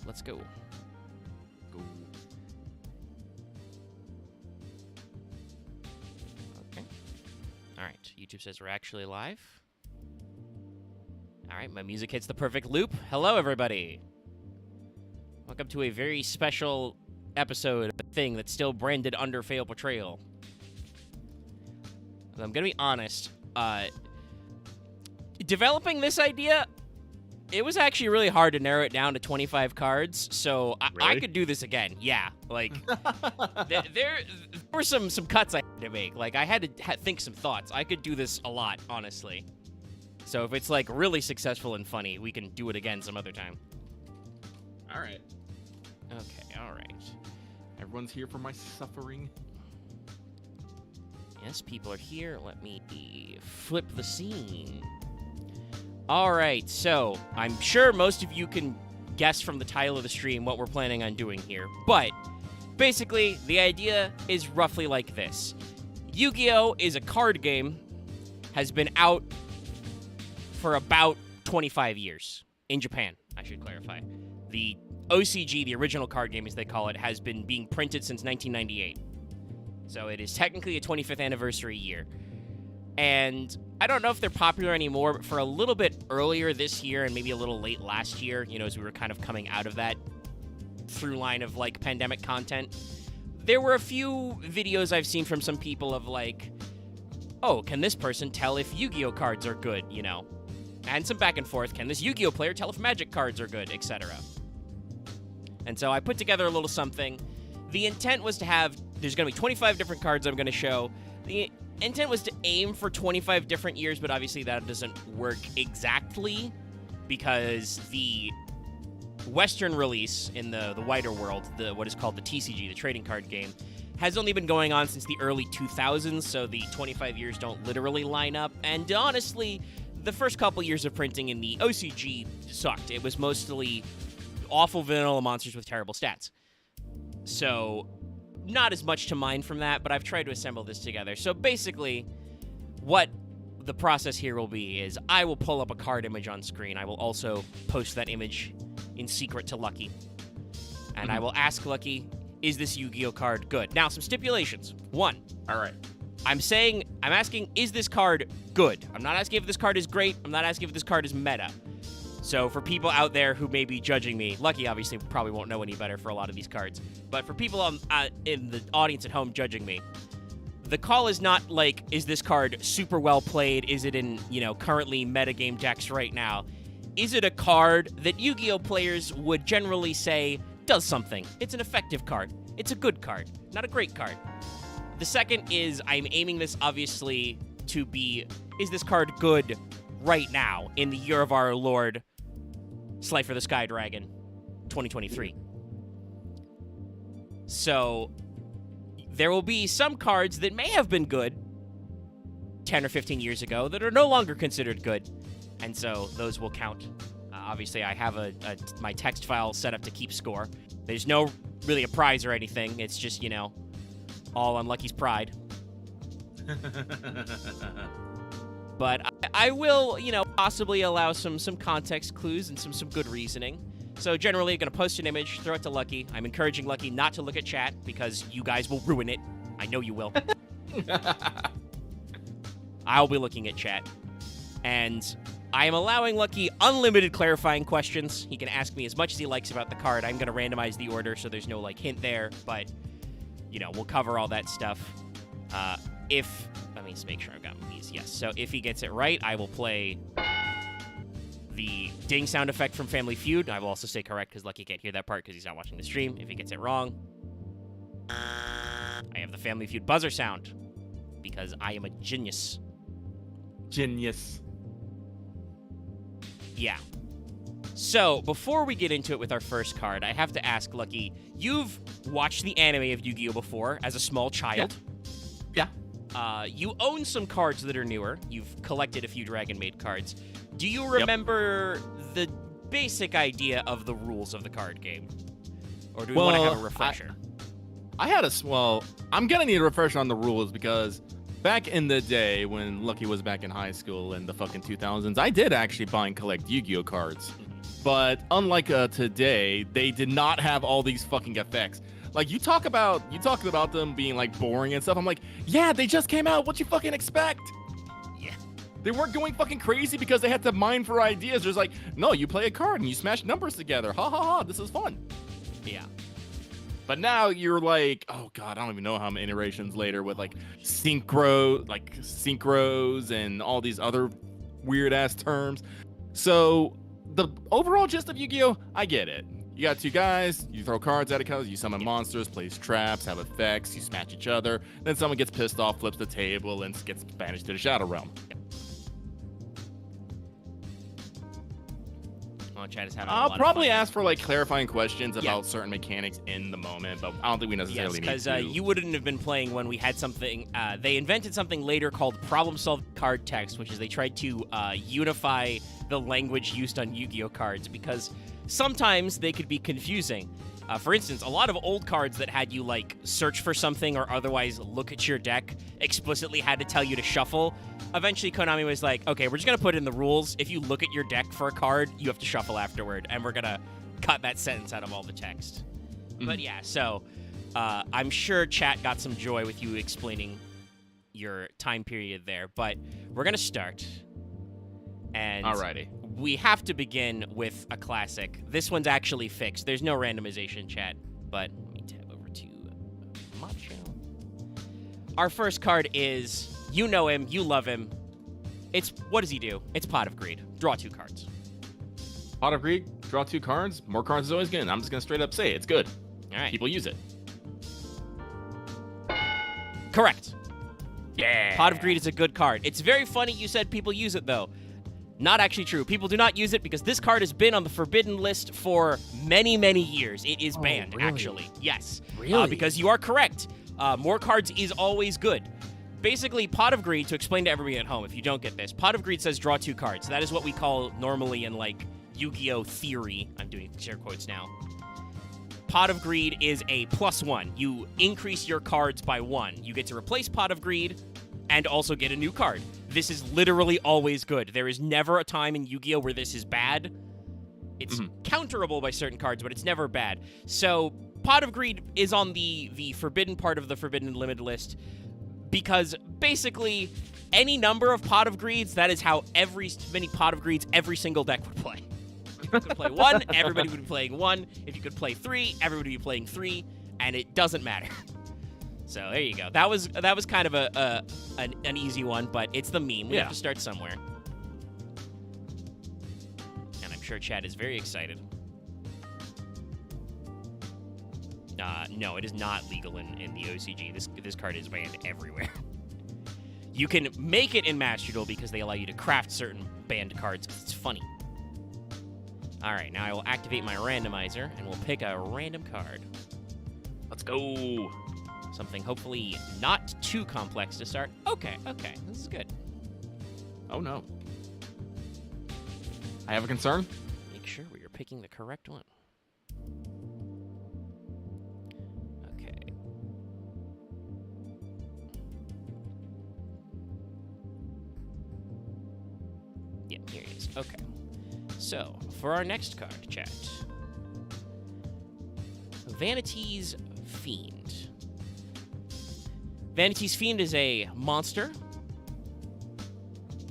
Let's go. Go. Okay. All right. YouTube says we're actually live. All right. My music hits the perfect loop. Hello, everybody. Welcome to a very special episode of a thing that's still branded under Fail Portrayal. I'm going to be honest. Developing this idea, it was actually really hard to narrow it down to 25 cards, so I could do this again. Yeah, like, there were some cuts I had to make. Like, I had to think some thoughts. I could do this a lot, honestly. So if it's, like, really successful and funny, we can do it again some other time. All right. Okay, all right. Everyone's here for my suffering. Yes, people are here. Let me flip the scene. All right, so I'm sure most of you can guess from the title of the stream what we're planning on doing here. But basically, the idea is roughly like this. Yu-Gi-Oh! Is a card game, has been out for about 25 years. In Japan, I should clarify. The OCG, the original card game as they call it, has been being printed since 1998. So it is technically a 25th anniversary year. And I don't know if they're popular anymore, but for a little bit earlier this year and maybe a little late last year, you know, as we were kind of coming out of that through line of, like, pandemic content, there were a few videos I've seen from some people of, like, oh, can this person tell if Yu-Gi-Oh cards are good, you know? And some back and forth, can this Yu-Gi-Oh player tell if Magic cards are good, etc. And so I put together a little something. The intent was to have, there's going to be 25 different cards I'm going to show. The intent was to aim for 25 different years, but obviously that doesn't work exactly because the Western release in the wider world, what is called the TCG, the trading card game, has only been going on since the early 2000s, so the 25 years don't literally line up. And honestly, the first couple years of printing in the OCG sucked. It was mostly awful vanilla monsters with terrible stats. So not as much to mine from that, but I've tried to assemble this together. So basically, what the process here will be is I will pull up a card image on screen. I will also post that image in secret to Lucky. And I will ask Lucky, is this Yu-Gi-Oh card good? Now, some stipulations. One. All right. I'm asking, is this card good? I'm not asking if this card is great. I'm not asking if this card is meta. So for people out there who may be judging me, Lucky obviously probably won't know any better for a lot of these cards, but for people in the audience at home judging me, the call is not like, is this card super well played? Is it in, you know, currently metagame decks right now? Is it a card that Yu-Gi-Oh players would generally say does something? It's an effective card. It's a good card, not a great card. The second is I'm aiming this obviously to be, is this card good right now in the year of our Lord Slifer the Sky Dragon 2023. So there will be some cards that may have been good 10 or 15 years ago that are no longer considered good, and so those will count. Obviously, I have my text file set up to keep score. There's no really a prize or anything. It's just, you know, all on Lucky's pride. But I will, you know, possibly allow some context clues and some good reasoning. So generally, I'm going to post an image, throw it to Lucky. I'm encouraging Lucky not to look at chat because you guys will ruin it. I know you will. I'll be looking at chat. And I am allowing Lucky unlimited clarifying questions. He can ask me as much as he likes about the card. I'm going to randomize the order so there's no, like, hint there. But, you know, we'll cover all that stuff. Let me just make sure I've got these. Yes. So if he gets it right, I will play the ding sound effect from Family Feud. I will also say correct because Lucky can't hear that part because he's not watching the stream. If he gets it wrong, I have the Family Feud buzzer sound because I am a genius. Genius. Yeah. So before we get into it with our first card, I have to ask Lucky, you've watched the anime of Yu-Gi-Oh before as a small child. Yeah. You own some cards that are newer. You've collected a few Dragon Maid cards. Do you remember the basic idea of the rules of the card game? Or do we want to have a refresher? I'm going to need a refresher on the rules because back in the day when Lucky was back in high school in the fucking 2000s, I did actually buy and collect Yu-Gi-Oh cards. but unlike today, they did not have all these fucking effects. Like you talk about them being like boring and stuff. I'm like, yeah, they just came out. What you fucking expect? Yeah. They weren't going fucking crazy because they had to mine for ideas. There's like, no, you play a card and you smash numbers together. Ha ha ha. This is fun. Yeah. But now you're like, oh god, I don't even know how many iterations later with like synchros and all these other weird ass terms. So the overall gist of Yu-Gi-Oh, I get it. You got two guys, you throw cards at each other, you summon monsters, place traps, have effects, you smash each other, then someone gets pissed off, flips the table, and gets banished to the Shadow Realm. Well, Chad is having I'll probably a lot of fun. ask for like clarifying questions about certain mechanics in the moment, but I don't think we necessarily need to. Yes, because you wouldn't have been playing when we had something. They invented something later called problem-solved card text, which is they tried to unify the language used on Yu-Gi-Oh cards because sometimes they could be confusing. For instance, a lot of old cards that had you like search for something or otherwise look at your deck explicitly had to tell you to shuffle. Eventually, Konami was like, okay, we're just going to put in the rules. If you look at your deck for a card, you have to shuffle afterward, and we're going to cut that sentence out of all the text. But yeah, so I'm sure chat got some joy with you explaining your time period there, but we're going to start. And alrighty. We have to begin with a classic. This one's actually fixed. There's no randomization, chat, but let me tab over to Macho. Our first card is... You know him. You love him. What does he do? It's Pot of Greed. Draw 2 cards. Pot of Greed, draw 2 cards. More cards is always good. I'm just going to straight up say it's good. All right. People use it. Correct. Yeah. Pot of Greed is a good card. It's very funny you said people use it, though. Not actually true. People do not use it because this card has been on the forbidden list for many, many years. It is banned, really? actually. Yes. Really? Because you are correct. More cards is always good. Basically, Pot of Greed, to explain to everybody at home, if you don't get this, Pot of Greed says draw 2 cards. That is what we call normally in, like, Yu-Gi-Oh! Theory. I'm doing air quotes now. Pot of Greed is a +1. You increase your cards by 1. You get to replace Pot of Greed and also get a new card. This is literally always good. There is never a time in Yu-Gi-Oh! Where this is bad. It's counterable by certain cards, but it's never bad. So, Pot of Greed is on the forbidden part of the Forbidden Limited list because, basically, any number of Pot of Greeds, that is how many Pot of Greeds every single deck would play. If you could play 1, everybody would be playing 1. If you could play 3, everybody would be playing 3, and it doesn't matter. So there you go. That was kind of an easy one, but it's the meme. We have to start somewhere. And I'm sure chat is very excited. No, it is not legal in the OCG. This card is banned everywhere. You can make it in Master Duel because they allow you to craft certain banned cards because it's funny. All right, now I will activate my randomizer, and we'll pick a random card. Let's go. Something hopefully not too complex to start. Okay, this is good. Oh, no. I have a concern. Make sure we are picking the correct one. Okay. Yeah, here it is. Okay. So, for our next card, chat. Vanity's Fiend. Vanity's Fiend is a monster.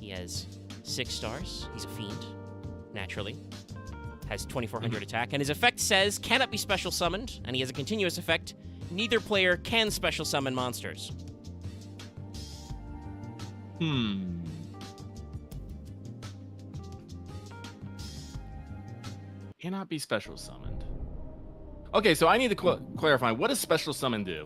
He has 6 stars. He's a fiend, naturally. Has 2,400 attack, and his effect says, cannot be special summoned, and he has a continuous effect. Neither player can special summon monsters. Cannot be special summoned. Okay, so I need to clarify. What does special summon do?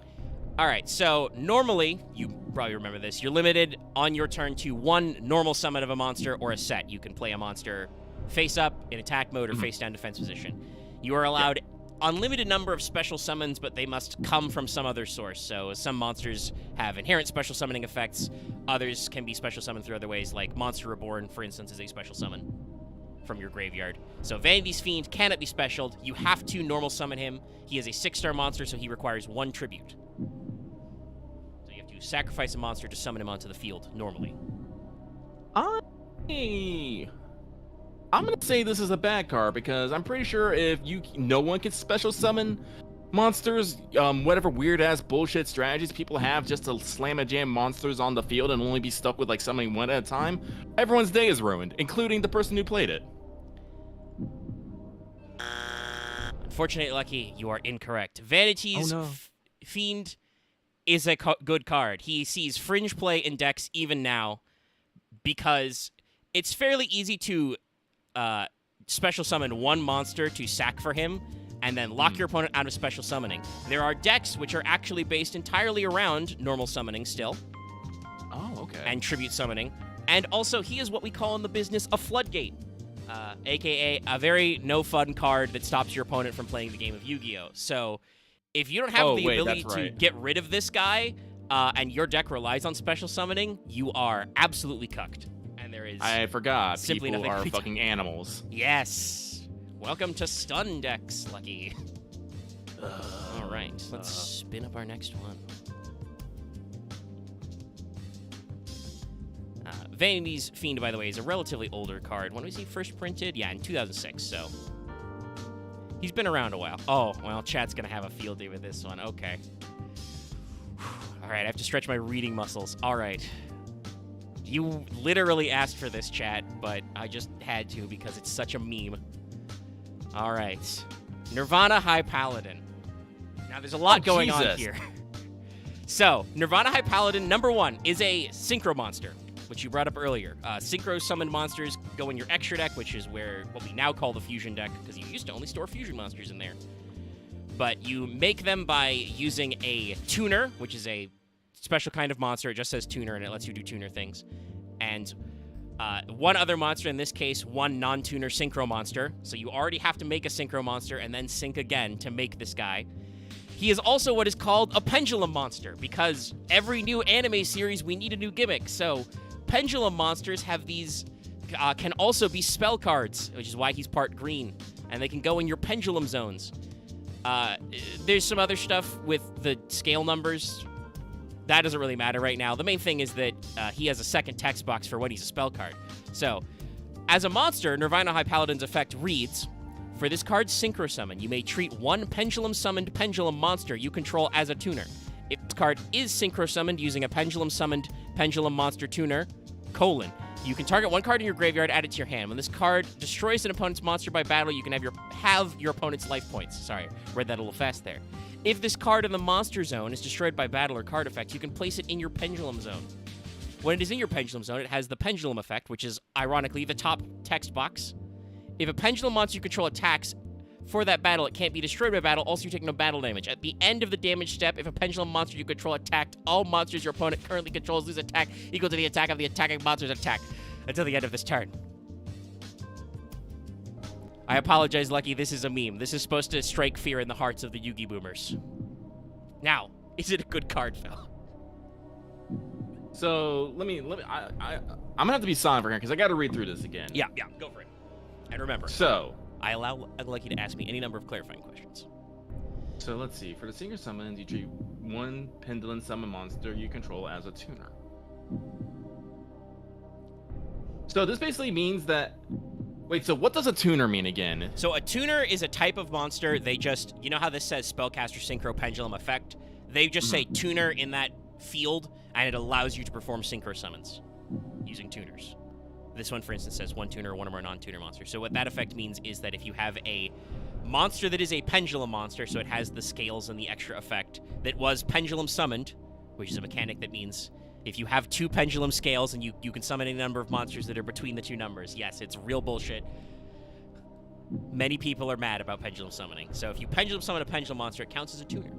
All right, so normally, you probably remember this, you're limited on your turn to 1 normal summon of a monster or a set. You can play a monster face up in attack mode or face down defense position. You are allowed unlimited number of special summons, but they must come from some other source. So some monsters have inherent special summoning effects. Others can be special summoned through other ways, like Monster Reborn, for instance, is a special summon from your graveyard. So Vanity's Fiend cannot be specialed. You have to normal summon him. He is a 6-star monster, so he requires 1 tribute. So you have to sacrifice a monster to summon him onto the field normally. I'm gonna say this is a bad card because I'm pretty sure if no one can special summon monsters, whatever weird ass bullshit strategies people have just to slam a jam monsters on the field and only be stuck with like summoning one at a time, everyone's day is ruined, including the person who played it. Unfortunately, Lucky, you are incorrect. Vanity's Oh, no. Fiend is a good card. He sees fringe play in decks even now because it's fairly easy to special summon one monster to sack for him and then lock your opponent out of special summoning. There are decks which are actually based entirely around normal summoning still. Oh, okay. And tribute summoning. And also, he is what we call in the business a floodgate, aka a very no-fun card that stops your opponent from playing the game of Yu-Gi-Oh! So if you don't have the ability to get rid of this guy and your deck relies on special summoning, you are absolutely cucked. And there is I forgot. simply People nothing are fucking animals. Yes. Welcome to stun decks, Lucky. All right, let's spin up our next one. Vanity's Fiend, by the way, is a relatively older card. When was he first printed? Yeah, in 2006, so he's been around a while. Oh, well, chat's going to have a field day with this one. Okay. All right, I have to stretch my reading muscles. All right. You literally asked for this, chat, but I just had to because it's such a meme. All right. Nirvana High Paladin. Now, there's a lot going on here. So, Nirvana High Paladin, number 1, is a synchro monster, which you brought up earlier. Synchro summoned monsters go in your extra deck, which is what we now call the fusion deck, because you used to only store fusion monsters in there. But you make them by using a tuner, which is a special kind of monster. It just says tuner, and it lets you do tuner things. And one other monster, in this case, one non-tuner synchro monster. So you already have to make a synchro monster and then sync again to make this guy. He is also what is called a pendulum monster, because every new anime series, we need a new gimmick. So pendulum monsters have these, can also be spell cards, which is why he's part green. And they can go in your pendulum zones. There's some other stuff with the scale numbers. That doesn't really matter right now. The main thing is that he has a second text box for when he's a spell card. So, as a monster, Nirvana High Paladin's effect reads, for this card's synchro summon, you may treat one pendulum-summoned pendulum monster you control as a tuner. If this card is synchro summoned using a pendulum-summoned pendulum monster tuner, you can target one card in your graveyard, add it to your hand. When this card destroys an opponent's monster by battle, you can have your opponent's life points. Sorry, read that a little fast there. If this card in the monster zone is destroyed by battle or card effect, you can place it in your pendulum zone. When it is in your pendulum zone, it has the pendulum effect, which is, ironically, the top text box. If a pendulum monster you control attacks for that battle, it can't be destroyed by battle. Also, you take no battle damage. At the end of the damage step, if a pendulum monster you control attacked, all monsters your opponent currently controls lose attack equal to the attack of the attacking monster's attack until the end of this turn. I apologize, Lucky. This is a meme. This is supposed to strike fear in the hearts of the Yugi boomers. Now, is it a good card, Phil? So I'm gonna have to be silent for here because I got to read through this again. Yeah, go for it. And remember, So I'd like you to ask me any number of clarifying questions. So let's see. For the synchro summons, you treat one pendulum summon monster you control as a tuner. So this basically means that. Wait, so what does a tuner mean again? So a tuner is a type of monster. They just, you know how this says spellcaster synchro pendulum effect? They just say tuner in that field, and it allows you to perform synchro summons using tuners. This one, for instance, says one tuner or one or more non-tuner monsters. So what that effect means is that if you have a monster that is a pendulum monster, so it has the scales and the extra effect, that was pendulum summoned, which is a mechanic that means if you have two pendulum scales and you can summon any number of monsters that are between the two numbers. Yes, it's real bullshit. Many people are mad about pendulum summoning. So if you pendulum summon a pendulum monster, it counts as a tuner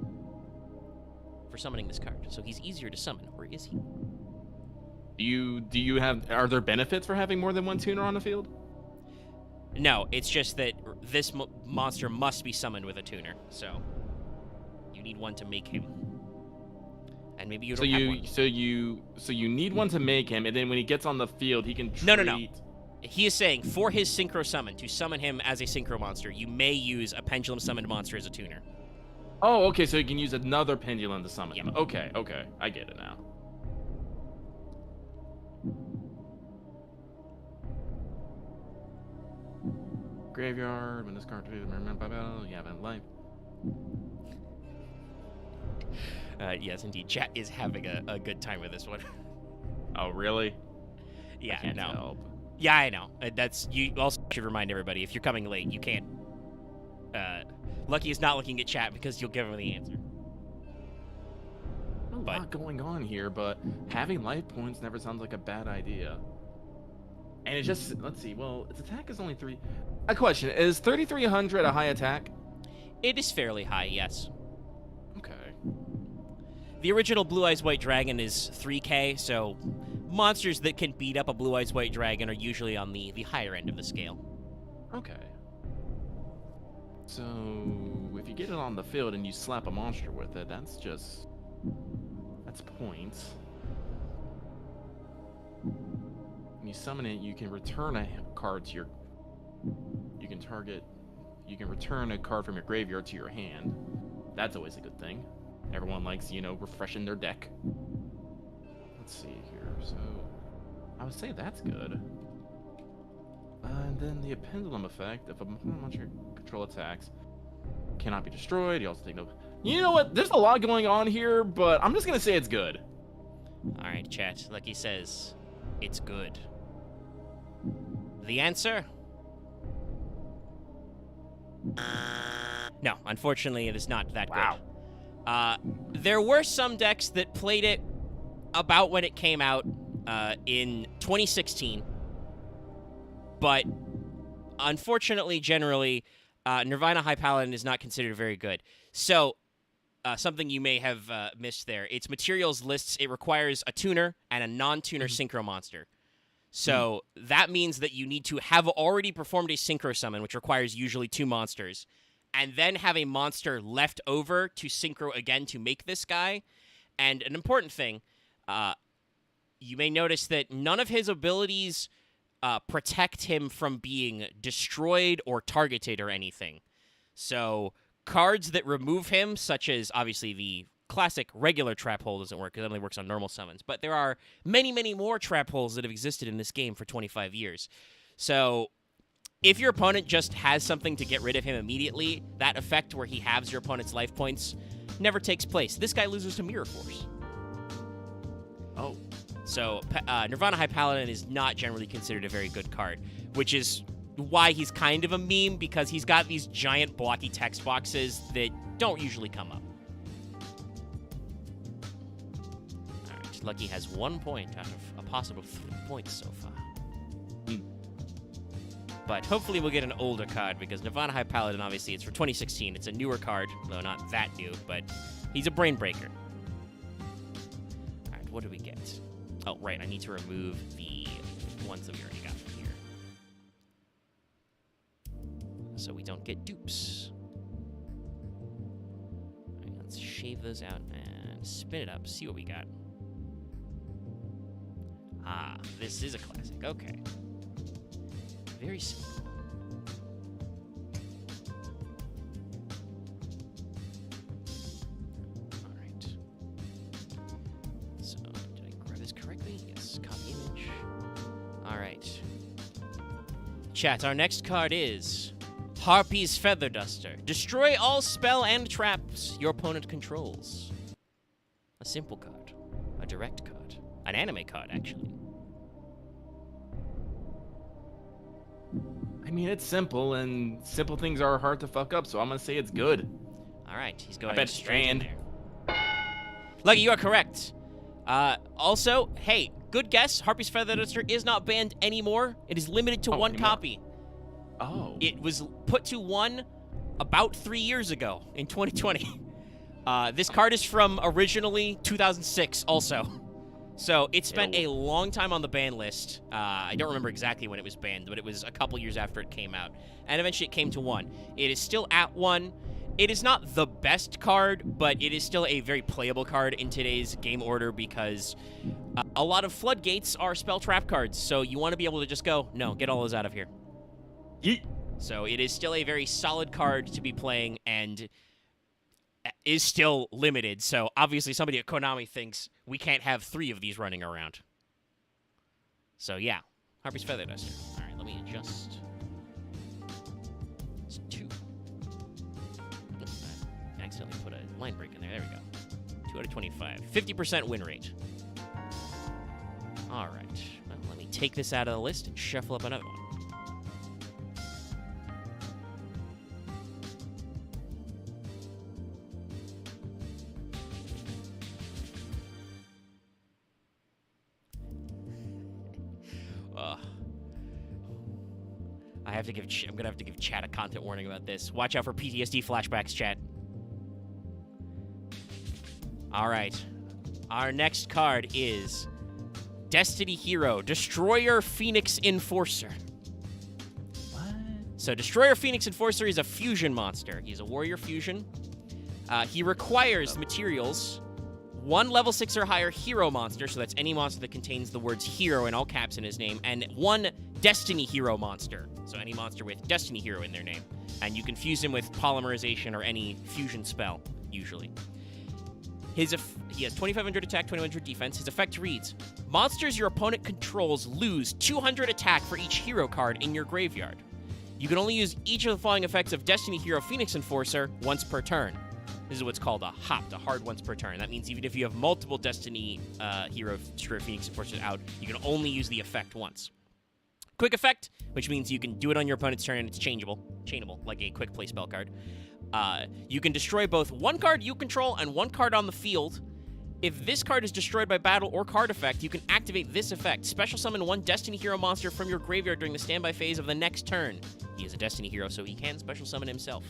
for summoning this card. So he's easier to summon, or is he? Are there benefits for having more than one tuner on the field? No, it's just that this monster must be summoned with a tuner. So you need one to make him. And maybe you don't have one. So you need one to make him, and then when he gets on the field, he can treat... No. He is saying, for his synchro summon, to summon him as a synchro monster, you may use a pendulum summoned monster as a tuner. Oh, okay, so you can use another pendulum to summon him. Okay, I get it now. Graveyard. When this card is remembered by battle, you have it in life. Yes, indeed. Chat is having a good time with this one. Oh, really? Yeah, I can't no. help. Yeah, I know. That's you. Also should remind everybody if you're coming late, you can't. Lucky is not looking at chat because you'll give him the answer. A lot going on here, but having life points never sounds like a bad idea. And it just, let's see, well, its attack is only 3. A question, is 3,300 a high attack? It is fairly high, yes. Okay. The original Blue Eyes White Dragon is 3k, so monsters that can beat up a Blue Eyes White Dragon are usually on the higher end of the scale. Okay. So, if you get it on the field and you slap a monster with it, that's points. When you summon it, you can return a card to your... You can return a card from your graveyard to your hand. That's always a good thing. Everyone likes, refreshing their deck. Let's see here. So, I would say that's good. And then the pendulum effect, if a monster control attacks, cannot be destroyed. You also take no... You know what? There's a lot going on here, but I'm just going to say it's good. All right, chat. Like he says, it's good. The answer? No, unfortunately, it is not that good. There were some decks that played it about when it came out in 2016, but unfortunately, generally, Nirvana High Paladin is not considered very good. So, something you may have missed there. Its materials lists, it requires a tuner and a non-tuner synchro monster. So that means that you need to have already performed a synchro summon, which requires usually 2 monsters, and then have a monster left over to synchro again to make this guy. And an important thing, you may notice that none of his abilities protect him from being destroyed or targeted or anything. So cards that remove him, such as obviously the classic regular trap hole doesn't work because it only works on normal summons, but there are many, many more trap holes that have existed in this game for 25 years. So if your opponent just has something to get rid of him immediately, that effect where he halves your opponent's life points never takes place. This guy loses to Mirror Force. Oh. So Nirvana High Paladin is not generally considered a very good card, which is why he's kind of a meme, because he's got these giant blocky text boxes that don't usually come up. Alright, Lucky has 1 point out of a possible 3 points so far. But hopefully we'll get an older card, because Nirvana High Paladin, obviously, it's for 2016. It's a newer card, though not that new, but he's a brain breaker. Alright, what do we get? Oh, right, I need to remove the ones that we already got from here, so we don't get dupes. All right, let's shave those out and spin it up, see what we got. Ah, this is a classic. Okay. Very simple. All right. So, did I grab this correctly? Yes, copy image. All right. Chat, our next card is Harpys Feather Duster. Destroy all spell and traps your opponent controls. A simple card. A direct card. An anime card, actually. I mean, it's simple, and simple things are hard to fuck up, so I'm gonna say it's good. All right, he's going I bet straight in Strand. there. Lucky, you are correct. Also, hey, good guess. Harpy's Feather Duster is not banned anymore. It is limited to one anymore. copy. Oh. It was put to 1 about 3 years ago in 2020. This card is from originally 2006 also. So it spent a long time on the ban list. I don't remember exactly when it was banned, but it was a couple years after it came out. And eventually it came to 1. It is still at 1. It is not the best card, but it is still a very playable card in today's game order, because a lot of floodgates are spell trap cards. So you want to be able to just go, no, get all those out of here. Yeet. So it is still a very solid card to be playing, and is still limited. So obviously somebody at Konami thinks we can't have 3 of these running around. So yeah, Harpy's Feather Duster. All right, let me adjust. line break in there. There we go. 2 out of 25. 50% win rate. All right. Well, let me take this out of the list and shuffle up another one. I'm gonna have to give chat a content warning about this. Watch out for PTSD flashbacks, chat. All right. Our next card is Destiny Hero, Destroyer Phoenix Enforcer. What? So Destroyer Phoenix Enforcer is a fusion monster. He's a warrior fusion. He requires materials. 1 level 6 or higher hero monster, so that's any monster that contains the words hero in all caps in his name, and 1 Destiny Hero monster, so any monster with Destiny Hero in their name. And you can fuse him with polymerization or any fusion spell, usually. He has 2,500 attack, 2,100 defense. His effect reads, monsters your opponent controls lose 200 attack for each hero card in your graveyard. You can only use each of the following effects of Destiny Hero Phoenix Enforcer once per turn. This is what's called a hop, a hard once per turn. That means even if you have multiple Destiny Hero Destroyer Phoenix Enforcers out, you can only use the effect once. Quick effect, which means you can do it on your opponent's turn and it's chainable, like a quick play spell card. You can destroy both 1 card you control and 1 card on the field. If this card is destroyed by battle or card effect, you can activate this effect. Special summon 1 Destiny Hero monster from your graveyard during the standby phase of the next turn. He is a Destiny Hero, so he can special summon himself.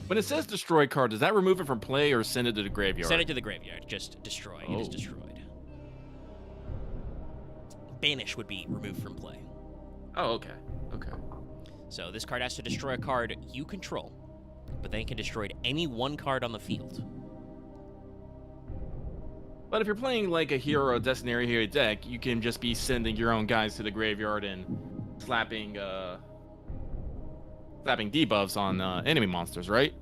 When it says destroy card, does that remove it from play or send it to the graveyard? Send it to the graveyard. Just destroy. It is destroyed. Banish would be removed from play. Oh, okay. Okay. So this card has to destroy a card you control, but then it can destroy any 1 card on the field. But if you're playing like a hero, Destiny Hero deck, you can just be sending your own guys to the graveyard and slapping debuffs on enemy monsters, right?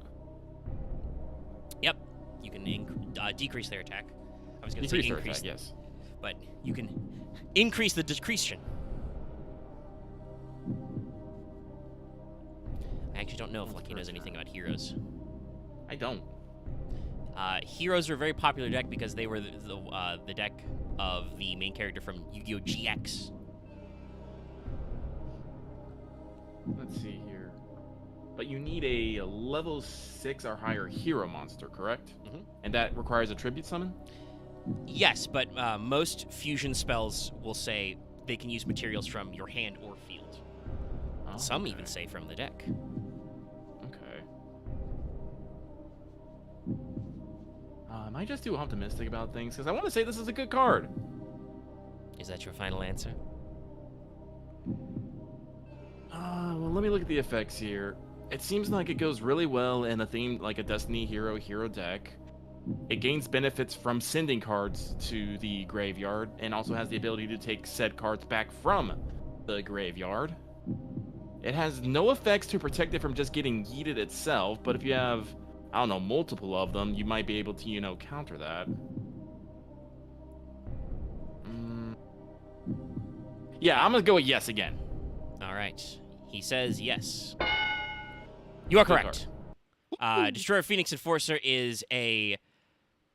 Yep. You can decrease their attack. I was going to say increase, yes. But you can increase the discretion. I actually don't know if Lucky knows anything about heroes. I don't. Heroes are a very popular deck because they were the deck of the main character from Yu-Gi-Oh! GX. Let's see here. But you need a level 6 or higher hero monster, correct? Mm-hmm. And that requires a tribute summon? Yes, but most fusion spells will say they can use materials from your hand or field. Oh, Some even say from the deck. Okay. Am I just too optimistic about things? Because I want to say this is a good card. Is that your final answer? Well, let me look at the effects here. It seems like it goes really well in a theme like a Destiny hero deck. It gains benefits from sending cards to the graveyard, and also has the ability to take said cards back from the graveyard. It has no effects to protect it from just getting yeeted itself, but if you have, I don't know, multiple of them, you might be able to, counter that. Yeah, I'm gonna go with yes again. All right. He says yes. You are correct. Destroyer Phoenix Enforcer is a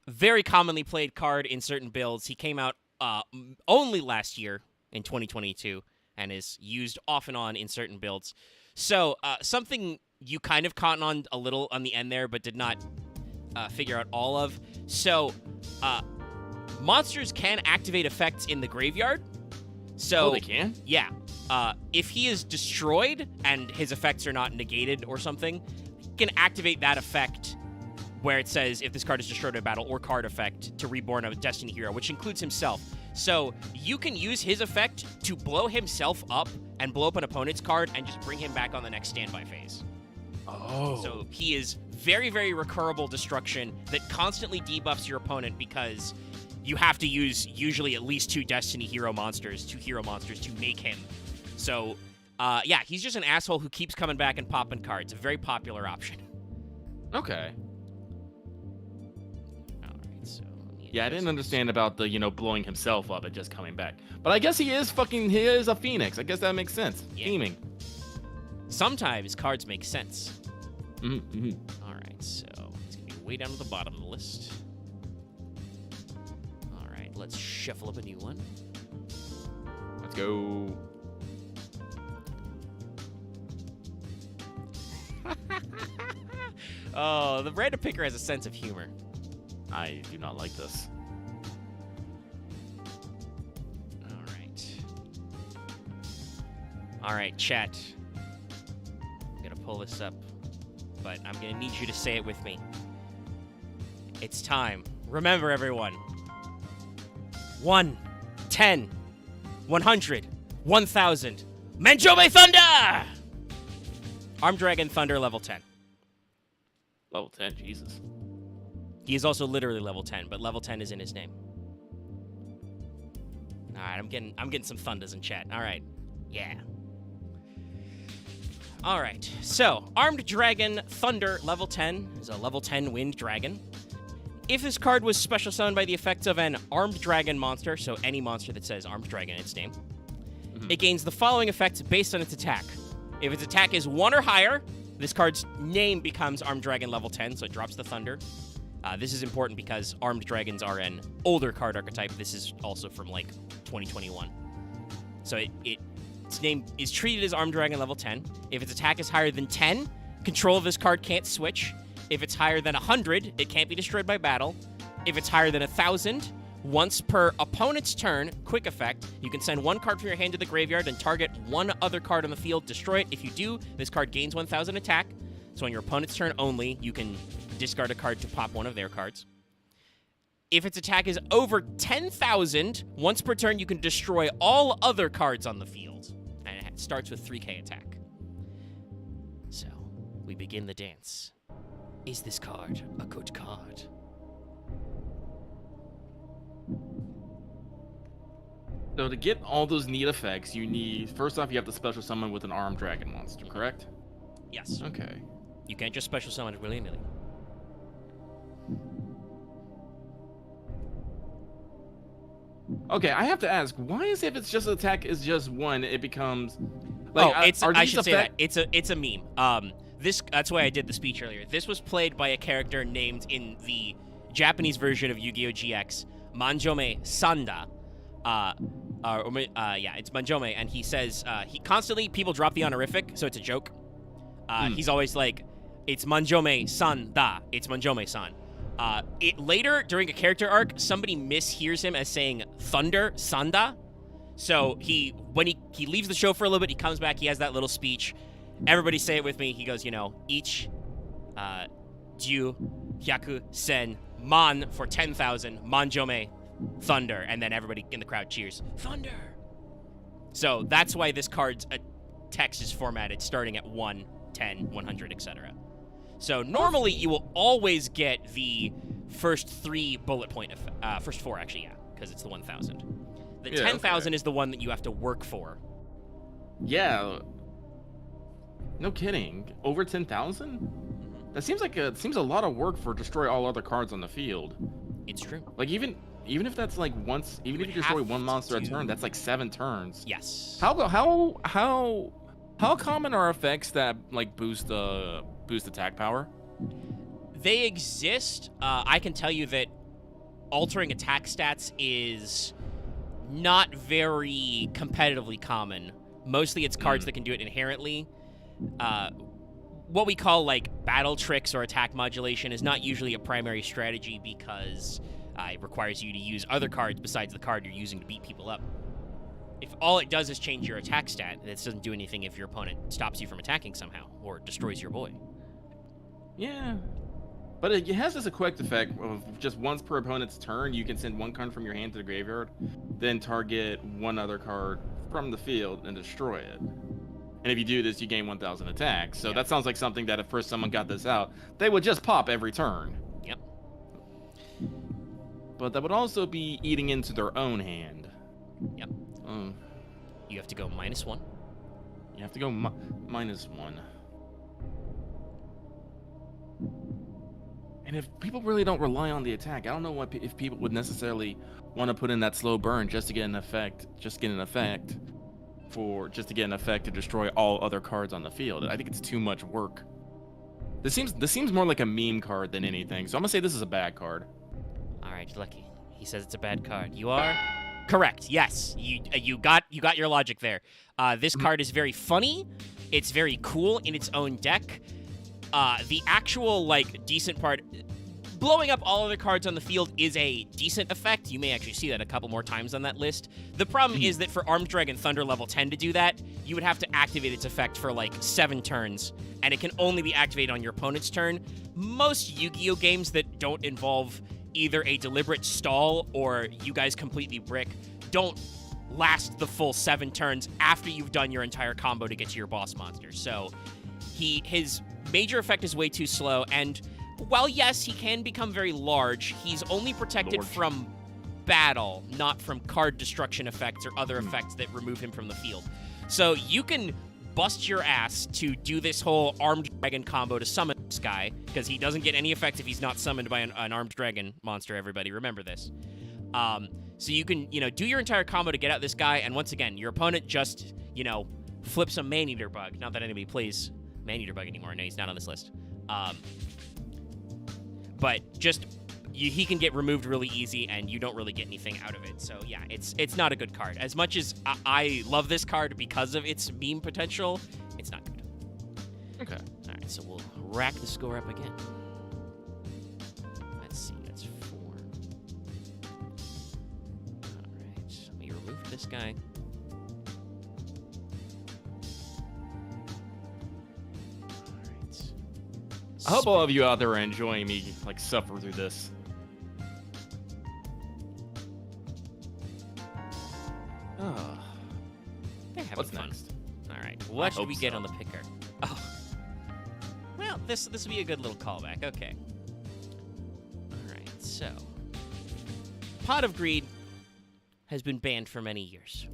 very commonly played card in certain builds. He came out only last year in 2022 and is used off and on in certain builds. So something you kind of caught on a little on the end there, but did not figure out all of. So monsters can activate effects in the graveyard. So they can? Yeah. If he is destroyed and his effects are not negated or something, he can activate that effect where it says if this card is destroyed in battle or card effect to reborn a Destiny Hero, which includes himself. So you can use his effect to blow himself up and blow up an opponent's card and just bring him back on the next standby phase. Oh. So he is very, very recurable destruction that constantly debuffs your opponent because you have to use usually at least 2 Destiny Hero monsters, 2 hero monsters to make him. So, yeah, he's just an asshole who keeps coming back and popping cards. A very popular option. Okay. All right, so yeah, I didn't understand about the, blowing himself up and just coming back. But I guess he is a phoenix. I guess that makes sense. Yeah. Theming. Sometimes cards make sense. Mm-hmm. All so it's going to be way down to the bottom of the list. All right, let's shuffle up a new one. Let's go. Oh, the random picker has a sense of humor. I do not like this. All right, chat. I'm going to pull this up, but I'm going to need you to say it with me. It's time. Remember, everyone. 1, 10, 100, 1,000. Manjome Thunder! Armed Dragon Thunder level 10. Level 10, Jesus. He is also literally level 10, but level 10 is in his name. All right, I'm getting some thunders in chat. All right. Yeah. All right, so Armed Dragon Thunder level 10 is a level 10 wind dragon. If this card was special summoned by the effects of an Armed Dragon monster, so any monster that says Armed Dragon in its name, it gains the following effects based on its attack. If its attack is 1 or higher, this card's name becomes Armed Dragon level 10, so it drops the Thunder. This is important because Armed Dragons are an older card archetype. This is also from, like, 2021. So its name is treated as Armed Dragon level 10. If its attack is higher than 10, control of this card can't switch. If it's higher than 100, it can't be destroyed by battle. If it's higher than 1,000, once per opponent's turn, quick effect, you can send 1 card from your hand to the graveyard and target 1 other card on the field, destroy it. If you do, this card gains 1,000 attack. So on your opponent's turn only, you can discard a card to pop 1 of their cards. If its attack is over 10,000, once per turn, you can destroy all other cards on the field. And it starts with 3k attack. So, we begin the dance. Is this card a good card? So to get all those neat effects, you need, first off, you have to special summon with an Armed Dragon monster, correct? Yes. Okay. You can't just special summon it willy-nilly. Okay, I have to ask, why is if it's just attack is just 1, it becomes like I should say that. It's a meme. That's why I did the speech earlier. This was played by a character named in the Japanese version of Yu-Gi-Oh! GX, Manjome Sanda. It's Manjome, and he says he constantly people drop the honorific, so it's a joke. He's always like, it's Manjome Sanda. It's Manjome San. Later during a character arc, somebody mishears him as saying Thunder Sanda. So when he leaves the show for a little bit, he comes back, he has that little speech. Everybody say it with me. He goes, each Ju Hyaku Sen Man for 10,000 Manjome Thunder, and then everybody in the crowd cheers Thunder. So that's why this card's text is formatted starting at 1, 10, 100, etc. So normally you will always get the first 3 bullet point first 4 actually, yeah, because it's the 1,000. The 10,000 is the one that you have to work for. Yeah. No kidding. Over 10,000? That seems like a lot of work for destroy all other cards on the field. It's true. Like even if that's like once, even if you destroy 1 monster a turn, that's like 7 turns. Yes. How common are effects that like boost attack power? They exist. I can tell you that altering attack stats is not very competitively common. Mostly it's cards that can do it inherently. What we call like battle tricks or attack modulation is not usually a primary strategy because it requires you to use other cards besides the card you're using to beat people up. If all it does is change your attack stat, this doesn't do anything if your opponent stops you from attacking somehow or destroys your boy. Yeah. But it has this quick effect of just once per opponent's turn, you can send 1 card from your hand to the graveyard, then target 1 other card from the field and destroy it. And if you do this, you gain 1,000 attacks. So that sounds like something that if first someone got this out, they would just pop every turn. Yep. But that would also be eating into their own hand. Yep. You have to go -1. You have to go -1. And if people really don't rely on the attack, I don't know if people would necessarily want to put in that slow burn just to get an effect, just to get an effect to destroy all other cards on the field. I think it's too much work This seems more like a meme card than anything. So I'm gonna say this is a bad card. All right, Lucky. He says it's a bad card. You are correct. Yes, you got your logic there. This card is very funny. It's very cool in its own deck. The actual like decent part, blowing up all other cards on the field is a decent effect. You may actually see that a couple more times on that list. The problem is that for Armed Dragon Thunder level 10 to do that, you would have to activate its effect for like 7 turns, and it can only be activated on your opponent's turn. Most Yu-Gi-Oh games that don't involve either a deliberate stall or you guys completely brick don't last the full 7 turns after you've done your entire combo to get to your boss monster. So his major effect is way too slow, and while yes, he can become very large, he's only protected from battle, not from card destruction effects or other effects that remove him from the field. So you can bust your ass to do this whole Armed Dragon combo to summon this guy, because he doesn't get any effect if he's not summoned by an Armed Dragon monster, everybody. Remember this. So you can, do your entire combo to get out this guy, and once again, your opponent just, flips a Man-Eater Bug. Not that anybody plays Man-Eater Bug anymore. No, he's not on this list. But just he can get removed really easy, and you don't really get anything out of it. So yeah, it's not a good card. As much as I love this card because of its meme potential, it's not good. Okay. All right, so we'll rack the score up again. Let's see, that's 4. All right, let me remove this guy. I hope all of you out there are enjoying me suffer through this. Oh, they're having What's fun. next? All right, what should we get on the picker? Oh, well, this will be a good little callback. Okay. All right, so Pot of Greed has been banned for many years.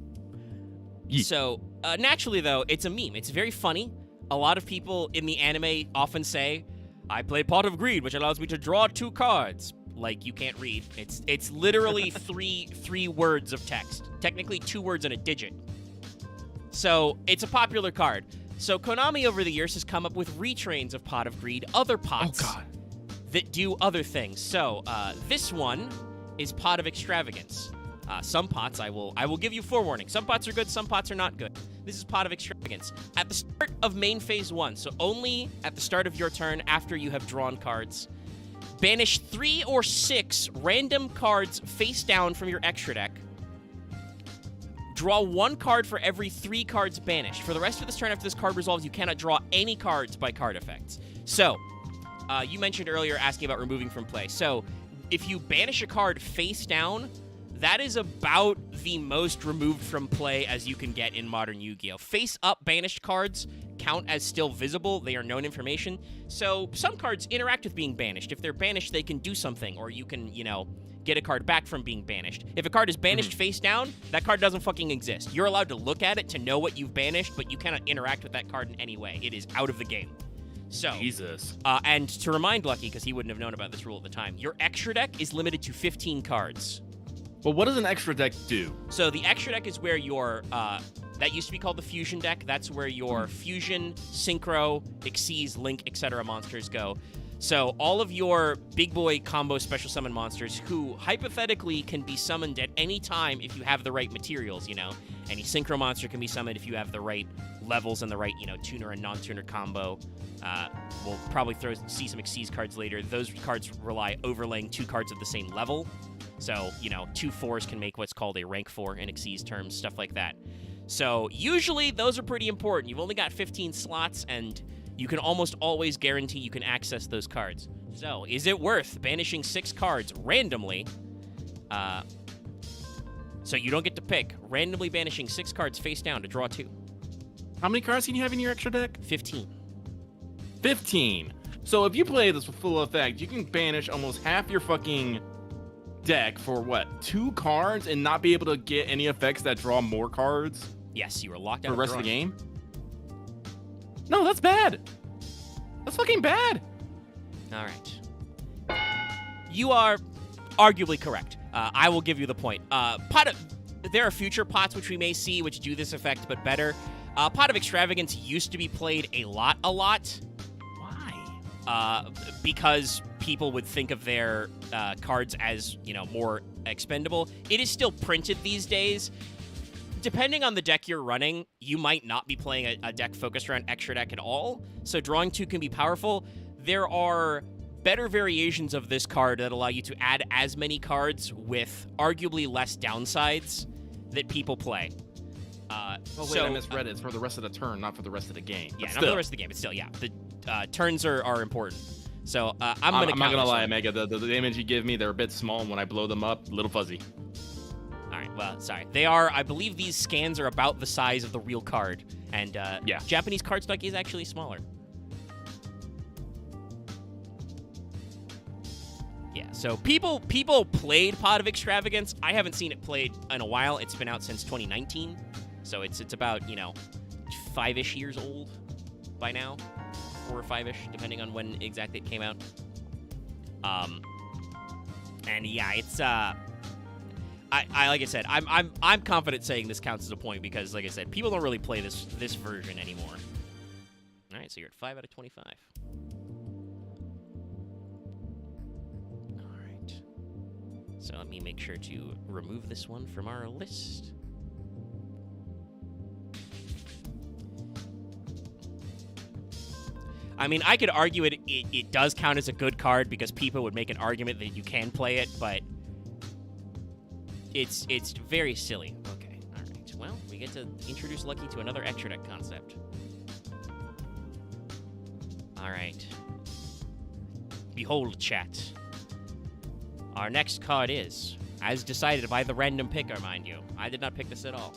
Yeet. So naturally, though, it's a meme. It's very funny. A lot of people in the anime often say, I play Pot of Greed, which allows me to draw 2 cards. Like, you can't read. It's literally three words of text. Technically 2 words and a digit. So, it's a popular card. So, Konami over the years has come up with retrains of Pot of Greed, other pots that do other things. So, this one is Pot of Extravagance. Some pots, I will give you forewarning. Some pots are good, some pots are not good. This is Pot of Extravagance. At the start of main phase 1, so only at the start of your turn after you have drawn cards, banish 3 or 6 random cards face down from your extra deck. Draw 1 card for every 3 cards banished. For the rest of this turn after this card resolves, you cannot draw any cards by card effects. So, you mentioned earlier asking about removing from play. So, if you banish a card face down, that is about the most removed from play as you can get in modern Yu-Gi-Oh! Face-up banished cards count as still visible. They are known information. So some cards interact with being banished. If they're banished, they can do something, or you can, get a card back from being banished. If a card is banished face down, that card doesn't fucking exist. You're allowed to look at it to know what you've banished, but you cannot interact with that card in any way. It is out of the game. So, Jesus. And to remind Lucky, because he wouldn't have known about this rule at the time, your extra deck is limited to 15 cards. Well, what does an extra deck do? So the extra deck is where your, that used to be called the fusion deck. That's where your fusion, synchro, Xyz, link, etc. monsters go. So all of your big boy combo special summon monsters who hypothetically can be summoned at any time if you have the right materials, Any synchro monster can be summoned if you have the right levels and the right, tuner and non-tuner combo. We'll probably see some Xyz cards later. Those cards rely overlaying 2 cards of the same level. So, 2 4s can make what's called a rank 4 in Xyz terms, stuff like that. So, usually, those are pretty important. You've only got 15 slots, and you can almost always guarantee you can access those cards. So, is it worth banishing 6 cards randomly? So you don't get to pick. Randomly banishing 6 cards face down to draw 2. How many cards can you have in your extra deck? 15. 15. So if you play this with full effect, you can banish almost half your fucking deck for what, 2 cards and not be able to get any effects that draw more cards? Yes, you are locked out for the rest drawing. of the game? No, that's bad. That's fucking bad. All right. You are arguably correct. I will give you the point. There are future pots which we may see which do this effect but better. Pot of Extravagance used to be played a lot. Why? because people would think of their cards as, more expendable. It is still printed these days. Depending on the deck you're running, you might not be playing a deck focused around extra deck at all, so drawing 2 can be powerful. There are better variations of this card that allow you to add as many cards with arguably less downsides that people play. Wait, I misread it. It's for the rest of the turn, not for the rest of the game. Yeah, not for the rest of the game, but still, yeah. The turns are important. So I'm not gonna lie, Omega. The image you give me, they're a bit small, and when I blow them up, a little fuzzy. All right, well, sorry. They are, I believe these scans are about the size of the real card, and yeah. Japanese cardstock is actually smaller. Yeah, so people played Pot of Extravagance. I haven't seen it played in a while. It's been out since 2019, so it's about 5-ish years old by now, 4 or 5-ish, depending on when exactly it came out. And yeah, it's I like I said, I'm confident saying this counts as a point because, like I said, people don't really play this version anymore. All right, so you're at 5 out of 25. All right. So let me make sure to remove this one from our list. I mean, I could argue it does count as a good card because people would make an argument that you can play it, but it's very silly. Okay, all right. Well, we get to introduce Lucky to another extra deck concept. All right. Behold, chat. Our next card is, as decided by the random picker, mind you. I did not pick this at all.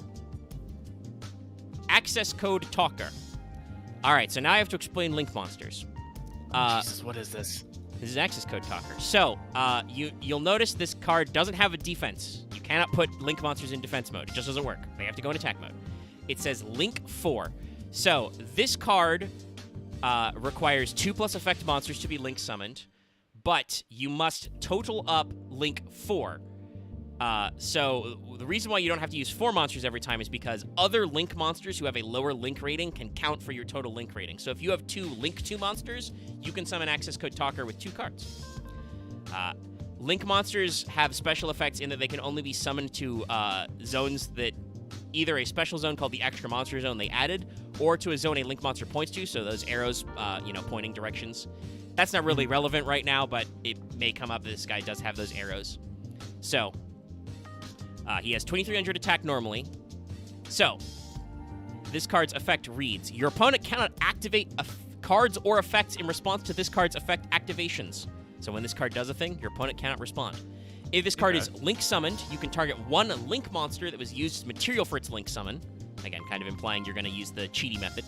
Access Code Talker. All right, so now I have to explain Link Monsters. Jesus, what is this? This is Access Code Talker. So, you'll notice this card doesn't have a defense. You cannot put Link Monsters in defense mode. It just doesn't work. They have to go in attack mode. It says Link 4. So, this card requires 2+ effect monsters to be Link summoned, but you must total up Link 4. So the reason why you don't have to use 4 monsters every time is because other Link monsters who have a lower Link rating can count for your total Link rating. So if you have 2 Link 2 monsters, you can summon Access Code Talker with 2 cards. Link monsters have special effects in that they can only be summoned to zones that either a special zone called the Extra Monster Zone they added, or to a zone a Link monster points to, so those arrows, pointing directions. That's not really relevant right now, but it may come up that this guy does have those arrows. So he has 2300 attack normally. So, this card's effect reads, your opponent cannot activate cards or effects in response to this card's effect activations. So when this card does a thing, your opponent cannot respond. If this card is Link summoned, you can target 1 Link monster that was used as material for its Link summon. Again, kind of implying you're going to use the cheaty method.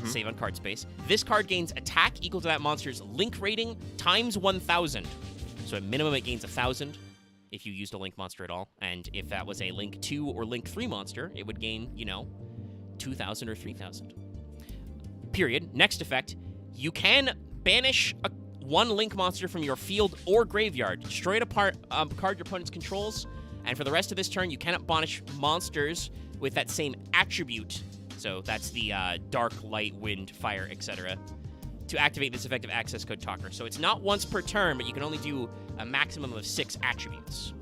Save on card space. This card gains attack equal to that monster's Link rating times 1000. So at minimum it gains 1000. If you used a Link monster at all, and if that was a Link 2 or Link 3 monster, it would gain, 2,000 or 3,000. Period. Next effect, you can banish 1 Link monster from your field or graveyard. Destroy a card your opponent's controls, and for the rest of this turn, you cannot banish monsters with that same attribute. So that's the dark, light, wind, fire, etc. to activate this effective Access Code Talker. So it's not once per turn, but you can only do a maximum of 6 attributes.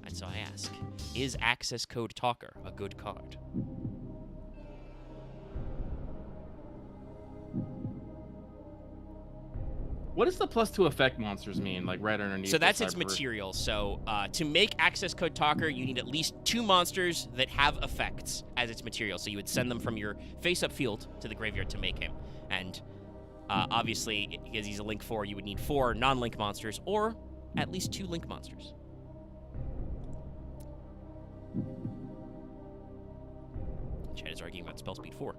And so I ask, is Access Code Talker a good card? What does the +2 effect monsters mean, like right underneath? So that's its material. So to make Access Code Talker, you need at least 2 monsters that have effects as its material. So you would send them from your face-up field to the graveyard to make him. And obviously, because he's a Link 4, you would need 4 non-Link monsters, or at least 2 Link monsters. Chad is arguing about spell speed 4.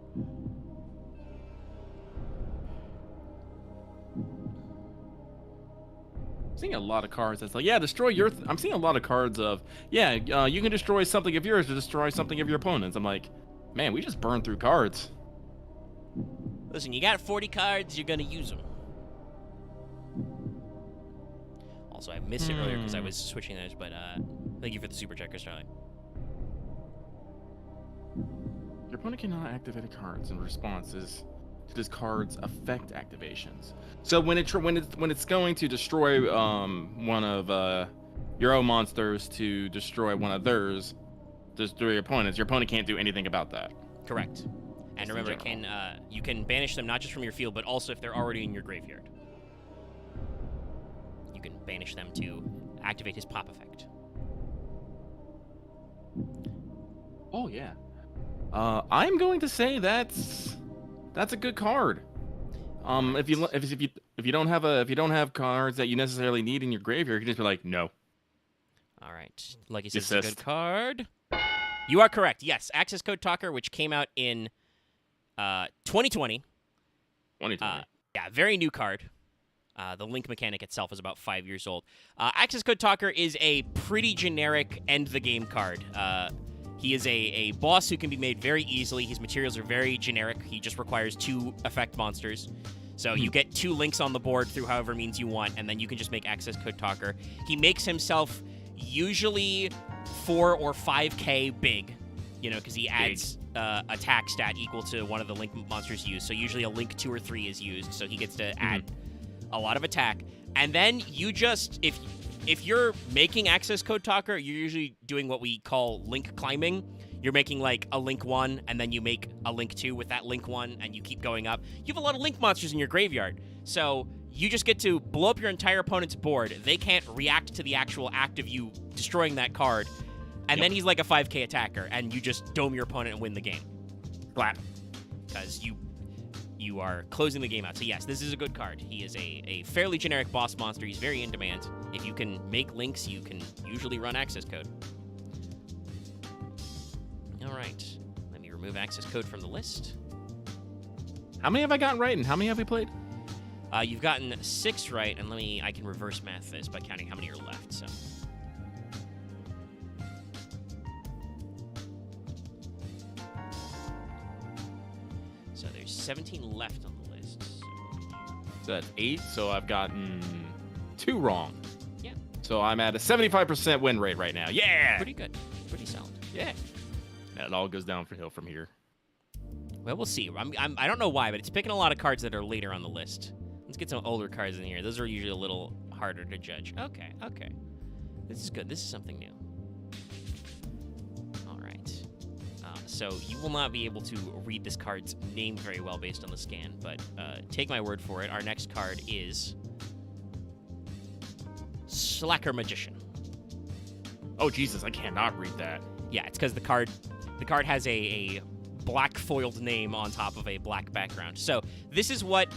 I'm seeing a lot of cards that's like, yeah, destroy your... I'm seeing a lot of cards of, yeah, you can destroy something of yours to destroy something of your opponent's. I'm like, man, we just burned through cards. Listen, you got 40 cards, you're gonna use them. Also, I missed it earlier because I was switching those, but thank you for the super check, Chris Charlie. Your opponent cannot activate cards in response to this card's effect activations. So when it's going to destroy one of your own monsters to destroy one of theirs, destroy your opponent can't do anything about that. Correct. And remember, you can banish them not just from your field, but also if they're already in your graveyard. You can banish them to activate his pop effect. Oh yeah. I'm going to say that's a good card. If you don't have cards that you necessarily need in your graveyard, you can just be like, no. All right. Like you said, it's a good card. You are correct. Yes, Access Code Talker, which came out in 2020. 2020. Yeah, very new card. The link mechanic itself is about 5 years old. Access Code Talker is a pretty generic end-the-game card. He is a boss who can be made very easily. His materials are very generic. He just requires 2 effect monsters. So you get 2 links on the board through however means you want, and then you can just make Access Code Talker. He makes himself usually 4 or 5k big, because he adds attack stat equal to one of the link monsters used. So usually a link 2 or 3 is used, so he gets to add a lot of attack. And then you just, if you're making Access Code Talker, you're usually doing what we call link climbing. You're making like a link 1, and then you make a link 2 with that link 1, and you keep going up. You have a lot of link monsters in your graveyard, so you just get to blow up your entire opponent's board. They can't react to the actual act of you destroying that card, and then he's like a 5k attacker, and you just dome your opponent and win the game. Flat. Because you are closing the game out. So yes, this is a good card. He is a fairly generic boss monster. He's very in demand. If you can make links, you can usually run access code. All right, let me remove access code from the list. How many have I gotten right, and how many have we played? You've gotten 6 right, and I can reverse math this by counting how many are left, so. So there's 17 left on the list. So that's 8, so I've gotten 2 wrong. Yeah. So I'm at a 75% win rate right now. Yeah! Pretty good. Pretty solid. Yeah. It all goes downhill from here. Well, we'll see. I don't know why, but it's picking a lot of cards that are later on the list. Let's get some older cards in here. Those are usually a little harder to judge. Okay. This is good. This is something new. All right. So you will not be able to read this card's name very well based on the scan, but take my word for it. Our next card is Slacker Magician. Oh, Jesus, I cannot read that. Yeah, it's because the card has a black foiled name on top of a black background. So this is what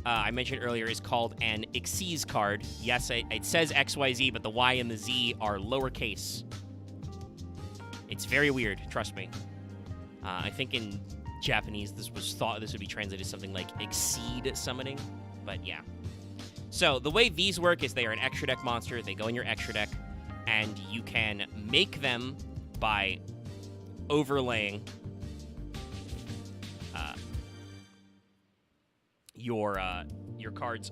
I mentioned earlier is called an Xyz card. Yes, it says XYZ, but the Y and the Z are lowercase. It's very weird, trust me. I think in Japanese this would be translated something like exceed summoning, but yeah. So the way these work is they are an extra deck monster. They go in your extra deck, and you can make them by overlaying your cards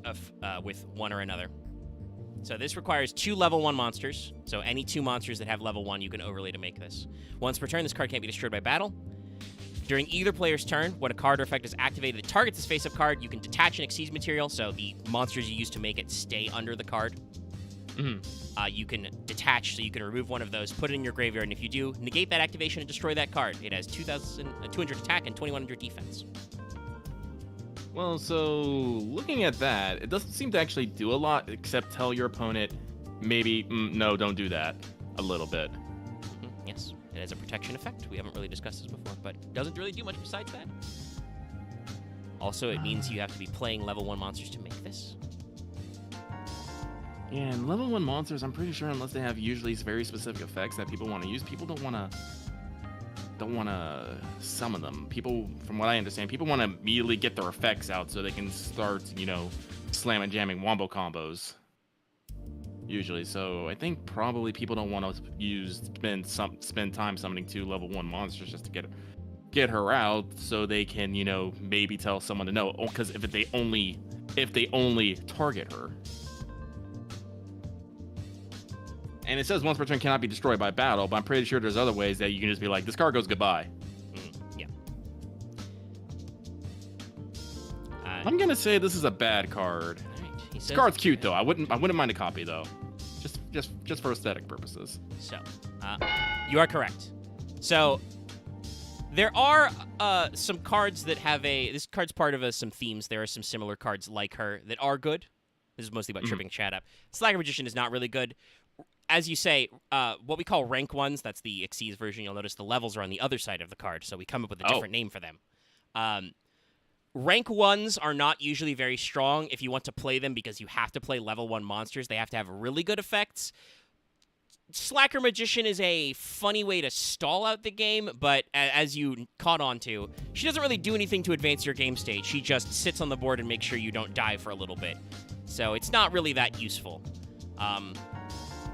with one or another. So this requires 2 level 1 monsters. So any 2 monsters that have level 1, you can overlay to make this. Once per turn, this card can't be destroyed by battle. During either player's turn, when a card or effect is activated that targets this face-up card, you can detach an Xyz material, so the monsters you use to make it stay under the card. You can detach, so you can remove one of those, put it in your graveyard, and if you do, negate that activation and destroy that card. It has 200 attack and 2100 defense. Well, so looking at that, it doesn't seem to actually do a lot except tell your opponent, maybe, no, don't do that, a little bit. Yes, it has a protection effect. We haven't really discussed this before, but it doesn't really do much besides that. Also, it means you have to be playing level 1 monsters to make this. Yeah, and level 1 monsters, I'm pretty sure unless they have usually very specific effects that people want to use, people don't want to summon them. People, from what I understand, people want to immediately get their effects out so they can start, slam and jamming wombo combos. Usually, so I think probably people don't want to spend time summoning 2 level 1 monsters just to get her out, so they can, maybe tell someone to know. Because if they only target her. And it says once per turn cannot be destroyed by battle, but I'm pretty sure there's other ways that you can just be like, this card goes goodbye. Yeah. I'm gonna say this is a bad card. All right. He This says, card's cute though. I wouldn't mind a copy though, just for aesthetic purposes. So, you are correct. So, there are some cards that have this card's part of some themes. There are some similar cards like her that are good. This is mostly about tripping chat up. Slacker Magician is not really good. As you say, what we call rank ones, that's the Xyz version. You'll notice the levels are on the other side of the card, so we come up with a different name for them. Rank ones are not usually very strong if you want to play them because you have to play level 1 monsters. They have to have really good effects. Slacker Magician is a funny way to stall out the game, but as you caught on to, she doesn't really do anything to advance your game state. She just sits on the board and makes sure you don't die for a little bit. So it's not really that useful.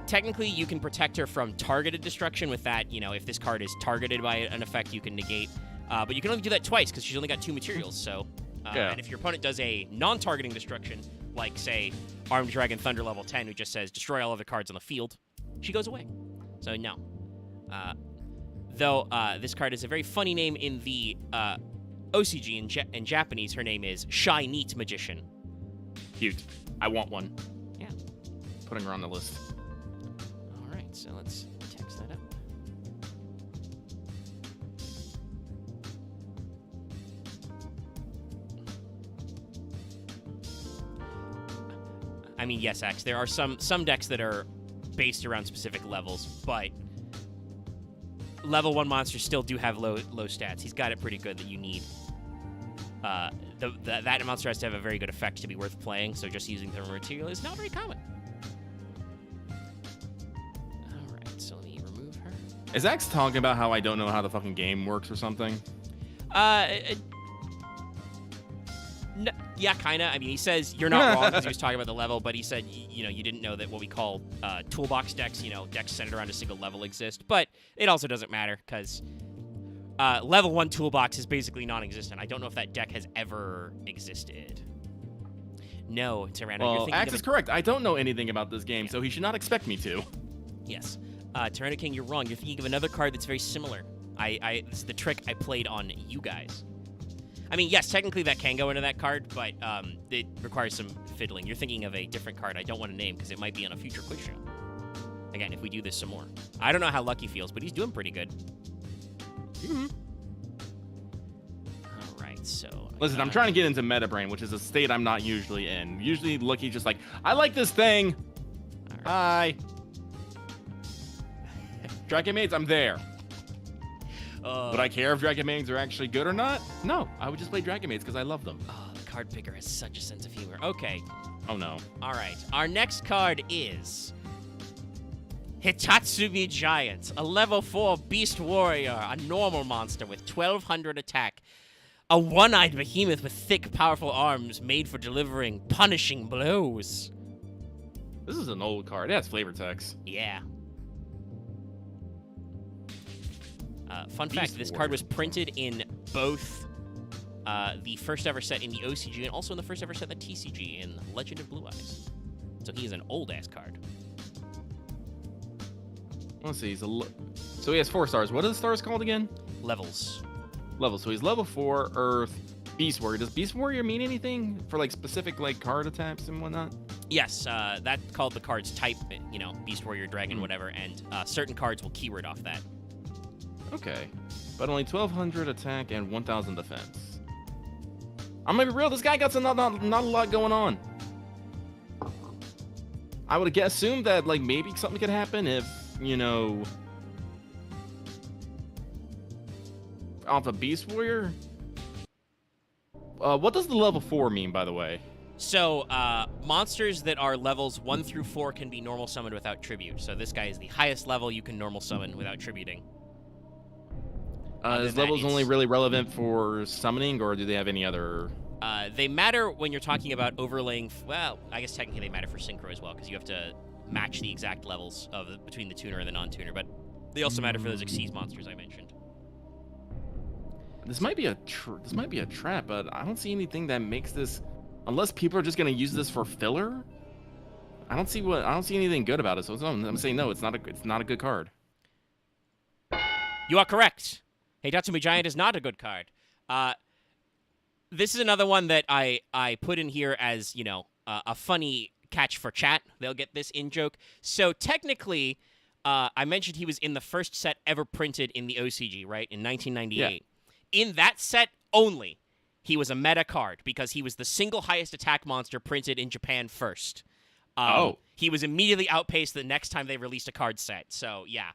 Technically, you can protect her from targeted destruction with that. You know, if this card is targeted by an effect, you can negate. But you can only do that twice because she's only got 2 materials. So, and if your opponent does a non-targeting destruction, like, say, Armed Dragon Thunder level 10, who just says, destroy all other cards on the field, she goes away. So, no. Though, this card is a very funny name in the OCG. In Japanese, her name is Shy Neat Magician. Cute. I want one. Yeah. Putting her on the list. All right, so let's text that up. I mean, yes, X. There are some decks that are based around specific levels, but level 1 monsters still do have low stats. He's got it pretty good that you need. That monster has to have a very good effect to be worth playing, so just using thermal material is not very common. Alright, so let me remove her. Is X talking about how I don't know how the fucking game works or something? Yeah, kind of. I mean, he says you're not wrong because he was talking about the level, but he said, you didn't know that what we call toolbox decks, decks centered around a single level exist. But it also doesn't matter because level 1 toolbox is basically non-existent. I don't know if that deck has ever existed. No, Tyranno. Well, Axe is correct. I don't know anything about this game, so he should not expect me to. Yes. Tyranno King, you're wrong. You're thinking of another card that's very similar. This is the trick I played on you guys. I mean, yes, technically that can go into that card, but it requires some fiddling. You're thinking of a different card I don't want to name because it might be on a future quiz show. Again, if we do this some more. I don't know how Lucky feels, but he's doing pretty good. All right, so... Listen, I'm trying to get into meta brain, which is a state I'm not usually in. Usually Lucky's just like, I like this thing. Right. Hi. Dragon Maids, I'm there. Would I care if Dragon Maids are actually good or not? No, I would just play Dragon Maids because I love them. Oh, the card picker has such a sense of humor. Okay. Oh, no. All right. Our next card is Hitotsubi Giant, a level 4 beast warrior, a normal monster with 1200 attack, a one-eyed behemoth with thick, powerful arms made for delivering punishing blows. This is an old card. It has flavor text. Yeah. Fun fact, this card was printed in both the first ever set in the OCG and also in the first ever set in the TCG in Legend of Blue Eyes. So he is an old-ass card. Let's see. So he has 4 stars. What are the stars called again? Levels. Levels. So he's level 4, Earth, Beast Warrior. Does Beast Warrior mean anything for like specific like card attacks and whatnot? Yes, that's called the card's type, Beast Warrior, Dragon, whatever, and certain cards will keyword off that. Okay, but only 1200 attack and 1000 defense. I'm gonna be real, this guy got not a lot going on. I would assume that like maybe something could happen if, off a Beast Warrior. What does the level 4 mean, by the way? So, monsters that are levels 1 through 4 can be normal summoned without tribute. So this guy is the highest level you can normal summon without tributing. Is levels only really relevant for summoning, or do they have any other? They matter when you're talking about overlaying. Well, I guess technically they matter for synchro as well, because you have to match the exact levels between the tuner and the non-tuner. But they also matter for those Xyz monsters I mentioned. This might be a trap, but I don't see anything that makes this. Unless people are just gonna use this for filler, I don't see anything good about it. So I'm saying no. It's not a good card. You are correct. Hitotsubi Giant is not a good card. this is another one that I put in here as, you know, a funny catch for chat. They'll get this in joke. So technically, I mentioned he was in the first set ever printed in the OCG, right, in 1998. Yeah. In that set only, he was a meta card because he was the single highest attack monster printed in Japan first. He was immediately outpaced the next time they released a card set. So, yeah.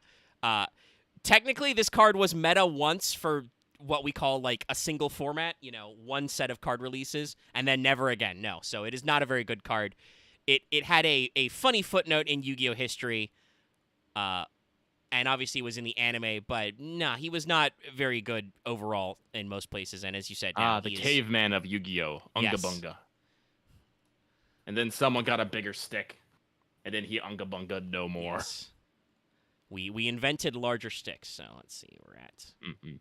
Technically, this card was meta once for what we call like a single format, you know, one set of card releases, and then never again. No, so it is not a very good card. It had a funny footnote in Yu-Gi-Oh history, and obviously was in the anime, but nah, he was not very good overall in most places. And as you said, the caveman of Yu-Gi-Oh, Unga Bunga. And then someone got a bigger stick, and then he Unga Bunga no more. Yes. We invented larger sticks, so let's see where we're at. Mm-hmm.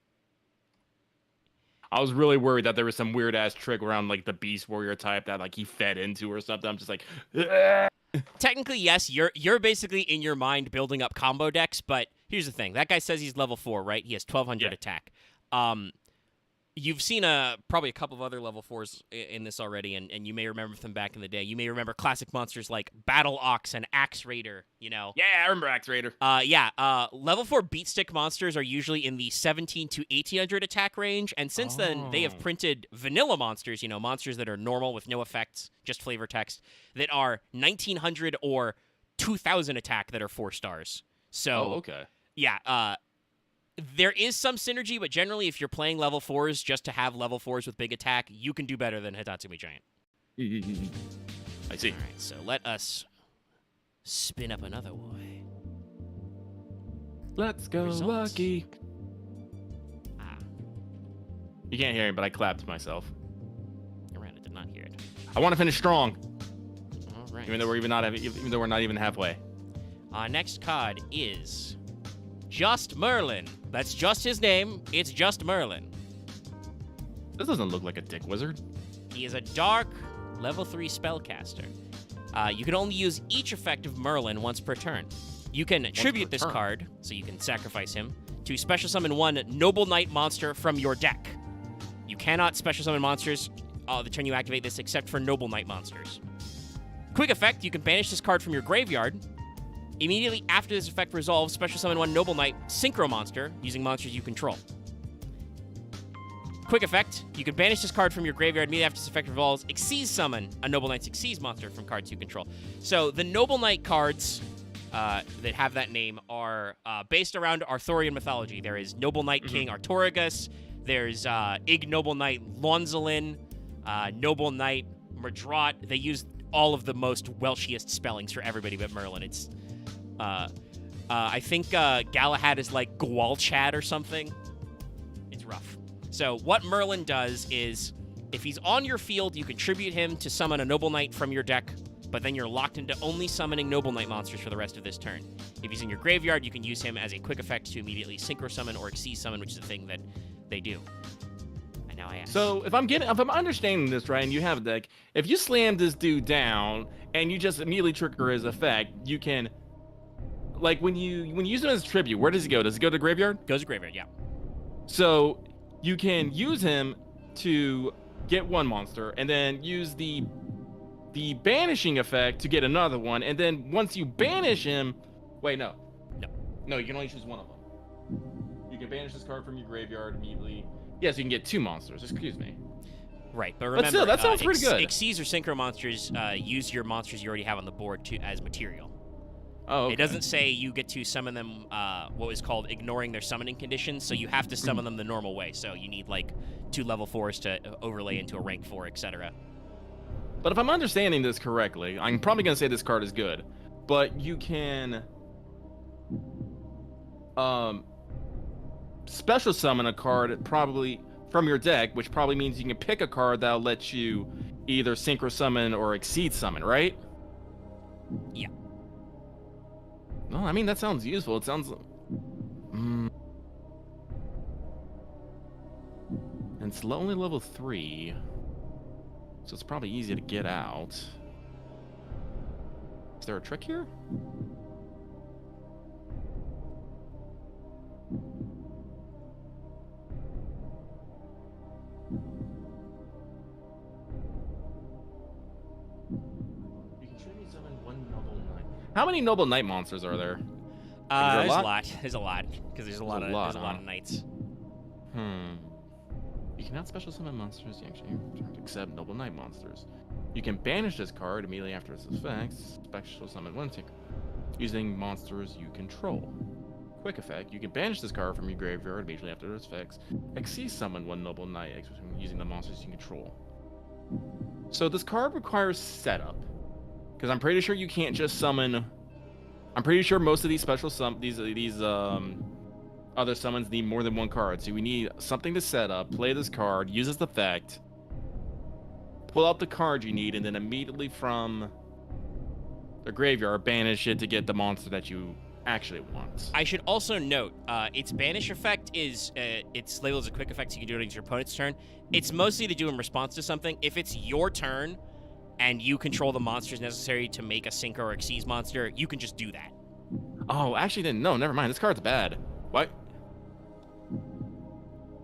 I was really worried that there was some weird ass trick around like the Beast Warrior type that like he fed into or something. I'm just like, ugh. Technically, yes, you're basically in your mind building up combo decks, but here's the thing: that guy says he's level 4, right? He has 1200 attack. You've seen probably a couple of other level 4s in this already, and you may remember them back in the day. You may remember classic monsters like Battle Ox and Axe Raider, you know? Yeah, I remember Axe Raider. Level 4 beat stick monsters are usually in the 17 to 1800 attack range, and since then, they have printed vanilla monsters, you know, monsters that are normal with no effects, just flavor text, that are 1900 or 2000 attack that are 4 stars. So, yeah, there is some synergy, but generally, if you're playing level 4s just to have level 4s with big attack, you can do better than Hitotsubi Giant. I see. All right, so let us spin up another boy. Let's go, Lucky. You can't hear me, but I clapped myself. Miranda did not hear it. I want to finish strong. All right. Even though we're not even halfway. Next card is Just Merlin. That's just his name. It's Just Merlin. This doesn't look like a dick wizard. He is a dark level 3 spellcaster. You can only use each effect of Merlin once per turn. You can tribute this card, so you can sacrifice him, to special summon one Noble Knight monster from your deck. You cannot special summon monsters the turn you activate this except for Noble Knight monsters. Quick effect, you can banish this card from your graveyard. Immediately after this effect resolves, special summon one Noble Knight Synchro monster using monsters you control. Quick effect, you can banish this card from your graveyard immediately after this effect resolves, Xyz summon a Noble Knight Xyz monster from cards you control. So the Noble Knight cards that have that name are based around Arthurian mythology. There is Noble Knight King Artorigus, there's Ig Noble Knight Lonzelin, Noble Knight Merdrat. They use all of the most Welshiest spellings for everybody but Merlin. It's I think Galahad is like Gwalchad or something. It's rough. So what Merlin does is, if he's on your field, you can tribute him to summon a Noble Knight from your deck, but then you're locked into only summoning Noble Knight monsters for the rest of this turn. If he's in your graveyard, you can use him as a quick effect to immediately Synchro Summon or Xyz Summon, which is the thing that they do. And now I ask. So if I'm understanding this right, and you have a deck, if you slam this dude down and you just immediately trigger his effect, you can, like when you use him as tribute, where does he go? Does he go to the graveyard? Goes to graveyard, yeah. So you can use him to get one monster, and then use the banishing effect to get another one, and then once you banish him, no, you can only choose one of them. You can banish this card from your graveyard immediately. Yes, you can get 2 monsters. Excuse me. Right, but remember, still, that sounds pretty good. Xyz or Synchro monsters use your monsters you already have on the board as material. Oh, okay. It doesn't say you get to summon them, what is called ignoring their summoning conditions, so you have to summon them the normal way. So you need, like, 2 level 4s to overlay into a rank 4, etc. But if I'm understanding this correctly, I'm probably going to say this card is good, but you can special summon a card probably from your deck, which probably means you can pick a card that'll let you either Synchro Summon or Exceed Summon, right? Yeah. No, I mean, that sounds useful. It sounds... And it's only level 3. So it's probably easy to get out. Is there a trick here? How many noble knight monsters are there? There's a lot. There's a lot because there's a lot of knights. You cannot special summon monsters. You actually have to accept noble knight monsters. You can banish this card immediately after its effects. Special summon one tick using monsters you control. Quick effect: you can banish this card from your graveyard immediately after its effects. Exceed summon one noble knight using the monsters you control. So this card requires setup, because I'm pretty sure you can't just summon. I'm pretty sure most of these special other summons need more than one card. So we need something to set up, play this card, use its effect, pull out the card you need, and then immediately from the graveyard banish it to get the monster that you actually want. I should also note, its banish effect is, it's labeled as a quick effect, so you can do it against your opponent's turn. It's mostly to do in response to something. If it's your turn and you control the monsters necessary to make a Synchro or Xyz monster, you can just do that. Oh, actually didn't. No, never mind. This card's bad. What?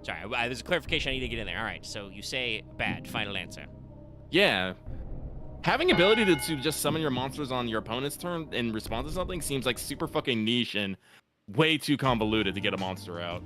Sorry, there's a clarification I need to get in there. All right, so you say bad. Final answer. Yeah. Having ability to just summon your monsters on your opponent's turn in response to something seems like super fucking niche and way too convoluted to get a monster out.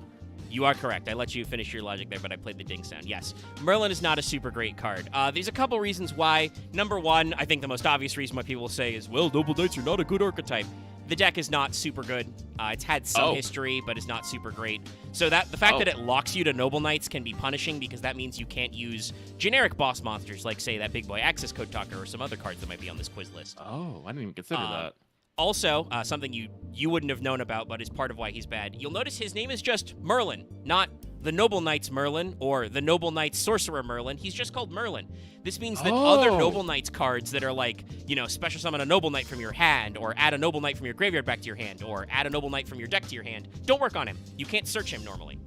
You are correct. I let you finish your logic there, but I played the ding sound. Yes, Merlin is not a super great card. There's a couple reasons why. Number one, I think the most obvious reason why people say is, well, Noble Knights are not a good archetype. The deck is not super good. It's had some history, but it's not super great. So the fact that it locks you to Noble Knights can be punishing, because that means you can't use generic boss monsters like, say, that Big Boy Access Code Talker or some other cards that might be on this quiz list. Oh, I didn't even consider that. Also, something you wouldn't have known about, but is part of why he's bad. You'll notice his name is just Merlin, not the Noble Knights Merlin or the Noble Knights Sorcerer Merlin. He's just called Merlin. This means that other Noble Knights cards that are like, special summon a Noble Knight from your hand, or add a Noble Knight from your graveyard back to your hand, or add a Noble Knight from your deck to your hand, don't work on him. You can't search him normally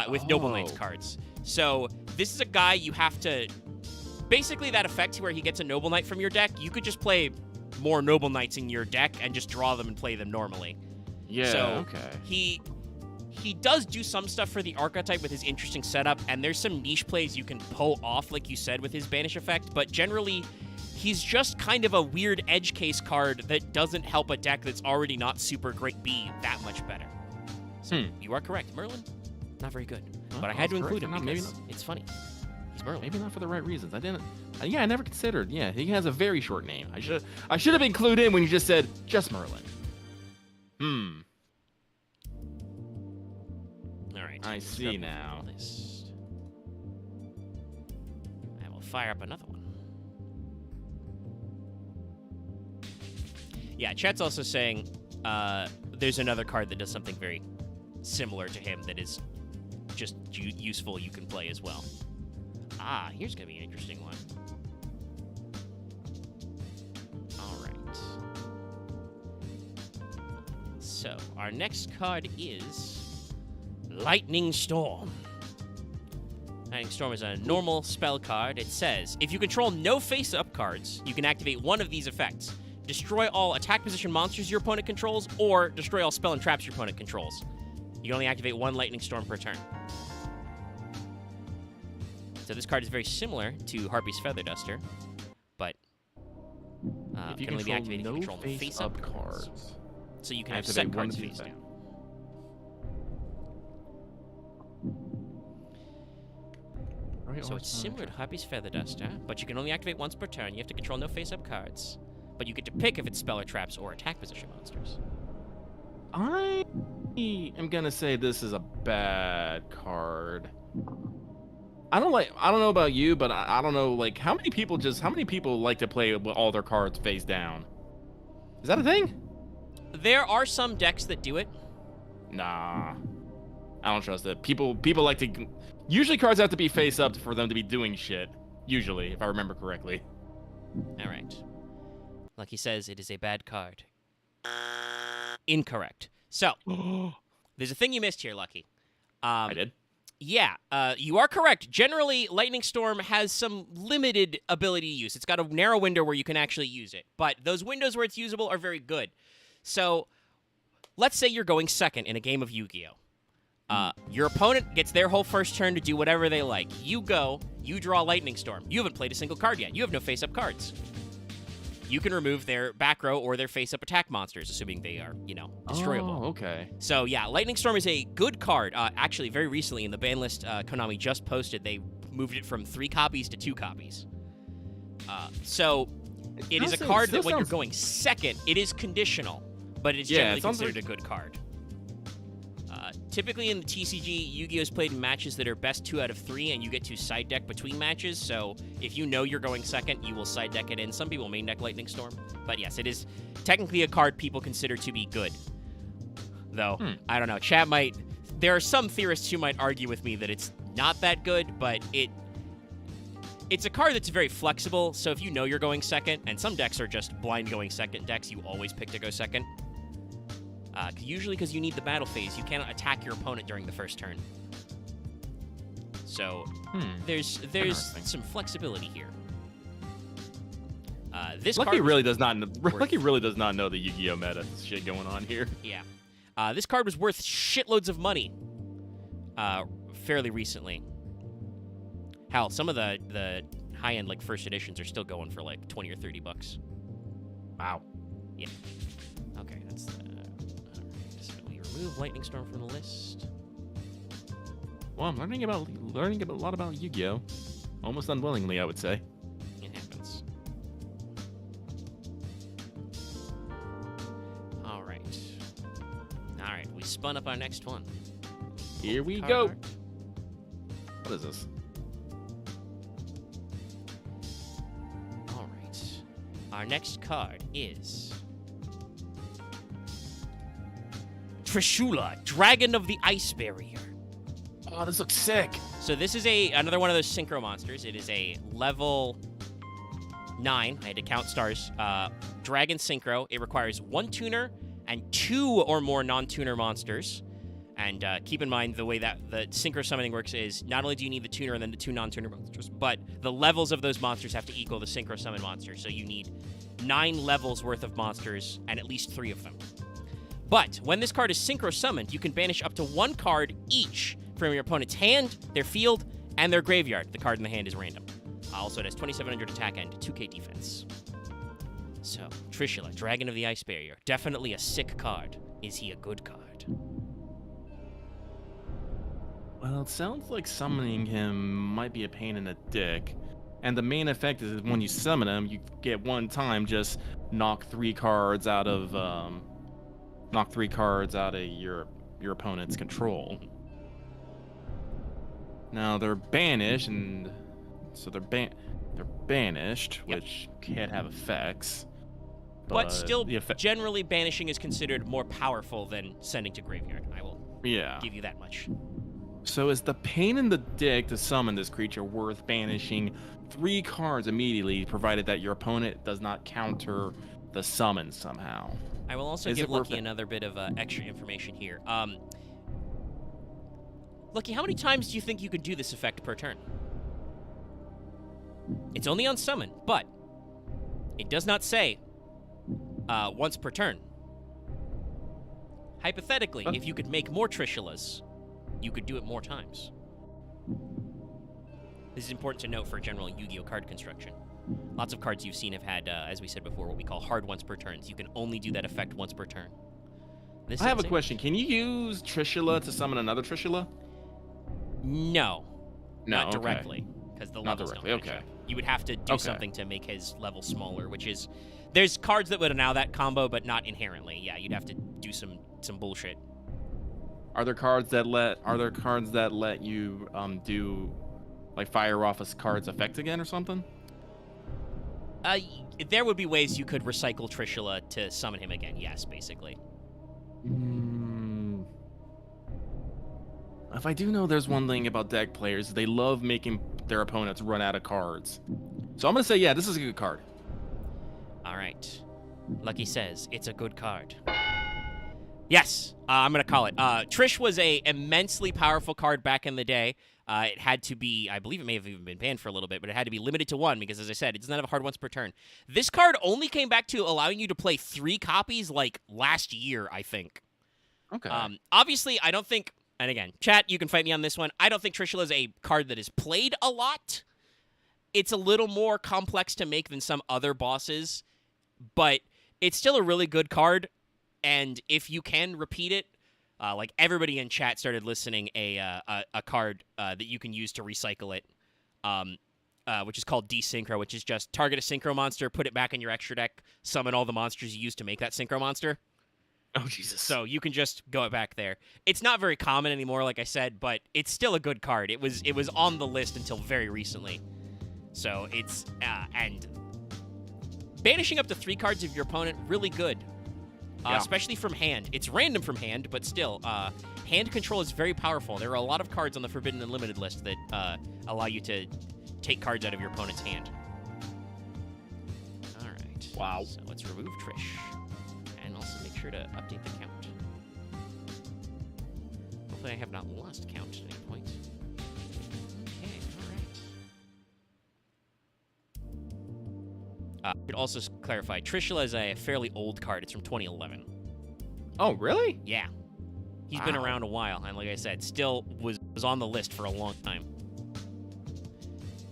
with Noble Knights cards. So this is a guy you have to... Basically, that effect where he gets a Noble Knight from your deck, you could just play more Noble Knights in your deck and just draw them and play them normally. Yeah, so okay. He does do some stuff for the archetype with his interesting setup, and there's some niche plays you can pull off, like you said, with his banish effect, but generally, he's just kind of a weird edge case card that doesn't help a deck that's already not super great be that much better. So you are correct. Merlin, not very good. But I had to include him because it's funny. He's Merlin. Maybe not for the right reasons. I didn't. I never considered. Yeah, he has a very short name. I should have included him when you just said just Merlin. All right. I see now. I will fire up another one. Yeah, chat's also saying there's another card that does something very similar to him that is just useful you can play as well. Here's going to be an interesting one. All right. So, our next card is Lightning Storm. Lightning Storm is a normal spell card. It says, if you control no face-up cards, you can activate one of these effects. Destroy all attack position monsters your opponent controls, or destroy all spell and traps your opponent controls. You can only activate one Lightning Storm per turn. So this card is very similar to Harpy's Feather Duster, but if you can only be activated if you control face-up cards. So you can have set cards face down. So it's similar to Harpy's Feather Duster, but you can only activate once per turn. You have to control no face-up cards. But you get to pick if it's spell or traps or attack position monsters. I am gonna say this is a bad card. I don't know about you, but I don't know, like, how many people like to play with all their cards face down? Is that a thing? There are some decks that do it. Nah. I don't trust it. People like to... Usually cards have to be face up for them to be doing shit. Usually, if I remember correctly. All right. Lucky says it is a bad card. Incorrect. So, there's a thing you missed here, Lucky. I did? Yeah, you are correct. Generally, Lightning Storm has some limited ability use. It's got a narrow window where you can actually use it. But those windows where it's usable are very good. So, let's say you're going second in a game of Yu-Gi-Oh! Your opponent gets their whole first turn to do whatever they like. You go, you draw Lightning Storm. You haven't played a single card yet. You have no face-up cards. you can remove their back row or their face-up attack monsters, assuming they are, destroyable. Oh, okay. So, yeah, Lightning Storm is a good card. Actually, very recently in the ban list Konami just posted, they moved it from 3 copies to 2 copies. So, it is a card that when you're going second, it is conditional, but it's generally considered a good card. Typically in the TCG, Yu-Gi-Oh! Is played in matches that are best 2 out of 3, and you get to side deck between matches, so if you know you're going second, you will side deck it in. Some people main deck Lightning Storm, but yes, it is technically a card people consider to be good. Though, I don't know, chat might... There are some theorists who might argue with me that it's not that good, but it's a card that's very flexible, so if you know you're going second, and some decks are just blind going second decks, you always pick to go second. Usually because you need the battle phase, you cannot attack your opponent during the first turn. So there's some flexibility here. This Lucky card really does not know the Yu-Gi-Oh meta shit going on here. Yeah, this card was worth shitloads of money fairly recently. Hell, some of the high-end like first editions are still going for like $20 or $30. Wow. Yeah. Okay, that's. Remove Lightning Storm from the list. Well, I'm learning a lot about Yu-Gi-Oh! Almost unwillingly, I would say. It happens. All right, we spun up our next one. Here we go. What is this? All right, our next card is Trishula, Dragon of the Ice Barrier. Oh, this looks sick. So this is another one of those synchro monsters. It is a level 9. I had to count stars. Dragon synchro. It requires 1 tuner and 2 or more non-tuner monsters. And keep in mind the way that the synchro summoning works is not only do you need the tuner and then the 2 non-tuner monsters, but the levels of those monsters have to equal the synchro summon monster. So you need 9 levels worth of monsters and at least 3 of them. But when this card is synchro summoned, you can banish up to 1 card each from your opponent's hand, their field, and their graveyard. The card in the hand is random. Also, it has 2,700 attack and 2k defense. So, Trishula, Dragon of the Ice Barrier. Definitely a sick card. Is he a good card? Well, it sounds like summoning him might be a pain in the dick. And the main effect is when you summon him, you get 1 time, just knock 3 cards out of your opponent's control. Now they're banished, and so they're banished, which can't have effects. But still, generally, banishing is considered more powerful than sending to graveyard. I will give you that much. So is the pain in the dick to summon this creature worth banishing 3 cards immediately, provided that your opponent does not counter the summon somehow? I will also give Lucky another bit of extra information here. Lucky, how many times do you think you could do this effect per turn? It's only on summon, but it does not say once per turn. Hypothetically, if you could make more Trishulas, you could do it more times. This is important to note for general Yu-Gi-Oh! Card construction. Lots of cards you've seen have had, as we said before, what we call hard once per turns. You can only do that effect once per turn. I have a question. Can you use Trishula to summon another Trishula? No, not directly, because the levels don't match up. You would have to do something to make his level smaller, which is... There's cards that would allow that combo, but not inherently. Yeah, you'd have to do some bullshit. Are there cards that let you do like fire off a card's effect again or something? There would be ways you could recycle Trishula to summon him again. Yes, basically. If I do know, there's one thing about deck players: they love making their opponents run out of cards. So I'm gonna say, yeah, this is a good card. All right. Lucky says it's a good card. Yes, I'm going to call it. Trish was a immensely powerful card back in the day. It had to be, I believe it may have even been banned for a little bit, but it had to be limited to 1 because, as I said, it does not have a hard once per turn. This card only came back to allowing you to play 3 copies like last year, I think. Okay. Obviously, I don't think, and again, chat, you can fight me on this one. I don't think Trishula is a card that is played a lot. It's a little more complex to make than some other bosses. but it's still a really good card. And if you can repeat it, like everybody in chat started listening a card that you can use to recycle it, which is called Desynchro, which is just target a synchro monster, put it back in your extra deck, summon all the monsters you used to make that synchro monster. Oh, Jesus. So you can just go back there. It's not very common anymore, like I said, but it's still a good card. It was on the list until very recently. So it's and banishing up to 3 cards of your opponent, really good. Especially from hand. It's random from hand, but still, hand control is very powerful. There are a lot of cards on the Forbidden and Limited list that allow you to take cards out of your opponent's hand. All right. Wow. So let's remove Trish. And also make sure to update the count. Hopefully I have not lost count at any point. Okay, all right. I should also clarify, Trishula is a fairly old card. It's from 2011. Oh, really? Yeah. He's been around a while, and like I said, still was on the list for a long time.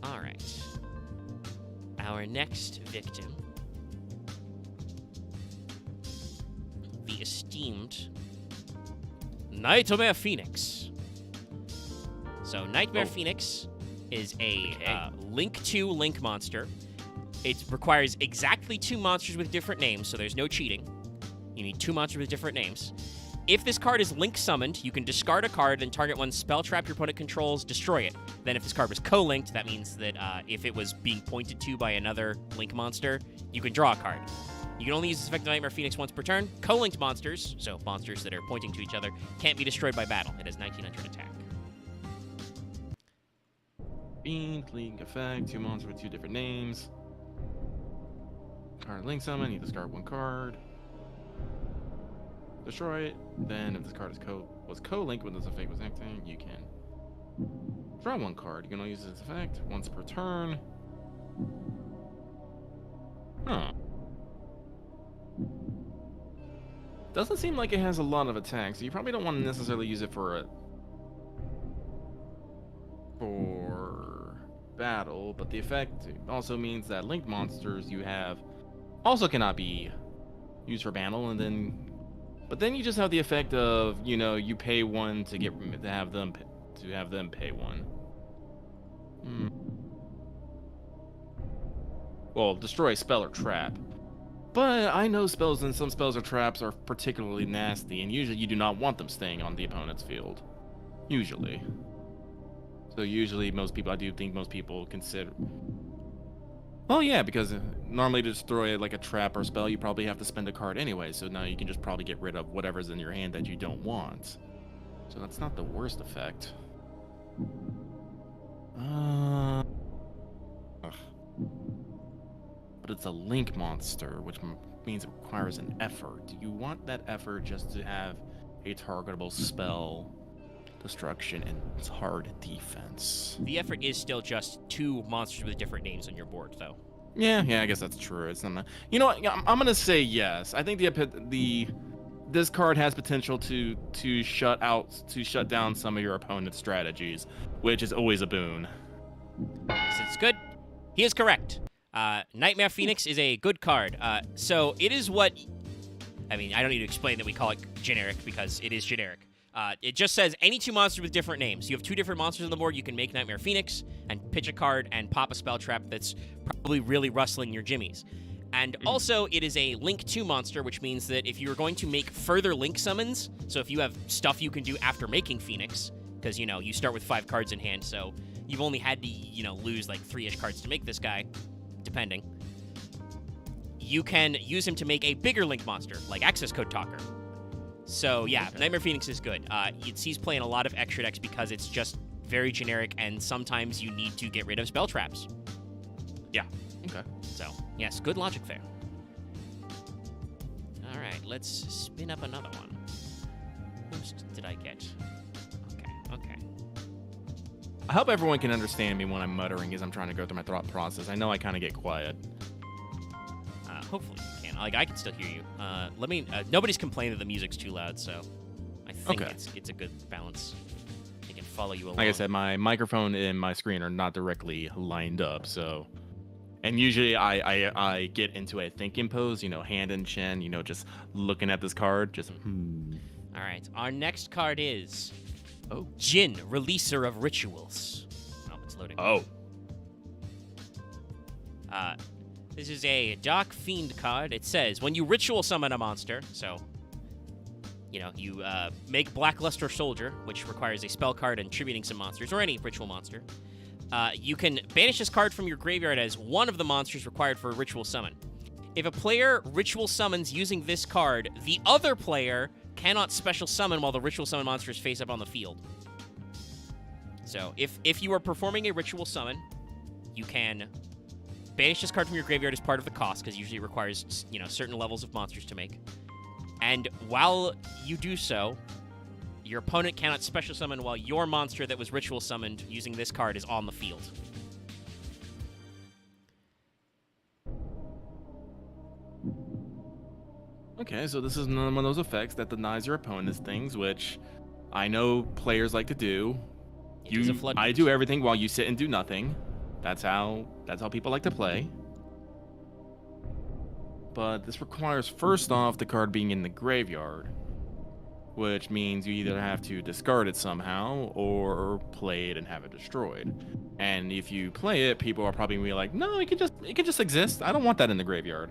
All right. Our next victim, the esteemed Nightmare Phoenix. So Nightmare Phoenix is a Link 2 Link monster. It requires exactly 2 monsters with different names, so there's no cheating. You need 2 monsters with different names. If this card is Link summoned, you can discard a card, then target one spell trap your opponent controls, destroy it. Then if this card was co-linked, that means that if it was being pointed to by another Link monster, you can draw a card. You can only use this effect of Nightmare Phoenix once per turn. Co-linked monsters, so monsters that are pointing to each other, can't be destroyed by battle. It has 1900 attack. Fiend, Link effect, 2 monsters with 2 different names. Card Link summon, you discard 1 card. Destroy it. Then if this card was co-linked when this effect was acting, you can draw 1 card. You can only use this effect once per turn. Huh. Doesn't seem like it has a lot of attacks, so you probably don't want to necessarily use it for battle, but the effect also means that linked monsters you have also cannot be used for battle, but then you just have the effect of, you know, you pay 1 to have them pay 1. Well, destroy a spell or trap. But I know spells and some spells or traps are particularly nasty, and usually you do not want them staying on the opponent's field. Usually. So usually I do think most people consider... Well, yeah, because normally to destroy like a trap or spell, you probably have to spend a card anyway, so now you can just probably get rid of whatever's in your hand that you don't want. So that's not the worst effect. But it's a link monster, which means it requires an effort. Do you want that effort just to have a targetable spell, destruction, and it's hard defense? The effort is still just 2 monsters with different names on your board, though. Yeah, I guess that's true. It's not. You know what? I'm gonna say yes. I think this card has potential to shut down some of your opponent's strategies, which is always a boon. It's good. He is correct. Nightmare Phoenix is a good card. So it is what... I mean, I don't need to explain that we call it generic, because it is generic. It just says any 2 monsters with different names. You have 2 different monsters on the board, you can make Nightmare Phoenix and pitch a card and pop a spell trap that's probably really rustling your jimmies. And also, it is a Link 2 monster, which means that if you're going to make further Link summons, so if you have stuff you can do after making Phoenix, because, you know, you start with 5 cards in hand, so you've only had to, you know, lose like 3-ish cards to make this guy, depending. You can use him to make a bigger Link monster, like Access Code Talker. So, yeah, okay. Nightmare Phoenix is good. It sees play in a lot of extra decks because it's just very generic, and sometimes you need to get rid of spell traps. Yeah. Okay. So, yes, good logic there. All right, let's spin up another one. Whose did I get? Okay. I hope everyone can understand me when I'm muttering as I'm trying to go through my thought process. I know I kind of get quiet. Hopefully you can. Like, I can still hear you. Nobody's complaining that the music's too loud, so I think it's a good balance. They can follow you along. Like I said, my microphone and my screen are not directly lined up, so And usually I get into a thinking pose, hand in chin, just looking at this card, just All right. Our next card is Oh. Jin, Releaser of Rituals. Oh, it's loading. Oh. This is a Dark Fiend card. It says, when you ritual summon a monster, so, you make Blackluster Soldier, which requires a spell card and tributing some monsters, or any ritual monster. You can banish this card from your graveyard as one of the monsters required for a ritual summon. If a player ritual summons using this card, the other player cannot special summon while the ritual summon monster is face up on the field. So, if you are performing a ritual summon, you can banish this card from your graveyard as part of the cost, because usually it requires, certain levels of monsters to make. And while you do so, your opponent cannot special summon while your monster that was ritual summoned using this card is on the field. Okay, so this is one of those effects that denies your opponent's things, which I know players like to do. It is a flood. I do everything while you sit and do nothing. That's how people like to play. But this requires, first off, the card being in the graveyard, which means you either have to discard it somehow or play it and have it destroyed. And if you play it, people are probably gonna be like, no, it could just exist. I don't want that in the graveyard.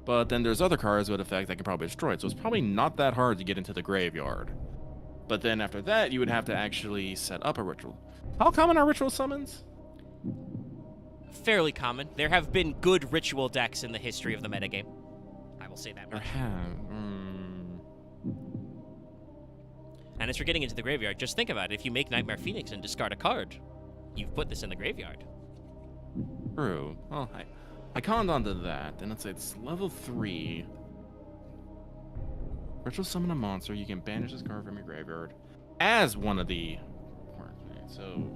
But then there's other cards with effect that can probably destroy it, so it's probably not that hard to get into the graveyard. But then after that, you would have to actually set up a ritual. How common are ritual summons? Fairly common. There have been good ritual decks in the history of the metagame. I will say that much. And as for getting into the graveyard, just think about it. If you make Nightmare Phoenix and discard a card, you've put this in the graveyard. True. Well, I conned onto that, and let's say it's level 3. Ritual summon a monster. You can banish this card from your graveyard as one of the... So,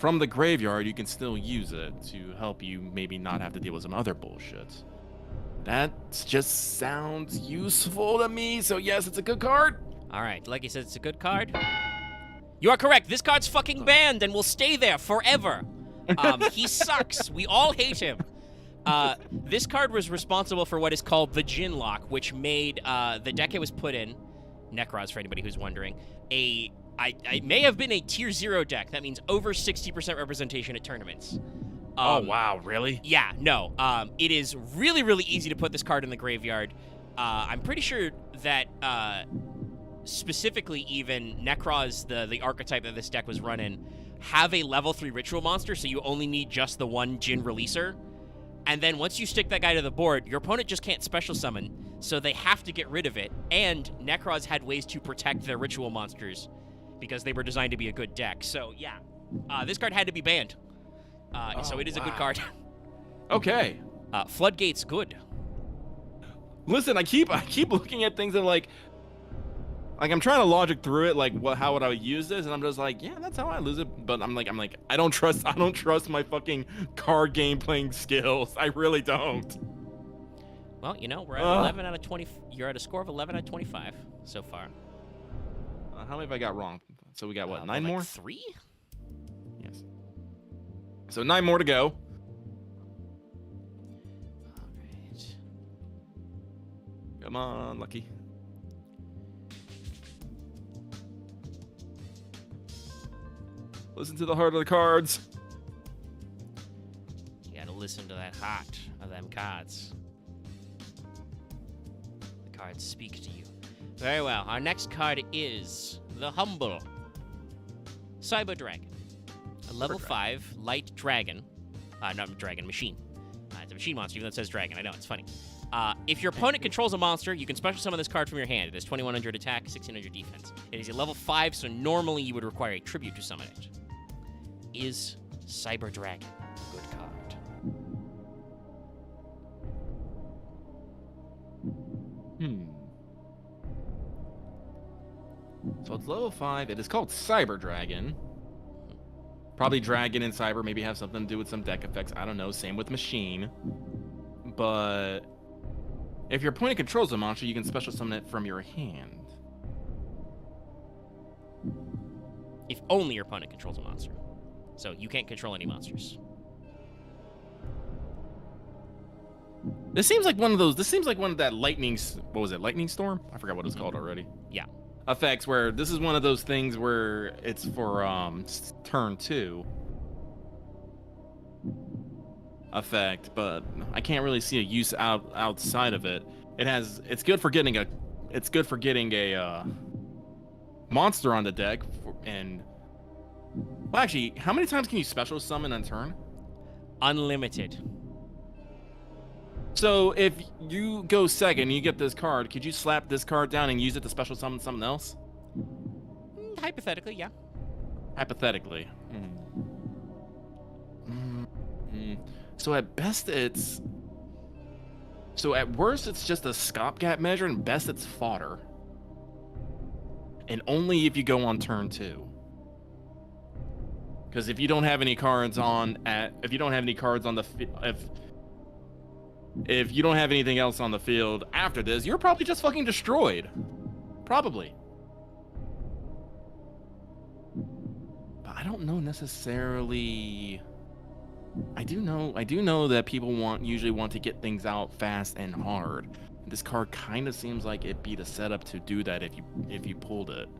from the graveyard, you can still use it to help you maybe not have to deal with some other bullshit. That just sounds useful to me, so yes, it's a good card. All right, like you said, it's a good card. You are correct. This card's fucking banned and will stay there forever. He sucks. We all hate him. This card was responsible for what is called the Jin Lock, which made the deck it was put in, Necros for anybody who's wondering, I may have been a tier 0 deck. That means over 60% representation at tournaments. Oh, wow, really? Yeah, no. It is really, really easy to put this card in the graveyard. I'm pretty sure that specifically even Necros, the archetype that this deck was run in, have a level 3 ritual monster, so you only need just the one Jin releaser. And then once you stick that guy to the board, your opponent just can't special summon, so they have to get rid of it. And Necros had ways to protect their ritual monsters because they were designed to be a good deck. So yeah, this card had to be banned. So it is a good card. Okay. Floodgate's good. Listen, I keep looking at things and like I'm trying to logic through it, like how would I use this, and I'm just like, yeah, that's how I lose it. But I'm like, I don't trust my fucking card game playing skills. I really don't. Well, we're at 11 out of 20. You're at a score of 11 out of 25 so far. How many have I got wrong? So we got what, 9 like more? 3? Yes. So 9 more to go. All right. Come on, Lucky. Listen to the heart of the cards. You gotta listen to that heart of them cards. The cards speak to you. Very well. Our next card is the Humble Cyber Dragon. A level 5 light dragon. Not dragon, machine. It's a machine monster, even though it says dragon. I know, it's funny. If your opponent controls a monster, you can special summon this card from your hand. It has 2100 attack, 1600 defense. It is a level 5, so normally you would require a tribute to summon it. Is Cyber Dragon a good card? So it's level 5. It is called Cyber Dragon. Probably Dragon and Cyber maybe have something to do with some deck effects. I don't know. Same with Machine. But if your opponent controls a monster, you can special summon it from your hand. If only your opponent controls a monster. So you can't control any monsters. This seems like one of those. This seems like one of that lightning. What was it? Lightning storm? I forgot what it's called already. Yeah. Effects where this is one of those things where it's for turn 2 effect, but I can't really see a use outside of it. It's good for getting a monster on the deck and well, actually, how many times can you special summon on turn? Unlimited. So if you go second and you get this card, could you slap this card down and use it to special summon something else? Hypothetically, yeah. Hypothetically. So at best it's... So at worst it's just a stopgap measure, and best it's fodder. And only if you go on turn 2. Because if you don't have any cards on if you don't have any cards on the if you don't have anything else on the field after this, you're probably just fucking destroyed. Probably. But I don't know necessarily. I do know that people usually want to get things out fast and hard. This card kind of seems like it'd be the setup to do that if you pulled it.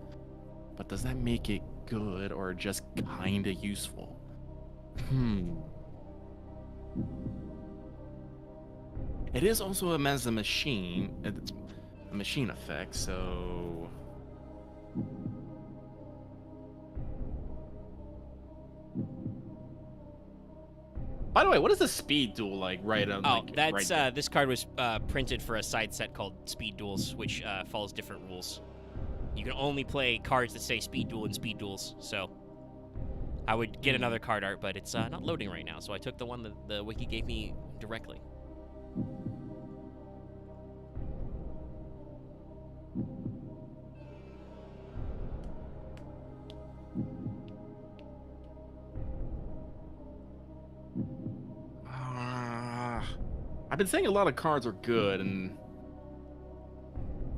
But does that make it good or just kind of useful? It is also a machine. It's a machine effect, so... By the way, what is the speed duel like right on? Oh, that's this card was printed for a side set called Speed Duels, which follows different rules. You can only play cards that say Speed Duel and Speed Duels, so I would get another card art, but it's not loading right now, so I took the one that the wiki gave me directly. I've been saying a lot of cards are good, and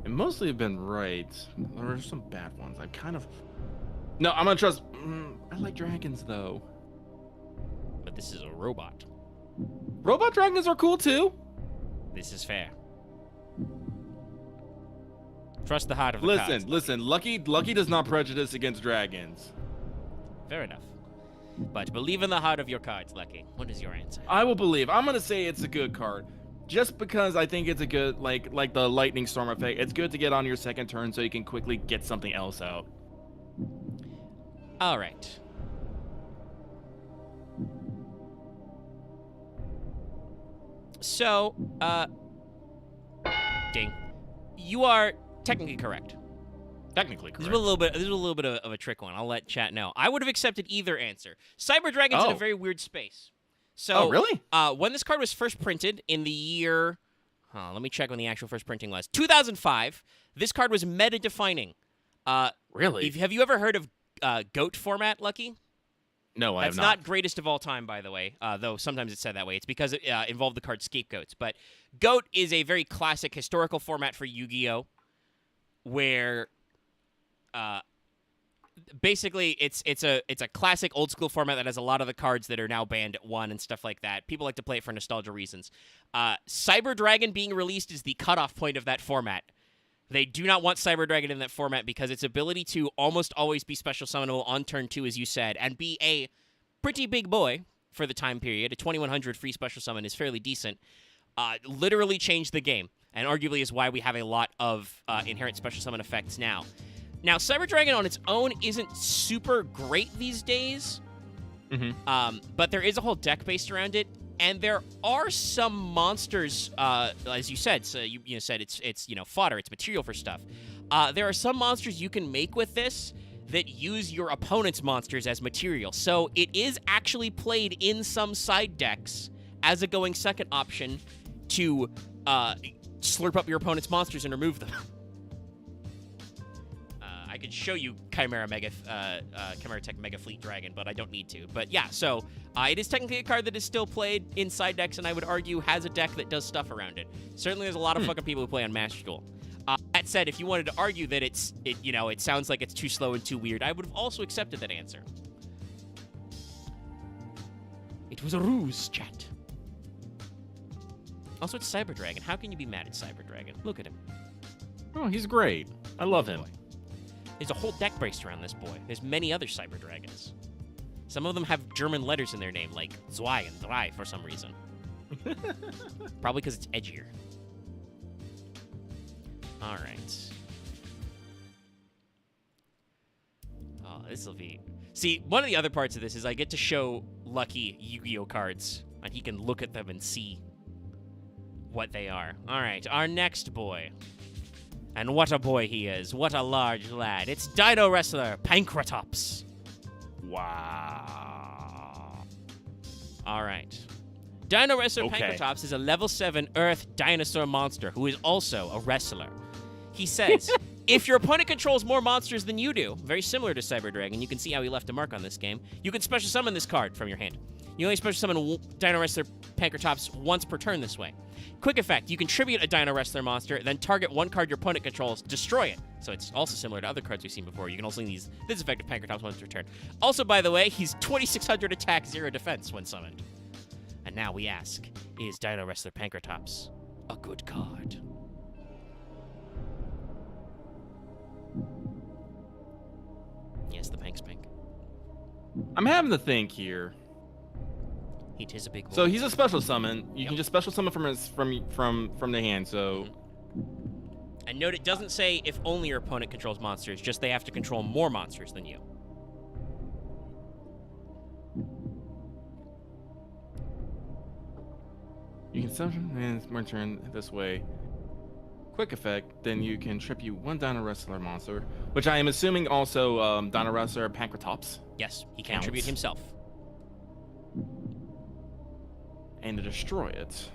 mostly have been right. There are some bad ones. I'm gonna trust. I like dragons though. But this is a robot. Robot dragons are cool too. This is fair. Trust the heart of the cards. Listen. Lucky does not prejudice against dragons. Fair enough. But believe in the heart of your cards, Lucky. What is your answer? I will believe. I'm gonna say it's a good card, just because I think it's a good like the lightning storm effect. It's good to get on your second turn so you can quickly get something else out. All right. So, ding. You are technically correct. Technically correct. This is a little bit of a trick one. I'll let chat know. I would have accepted either answer. Cyber Dragon's in a very weird space. So, really? When this card was first printed in the year, let me check when the actual first printing was. 2005. This card was meta-defining. Really? Have you ever heard of GOAT format, Lucky? No, I have not. That's not greatest of all time, by the way, though sometimes it's said that way. It's because it involved the card Scapegoats. But GOAT is a very classic historical format for Yu-Gi-Oh! Where basically it's a classic old school format that has a lot of the cards that are now banned at 1 and stuff like that. People like to play it for nostalgia reasons. Cyber Dragon being released is the cutoff point of that format. They do not want Cyber Dragon in that format because its ability to almost always be special summonable on turn 2, as you said, and be a pretty big boy for the time period. A 2100 free special summon is fairly decent. Literally changed the game, and arguably is why we have a lot of inherent special summon effects now. Now, Cyber Dragon on its own isn't super great these days, but there is a whole deck based around it, and there are some monsters, as you said. So you said it's fodder, it's material for stuff. There are some monsters you can make with this that use your opponent's monsters as material. So it is actually played in some side decks as a going second option to slurp up your opponent's monsters and remove them. I could show you Chimera Tech Mega Fleet Dragon, but I don't need to. But yeah, so it is technically a card that is still played in side decks, and I would argue has a deck that does stuff around it. Certainly, there's a lot of fucking people who play on Master Duel. That said, if you wanted to argue that it sounds like it's too slow and too weird, I would have also accepted that answer. It was a ruse, chat. Also, it's Cyber Dragon. How can you be mad at Cyber Dragon? Look at him. Oh, he's great. I love him. Boy. There's a whole deck based around this boy. There's many other Cyber Dragons. Some of them have German letters in their name, like Zwei and Drei for some reason. Probably because it's edgier. All right. Oh, this will be... See, one of the other parts of this is I get to show Lucky Yu-Gi-Oh cards, and he can look at them and see what they are. All right, our next boy. And what a boy he is. What a large lad. It's Dino Wrestler Pankratops. Wow. All right. Dino Wrestler Okay. Pankratops is a level 7 Earth dinosaur monster who is also a wrestler. He says, if your opponent controls more monsters than you do, very similar to Cyber Dragon, you can see how he left a mark on this game, you can special summon this card from your hand. You only special summon Dino Wrestler Pankratops once per turn this way. Quick effect, you can tribute a Dino Wrestler monster, then target one card your opponent controls, destroy it. So it's also similar to other cards we've seen before. You can also use this effect of Pankratops once per turn. Also, by the way, he's 2600 attack, 0 defense when summoned. And now we ask, is Dino Wrestler Pankratops a good card? Yes, the Pank Spank. I'm having to think here. He is a big boy. So he's a special summon. You Yep. can just special summon from his from the hand. So And note it doesn't say if only your opponent controls monsters, just they have to control more monsters than you. you can summon and it's my turn this way. Quick effect, then you can tribute one Dino Wrestler monster, which I am assuming also Dino Wrestler Pankratops, Yes, he can Counts. tribute himself. and to destroy it.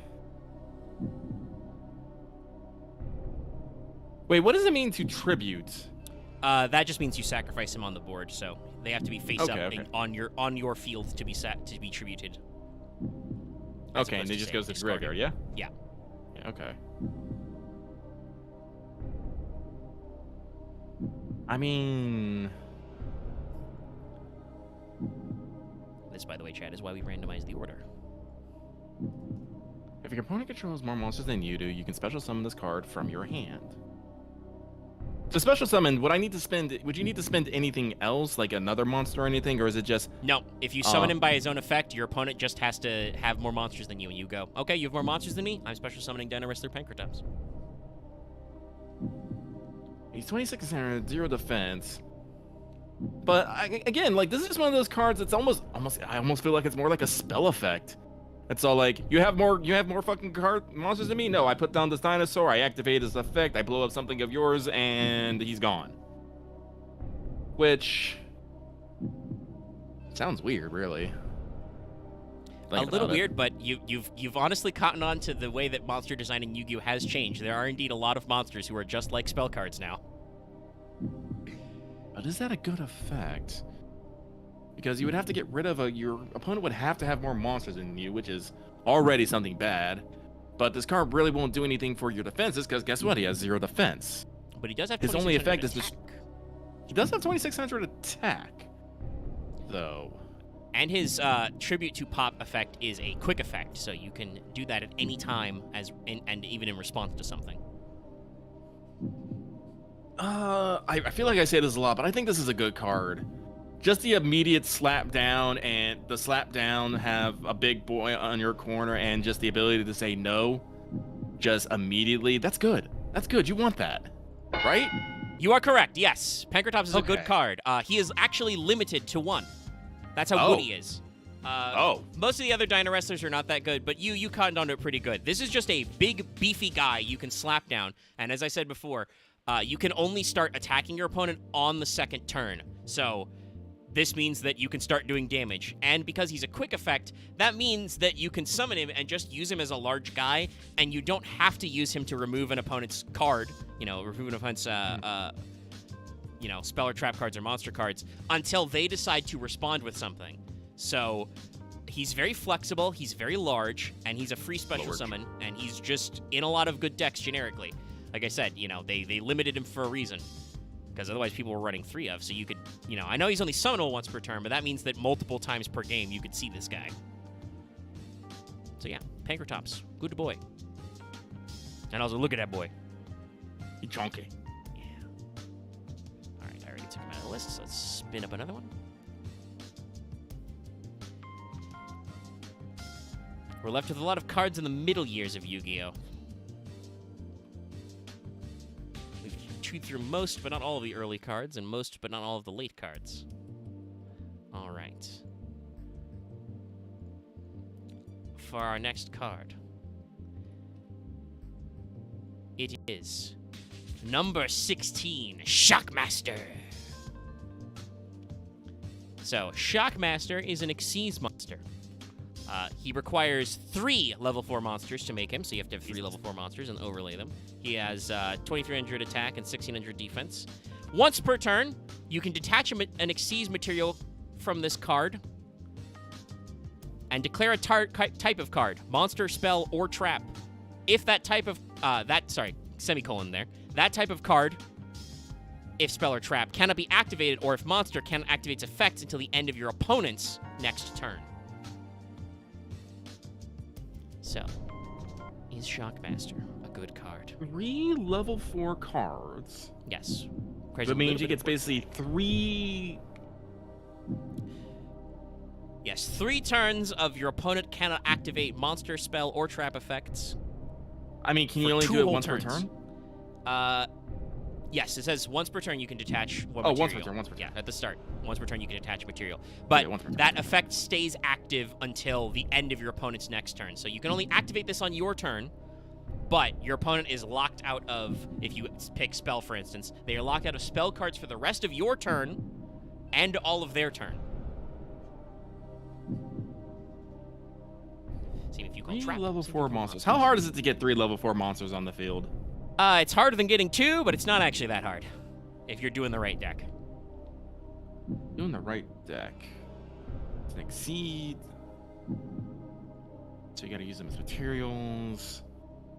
Wait, what does it mean to tribute? That just means you sacrifice him on the board, so they have to be face up Okay. on your field to be tributed. As Okay, and opposed it to, just say, goes to the discarded. graveyard, Yeah. yeah? Okay. I mean, This, by the way, Chad, is why we randomize the order. if your opponent controls more monsters than you do, you can special summon this card from your hand. To special summon, would you need to spend anything else, like another monster or anything, or is it just... No, if you summon him by his own effect, your opponent just has to have more monsters than you, and you go, okay, you have more monsters than me? I'm special summoning Dino Wrestler Pankratops. He's 2600, 0 defense. But again, like, this is just one of those cards that's almost I almost feel like it's more like a spell effect. It's all like, you have more fucking monsters than me? No, I put down this dinosaur, I activate his effect, I blow up something of yours, and he's gone. Which sounds weird, really. A little weird, but you've honestly cottoned on to the way that monster design in Yu-Gi-Oh has changed. There are indeed a lot of monsters who are just like spell cards now. But is that a good effect? Because you would have to get rid of your opponent would have to have more monsters than you, which is already something bad. But this card really won't do anything for your defenses, because guess what? He has 0 defense. But he does have His only 2600 effect is attack. He does have 2600 attack, though. And his tribute to pop effect is a quick effect, so you can do that at any time and even in response to something. I feel like I say this a lot, but I think this is a good card. Just the immediate slap down, and the slap down have a big boy on your corner, and just the ability to say no, just immediately. That's good. That's good. You want that, right? You are correct, yes. Pankratops is a good Okay. card. He is actually limited to 1. That's how good he is. Most of the other Dino Wrestlers are not that good, but you cottoned onto it pretty good. This is just a big, beefy guy you can slap down, and as I said before, you can only start attacking your opponent on the second turn. So this means that you can start doing damage. And because he's a quick effect, that means that you can summon him and just use him as a large guy, and you don't have to use him to remove an opponent's card, remove an opponent's, spell or trap cards or monster cards, until they decide to respond with something. So he's very flexible, he's very large, and he's a free special summon, and he's just in a lot of good decks generically. Like I said, they limited him for a reason, because otherwise people were running 3 of, so you could, I know he's only summonable once per turn, but that means that multiple times per game you could see this guy. So yeah, Pankratops, good boy. And also, look at that boy. He chunky. Yeah. All right, I already took him out of the list, so let's spin up another one. We're left with a lot of cards in the middle years of Yu-Gi-Oh! We've chewed through most, but not all of the early cards, and most, but not all of the late cards. All right. For our next card, it is number 16, Shockmaster. So, Shockmaster is an Xyz monster. He requires 3 level 4 monsters to make him, so you have to have 3 level 4 monsters and overlay them. He has 2300 attack and 1600 defense. Once per turn, you can detach an Xyz material from this card and declare a type of card, monster, spell, or trap. If that type of, semicolon there, that type of card, if spell or trap, cannot be activated, or if monster cannot activate its effects until the end of your opponent's next turn. So, is Shockmaster a good card? 3 level 4 cards. Yes. That means he gets basically 3... Yes, 3 turns of your opponent cannot activate monster, spell, or trap effects. I mean, can you only do it once per turn? Yes, it says once per turn you can detach one material. material. Once per turn. Yeah, at the start. Once per turn you can attach material. But that effect stays active until the end of your opponent's next turn. So you can only activate this on your turn, but your opponent is locked out of, if you pick spell, for instance, they are locked out of spell cards for the rest of your turn and all of their turn. See if you call 3 level 4 monsters. How hard is it to get 3 level 4 monsters on the field? It's harder than getting 2, but it's not actually that hard if you're doing the right deck. Doing the right deck. It's an Exceed. So you gotta use them as materials.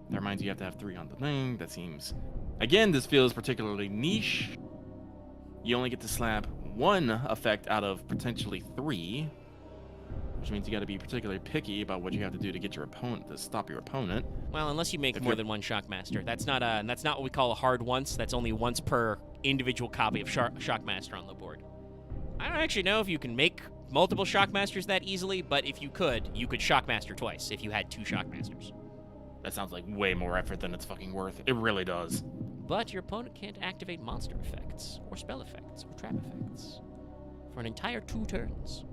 That reminds you have to have 3 on the thing. That seems... Again, this feels particularly niche. You only get to slap 1 effect out of potentially 3. Which means you got to be particularly picky about what you have to do to get your opponent to stop your opponent. Well, unless you make more than 1 Shockmaster, that's not what we call a hard once. That's only once per individual copy of Shockmaster on the board. I don't actually know if you can make multiple Shockmasters that easily, but if you could Shockmaster twice if you had 2 Shockmasters. That sounds like way more effort than it's fucking worth. It really does. But your opponent can't activate monster effects, or spell effects, or trap effects for an entire 2 turns.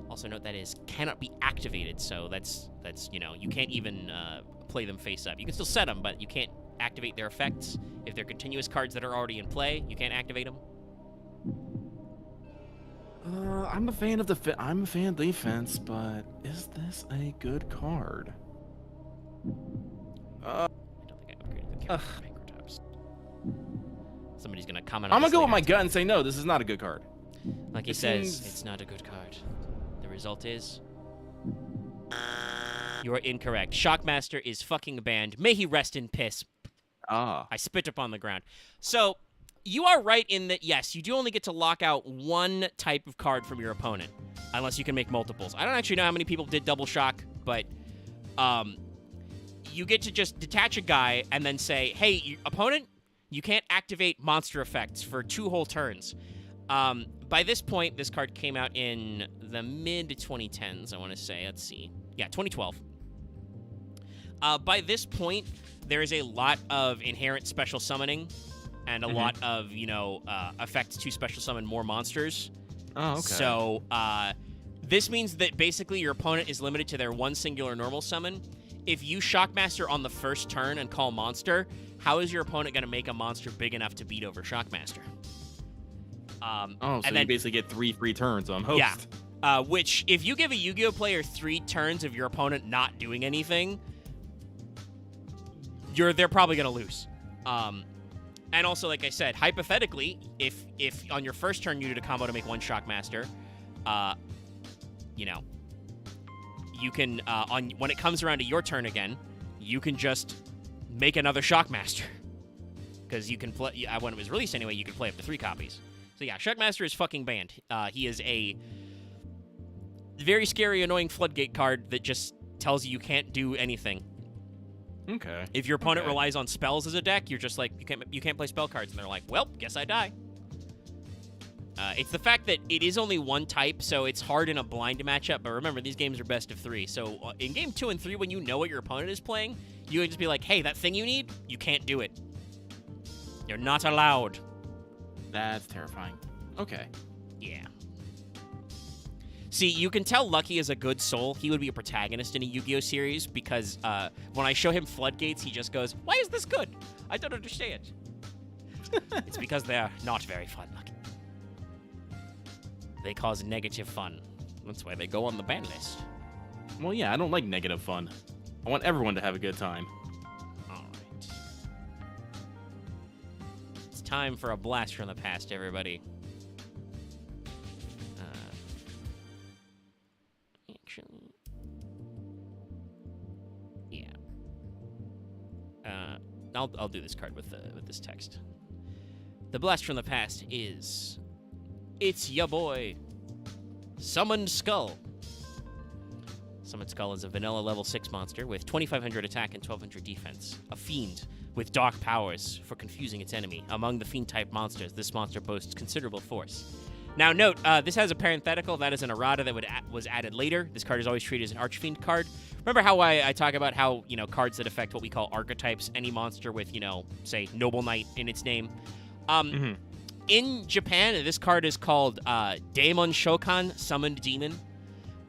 Also note that is cannot be activated, so that's you can't even play them face up. You can still set them, but you can't activate their effects. If they're continuous cards that are already in play, you can't activate them. I'm a fan of defense, but is this a good card? I don't think I upgraded the character Bankrotops. Somebody's gonna comment on I'm this gonna go with later. my gut and say no, this is not a good card. Like he says, it's not a good card. The result is... You are incorrect. Shockmaster is fucking banned. May he rest in piss. Ah. I spit upon the ground. So, you are right in that, yes, you do only get to lock out 1 type of card from your opponent, unless you can make multiples. I don't actually know how many people did double shock, but you get to just detach a guy and then say, hey, opponent, you can't activate monster effects for 2 whole turns. By this point, this card came out in the mid-2010s, I want to say. Let's see. Yeah, 2012. By this point, there is a lot of inherent special summoning and a lot of, effects to special summon more monsters. Oh, okay. So, this means that basically your opponent is limited to their 1 singular normal summon. If you Shockmaster on the first turn and call monster, how is your opponent going to make a monster big enough to beat over Shockmaster? So and then, you basically get 3 free turns on host. Yeah. Which, if you give a Yu-Gi-Oh player 3 turns of your opponent not doing anything, they're probably going to lose. And also, like I said, hypothetically, if on your first turn you did a combo to make 1 Shockmaster, you can, when it comes around to your turn again, you can just make another Shockmaster. Because you can play, when it was released anyway, you could play up to 3 copies. So yeah, Shockmaster is fucking banned. He is a Very scary, annoying floodgate card that just tells you can't do anything. Okay. If your opponent relies on spells as a deck, you're just like, you can't play spell cards, and they're like, well, guess I die. It's the fact that it is only one type, so it's hard in a blind matchup. But remember, these games are best of 3. So in game 2 and 3, when you know what your opponent is playing, you can just be like, hey, that thing you need, you can't do it. You're not allowed. That's terrifying. Okay. Yeah. See, you can tell Lucky is a good soul. He would be a protagonist in a Yu-Gi-Oh series because when I show him floodgates, he just goes, why is this good? I don't understand. It's because they're not very fun, Lucky. They cause negative fun. That's why they go on the ban list. Well, yeah, I don't like negative fun. I want everyone to have a good time. All right. It's time for a blast from the past, everybody. Actually, yeah. I'll do this card with this text. The blast from the past is... It's ya boy, Summoned Skull. Summoned Skull is a vanilla level 6 monster with 2,500 attack and 1,200 defense. A fiend with dark powers for confusing its enemy. Among the fiend-type monsters, this monster boasts considerable force. Now note, this has a parenthetical. That is an errata that was added later. This card is always treated as an Archfiend card. Remember how I talk about how, cards that affect what we call archetypes, any monster with, say, Noble Knight in its name. In Japan, this card is called Daemon Shokan, Summoned Demon.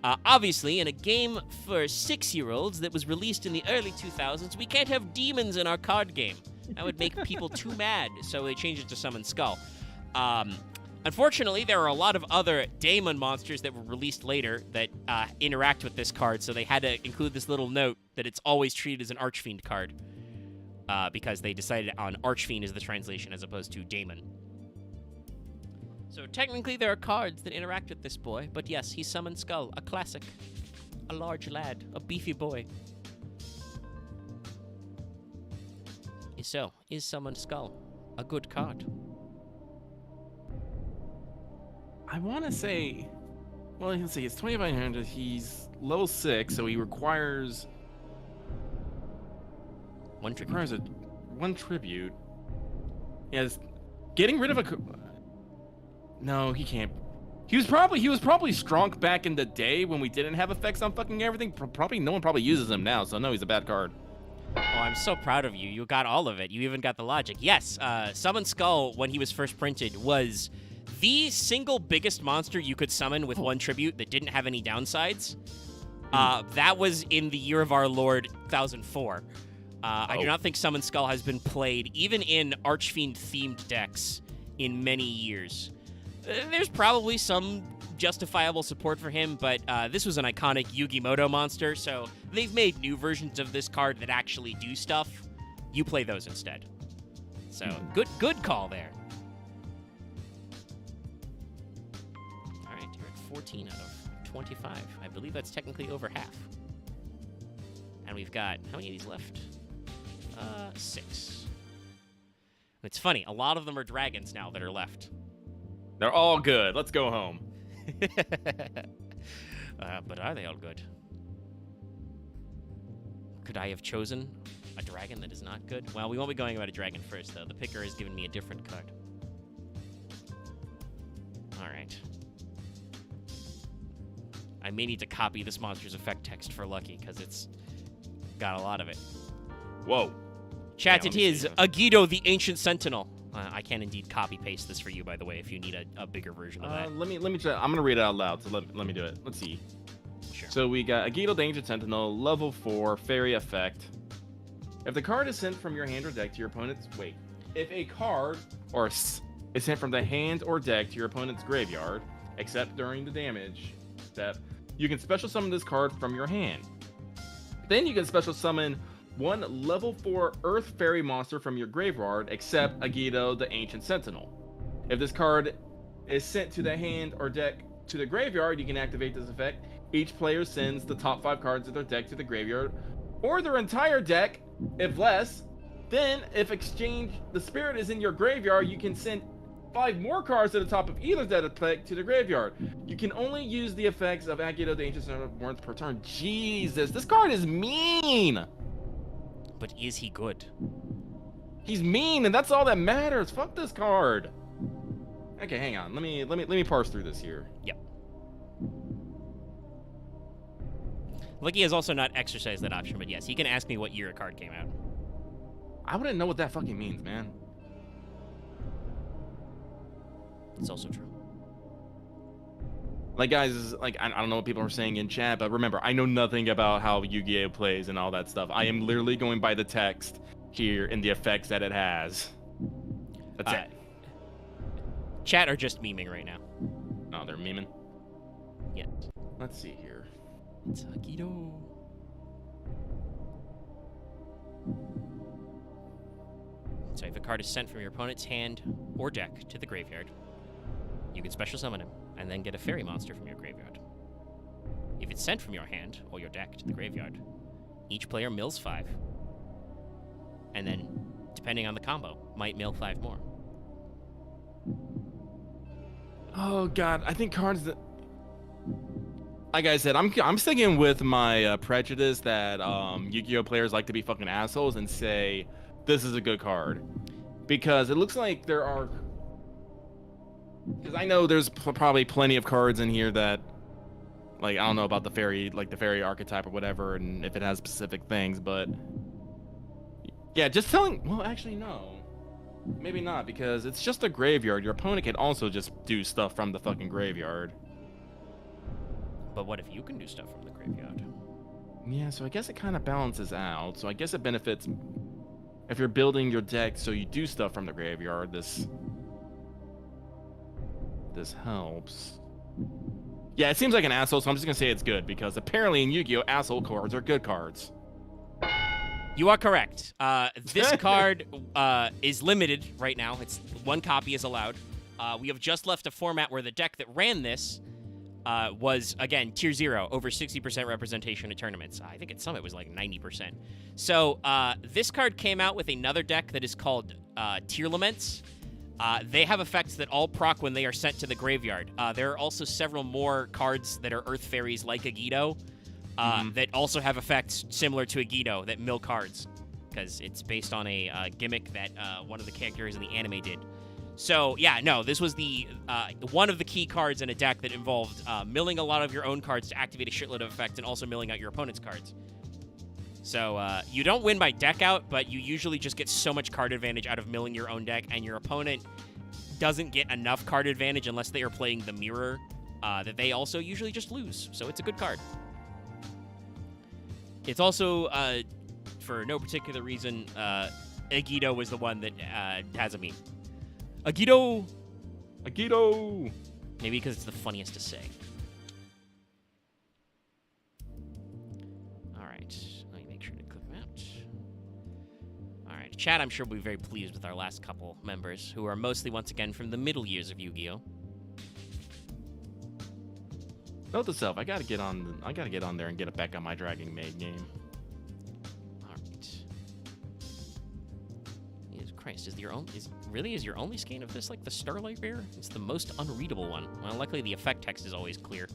Obviously, in a game for 6-year-olds that was released in the early 2000s, we can't have demons in our card game. That would make people too mad, so they changed it to Summoned Skull. Unfortunately, there are a lot of other Daemon monsters that were released later that interact with this card, so they had to include this little note that it's always treated as an Archfiend card because they decided on Archfiend as the translation as opposed to Daemon. So technically there are cards that interact with this boy, but yes, he's Summoned Skull, a classic. A large lad, a beefy boy. So, is Summoned Skull a good card? I want to say, well, let's see, it's 2,500, he's level 6, so he requires... One tribute. Requires one tribute. Yes, getting rid of a... No, he can't. He was probably strong back in the day when we didn't have effects on fucking everything. No one uses him now, so no, he's a bad card. Oh, I'm so proud of you. You got all of it. You even got the logic. Yes, Summoned Skull, when he was first printed, was the single biggest monster you could summon with one tribute that didn't have any downsides. That was in the year of our Lord 2004. I do not think Summoned Skull has been played, even in Archfiend-themed decks, in many years. There's probably some justifiable support for him, but this was an iconic Yugimoto monster, so they've made new versions of this card that actually do stuff. You play those instead. So, good call there. All right, you're at 14 out of 25. I believe that's technically over half. And we've got, how many of these left? 6. It's funny, a lot of them are dragons now that are left. They're all good. Let's go home. But are they all good? Could I have chosen a dragon that is not good? Well, we won't be going about a dragon first, though. The picker has given me a different card. All right. I may need to copy this monster's effect text for Lucky, because it's got a lot of it. Whoa. Chat, it is Yugioh the Ancient Sentinel. I can indeed copy-paste this for you, by the way, if you need a bigger version of that. Let me try. I'm going to read it out loud, so let me do it. Let's see. Sure. So we got Yugioh the Ancient Sentinel, level 4, fairy effect. If the card is sent from your hand or deck to your opponent's... Wait. If a card is sent from the hand or deck to your opponent's graveyard, except during the damage step, you can special summon this card from your hand. Then you can special summon one level 4 Earth Fairy monster from your graveyard, except Yugioh the Ancient Sentinel. If this card is sent to the hand or deck to the graveyard, you can activate this effect. Each player sends the top 5 cards of their deck to the graveyard, or their entire deck, if less. Then, if the spirit is in your graveyard, you can send 5 more cards at the top of either deck effect to the graveyard. You can only use the effects of Yugioh the Ancient Son once per turn. Jesus, this card is mean. But is he good? He's mean, and that's all that matters. Fuck this card. Okay, hang on. Let me parse through this here. Yep. Lucky has also not exercised that option, but yes, he can ask me what year a card came out. I wouldn't know what that fucking means, man. It's also true. Like, guys, like, I don't know what people are saying in chat, but remember, I know nothing about how Yu-Gi-Oh plays and all that stuff. I am literally going by the text here and the effects that it has. That's it. Chat are just memeing right now. Oh, they're memeing? Yeah. Let's see here. It's Yugioh. So if a card is sent from your opponent's hand or deck to the graveyard, you can special summon him and then get a fairy monster from your graveyard. If it's sent from your hand or your deck to the graveyard, each player mills 5. And then, depending on the combo, might mill 5 more. Oh god, I think cards that, like I said, I'm sticking with my prejudice that Yu-Gi-Oh players like to be fucking assholes and say this is a good card, because it looks like there are. Because I know there's probably plenty of cards in here that, like, I don't know about the fairy, like the fairy archetype or whatever, and if it has specific things, but yeah, just telling. Well, actually, no. Maybe not, because it's just a graveyard. Your opponent can also just do stuff from the fucking graveyard. But what if you can do stuff from the graveyard? Yeah, so I guess it kind of balances out. So I guess it benefits if you're building your deck so you do stuff from the graveyard. This helps. Yeah, it seems like an asshole, so I'm just gonna say it's good, because apparently in Yu-Gi-Oh, asshole cards are good cards. You are correct. This card is limited right now. It's 1 copy is allowed. We have just left a format where the deck that ran this was, again, tier 0, over 60% representation at tournaments. I think at Summit was like 90%. So this card came out with another deck that is called Tier Laments. They have effects that all proc when they are sent to the graveyard. There are also several more cards that are Earth Fairies like Yugioh. That also have effects similar to Yugioh that mill cards, because it's based on a gimmick that one of the characters in the anime did. So yeah, no, this was the one of the key cards in a deck that involved milling a lot of your own cards to activate a shitload of effects and also milling out your opponent's cards. So you don't win by deck out, but you usually just get so much card advantage out of milling your own deck, and your opponent doesn't get enough card advantage unless they are playing the mirror, that they also usually just lose. So it's a good card. It's also, for no particular reason, Yugioh was the one that has a meme. Yugioh! Yugioh! Maybe because it's the funniest to say. Alright, let me make sure to click them out. Alright, chat, I'm sure will be very pleased with our last couple members, who are mostly, once again, from the middle years of Yu-Gi-Oh! Note to self, I gotta get on there and get it back on my Dragon Maid game. Alright. Jesus Christ, is your only scan of this like the Starlight Bear? It's the most unreadable one. Well, luckily the effect text is always clear.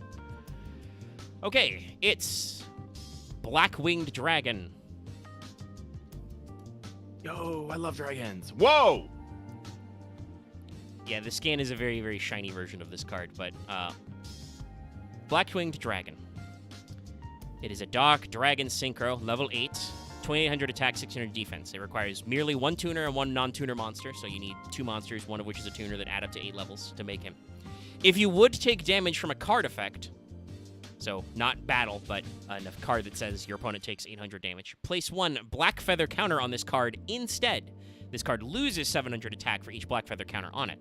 Okay, it's Black-Winged Dragon. Yo, I love dragons. Whoa! Yeah, the scan is a very, very shiny version of this card, but Black-Winged Dragon. It is a Dark Dragon Synchro, level 8, 2800 attack, 600 defense. It requires merely 1 tuner and 1 non-tuner monster, so you need 2 monsters, one of which is a tuner, that add up to 8 levels to make him. If you would take damage from a card effect, so not battle, but a card that says your opponent takes 800 damage, place 1 Black Feather counter on this card instead. This card loses 700 attack for each Black Feather counter on it.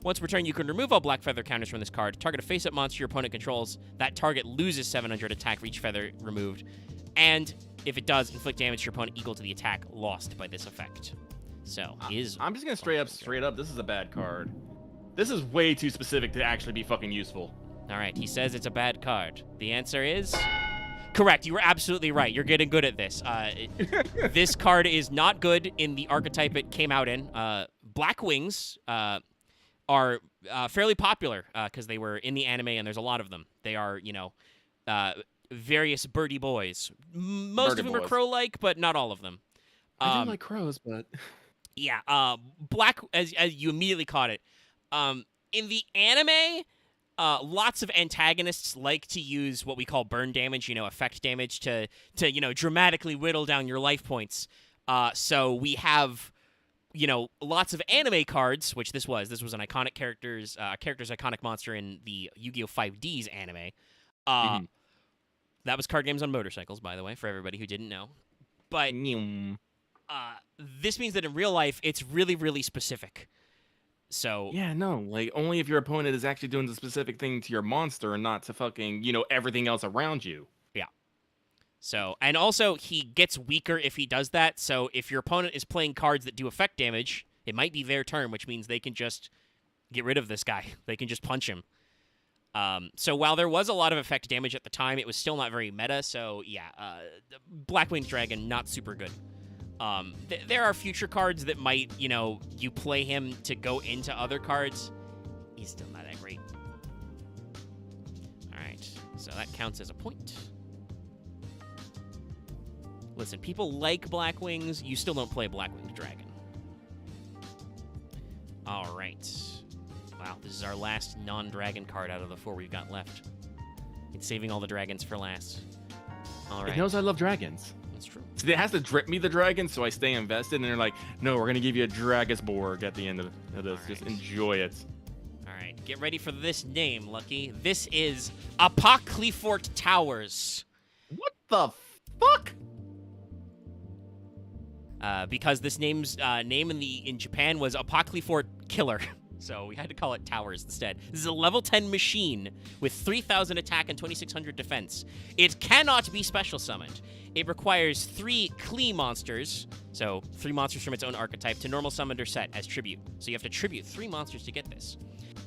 Once per turn, you can remove all Black Feather counters from this card, target a face-up monster your opponent controls. That target loses 700 attack for each feather removed, and if it does, inflict damage to your opponent equal to the attack lost by this effect. So, I'm just gonna straight up, this is a bad card. This is way too specific to actually be fucking useful. Alright, he says it's a bad card. The answer is correct. You were absolutely right. You're getting good at this. This card is not good in the archetype it came out in. Black Wings, are fairly popular because they were in the anime and there's a lot of them. They are, various birdie boys. Most Birdie of them are boys. crow-like, but not all of them. I do like crows, but Yeah, Black, as you immediately caught it. In the anime, lots of antagonists like to use what we call burn damage, effect damage to dramatically whittle down your life points. So we have, lots of anime cards, which this was an iconic character's iconic monster in the Yu-Gi-Oh! 5D's anime. That was card games on motorcycles, by the way, for everybody who didn't know. But this means that in real life, it's really, really specific. So yeah, no, like only if your opponent is actually doing the specific thing to your monster and not to fucking, everything else around you. yeah. So, and also he gets weaker if he does that. So if your opponent is playing cards that do effect damage, it might be their turn, which means they can just get rid of this guy. They can just punch him. So while there was a lot of effect damage at the time, it was still not very meta. So yeah, Blackwing Dragon, not super good. There are future cards that might, you play him to go into other cards. He's still not that great. All right, so that counts as a point. Listen, people like Blackwings. You still don't play Blackwing Dragon. All right. Wow, this is our last non-dragon card out of the 4 we've got left. It's saving all the dragons for last. All right. It knows I love dragons. That's true. So it has to drip me the dragon, so I stay invested. And they're like, no, we're going to give you a Dragisborg at the end of this. All Just right. enjoy it. All right, get ready for this name, Lucky. This is Apocryphort Towers. What the fuck? Because this name's name in Japan was Apocryphort Killer. So we had to call it Towers instead. This is a level 10 machine with 3,000 attack and 2,600 defense. It cannot be special summoned. It requires 3 Klee monsters, so 3 monsters from its own archetype, to normal summoned or set as tribute. So you have to tribute 3 monsters to get this.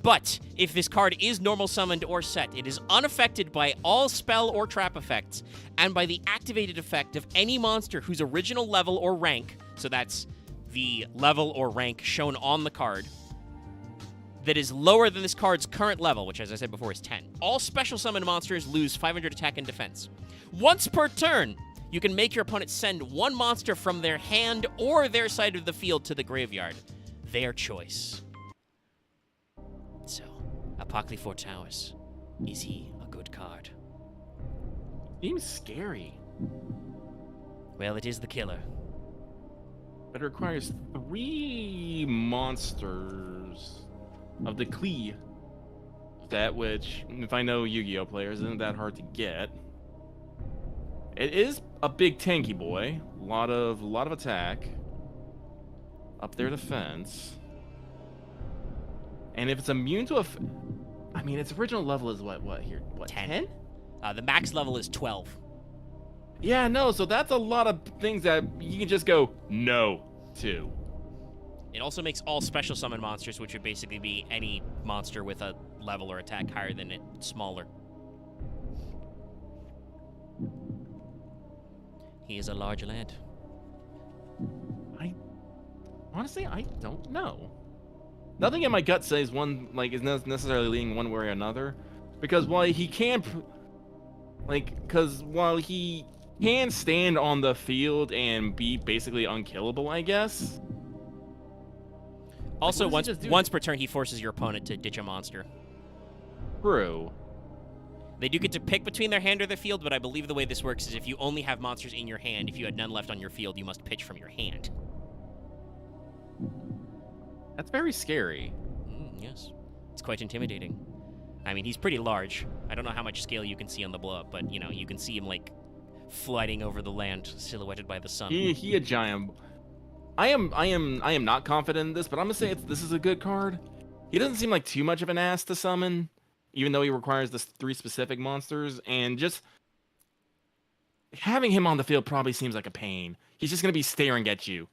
But if this card is normal summoned or set, it is unaffected by all spell or trap effects, and by the activated effect of any monster whose original level or rank, so that's the level or rank shown on the card, that is lower than this card's current level, which, as I said before, is 10. All special summoned monsters lose 500 attack and defense. Once per turn, you can make your opponent send 1 monster from their hand or their side of the field to the graveyard. Their choice. So, Apocryphort Towers. Is he a good card? Seems scary. Well, it is the killer. But it requires 3 monsters of the Klee set, which, if I know Yu-Gi-Oh players, isn't that hard to get. It is a big tanky boy. A lot of attack. Up their defense. And if it's immune to I mean, its original level is what here? What, 10? The max level is 12. Yeah, no, so that's a lot of things that you can just go no to. It also makes all special summon monsters, which would basically be any monster with a level or attack higher than it, smaller. He is a large lad. Honestly, I don't know. Nothing in my gut says one is necessarily leaning one way or another, because while he can stand on the field and be basically unkillable, I guess. Also, what does he just do? once per turn, he forces your opponent to ditch a monster. True. They do get to pick between their hand or their field, but I believe the way this works is if you only have monsters in your hand, if you had none left on your field, you must pitch from your hand. That's very scary. Yes. It's quite intimidating. I mean, he's pretty large. I don't know how much scale you can see on the blow-up, but, you can see him, floating over the land, silhouetted by the sun. He a giant. I am not confident in this, but I'm gonna say this is a good card. He doesn't seem like too much of an ass to summon, even though he requires the 3 specific monsters, and just having him on the field probably seems like a pain. He's just gonna be staring at you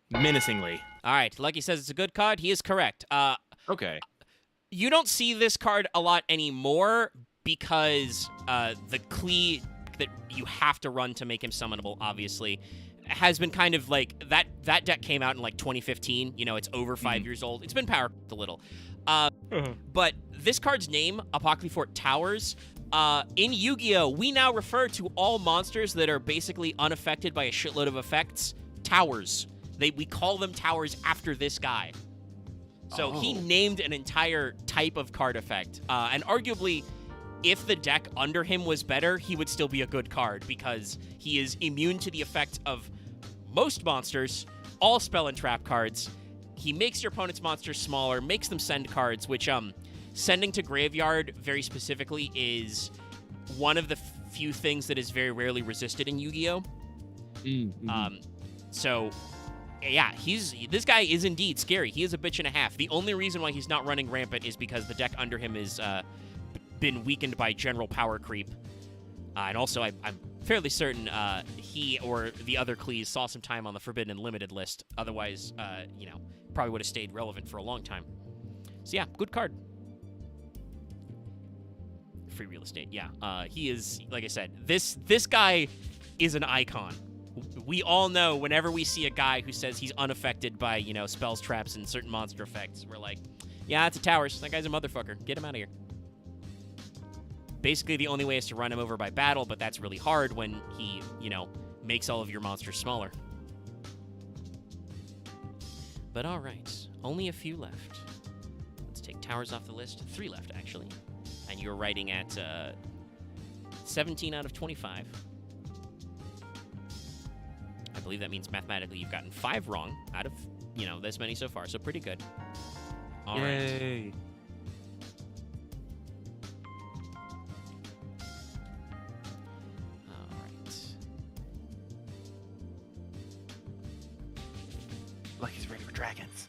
menacingly. All right, Lucky says it's a good card. He is correct. Okay. You don't see this card a lot anymore because the Klee that you have to run to make him summonable, obviously, has been kind of like that deck came out in like 2015. You know, it's over 5 years old. It's been powered a little. But this card's name, Apocryphort Towers, in Yu-Gi-Oh, we now refer to all monsters that are basically unaffected by a shitload of effects, towers. We call them towers after this guy. So he named an entire type of card effect. And arguably, if the deck under him was better, he would still be a good card because he is immune to the effect of most monsters, all spell and trap cards. He makes your opponent's monsters smaller, makes them send cards, which sending to graveyard very specifically is one of the few things that is very rarely resisted in Yu-Gi-Oh. So yeah, this guy is indeed scary. He is a bitch and a half. The only reason why he's not running rampant is because the deck under him is been weakened by general power creep. And also, I'm fairly certain he or the other Cleese saw some time on the Forbidden and Limited list. Otherwise, you know, probably would have stayed relevant for a long time. So yeah, good card. Free real estate, yeah. He is, like I said, this guy is an icon. We all know whenever we see a guy who says he's unaffected by, you know, spells, traps, and certain monster effects, we're like, yeah, that's a Towers. That guy's a motherfucker. Get him out of here. Basically, the only way is to run him over by battle, but that's really hard when he, you know, makes all of your monsters smaller. But all right, only a few left. Let's take Towers off the list. 3 left, actually. And you're writing at 17 out of 25. I believe that means mathematically you've gotten 5 wrong out of, you know, this many so far, so pretty good. All right. Lucky's ready for dragons.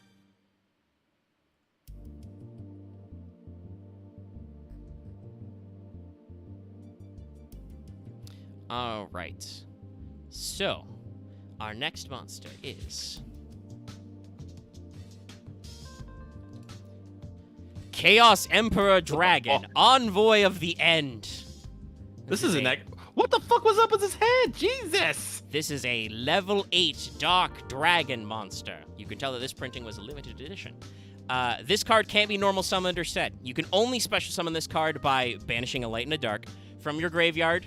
All right. So, our next monster is Chaos Emperor Dragon, Envoy of the End. This is what the fuck was up with his head? Jesus! This is a level 8 Dark Dragon monster. You can tell that this printing was a limited edition. This card can't be normal summoned or set. You can only special summon this card by banishing a light and a dark from your graveyard.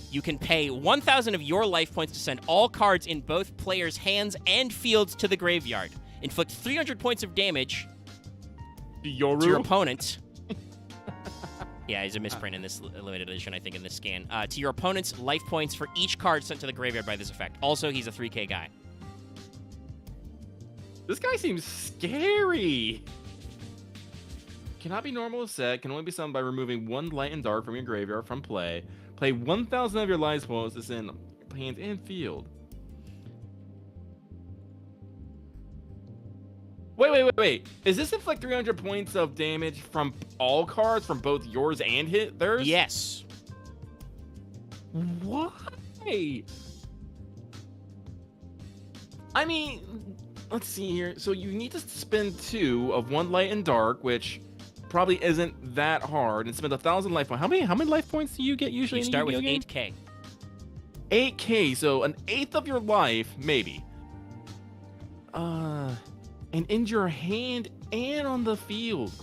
You can pay 1,000 of your life points to send all cards in both players' hands and fields to the graveyard. Inflict 300 points of damage to your opponent. Yeah, he's a misprint in this limited edition, I think, in this scan. To your opponent's life points for each card sent to the graveyard by this effect. Also, he's a 3K guy. This guy seems scary. Cannot be normal set. Can only be summoned by removing 1 light and dark from your graveyard from play. Play 1,000 of your life points to send hands and field. Wait. Is this inflict 300 points of damage from all cards, from both yours and theirs? Yes. Why? I mean, let's see here. So you need to spend 2 of 1 light and dark, which probably isn't that hard, and spend 1,000 life points. How many life points do you get usually? You start with 8K. 8K, so 1/8 of your life, maybe. And in your hand and on the field.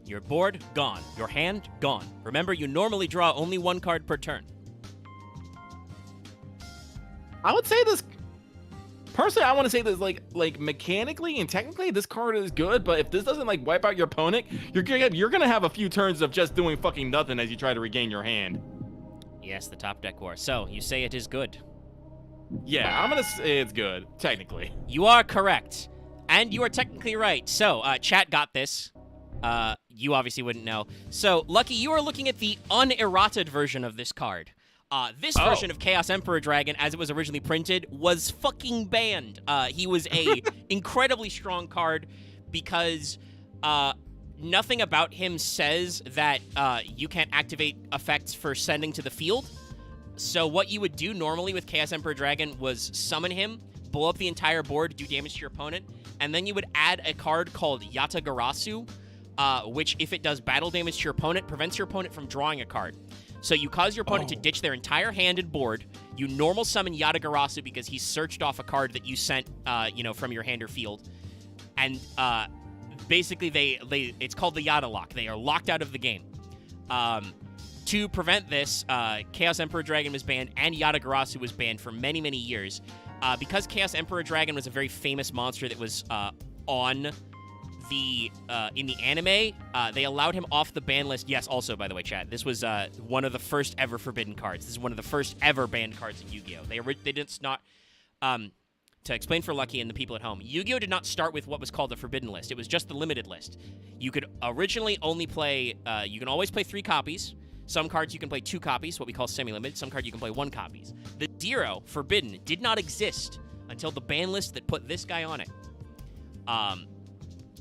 Your board, gone. Your hand, gone. Remember, you normally draw only 1 card per turn. I would say this... Personally, I want to say this, like mechanically and technically, this card is good, but if this doesn't, like, wipe out your opponent, you're gonna have a few turns of just doing fucking nothing as you try to regain your hand. Yes, the top deck war. So, you say it is good. Yeah, I'm gonna say it's good, technically. You are correct. And you are technically right. So, chat got this. You obviously wouldn't know. So, Lucky, you are looking at the unerrated version of this card. This version of Chaos Emperor Dragon, as it was originally printed, was fucking banned. He was a incredibly strong card because nothing about him says that you can't activate effects for sending to the field. So what you would do normally with Chaos Emperor Dragon was summon him, blow up the entire board, do damage to your opponent, and then you would add a card called Yatagarasu, which, if it does battle damage to your opponent, prevents your opponent from drawing a card. So you cause your opponent to ditch their entire hand and board. You normal summon Yatagarasu because he's searched off a card that you sent, from your hand or field. And basically, it's called the Yata Lock. They are locked out of the game. To prevent this, Chaos Emperor Dragon was banned, and Yatagarasu was banned for many, many years. Because Chaos Emperor Dragon was a very famous monster that was on the in the anime, they allowed him off the ban list. Yes, also, by the way, chat, this was one of the first ever forbidden cards. This is one of the first ever banned cards in Yu-Gi-Oh! They did not... to explain for Lucky and the people at home, Yu-Gi-Oh! Did not start with what was called the forbidden list. It was just the limited list. You could originally only play... you can always play 3 copies. Some cards you can play 2 copies, what we call semi-limited. Some cards you can play 1 copies. The 0, forbidden, did not exist until the ban list that put this guy on it.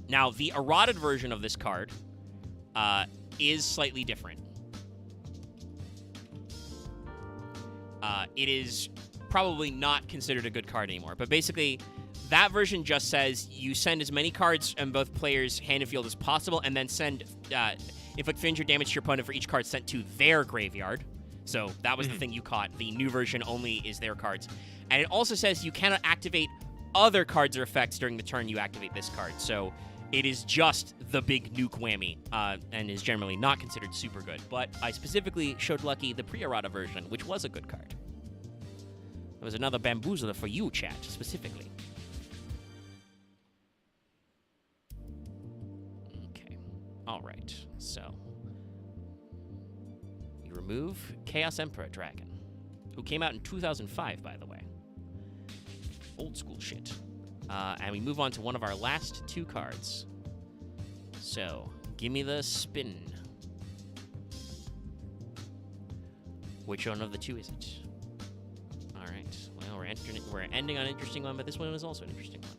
Now, the eroded version of this card is slightly different. It is probably not considered a good card anymore, but basically, that version just says you send as many cards in both players' hand and field as possible, and then send... inflict 300 damage to your opponent for each card sent to their graveyard. So that was the thing you caught. The new version only is their cards. And it also says you cannot activate other cards or effects during the turn you activate this card. So it is just the big nuke whammy, and is generally not considered super good. But I specifically showed Lucky the pre-errata version, which was a good card. There was another bamboozler for you, chat, specifically. Okay. All right. So, you remove Chaos Emperor Dragon, who came out in 2005, by the way. Old school shit. And we move on to one of our last 2 cards. So, give me the spin. Which one of the 2 is it? All right. Well, we're ending on an interesting one, but this one is also an interesting one.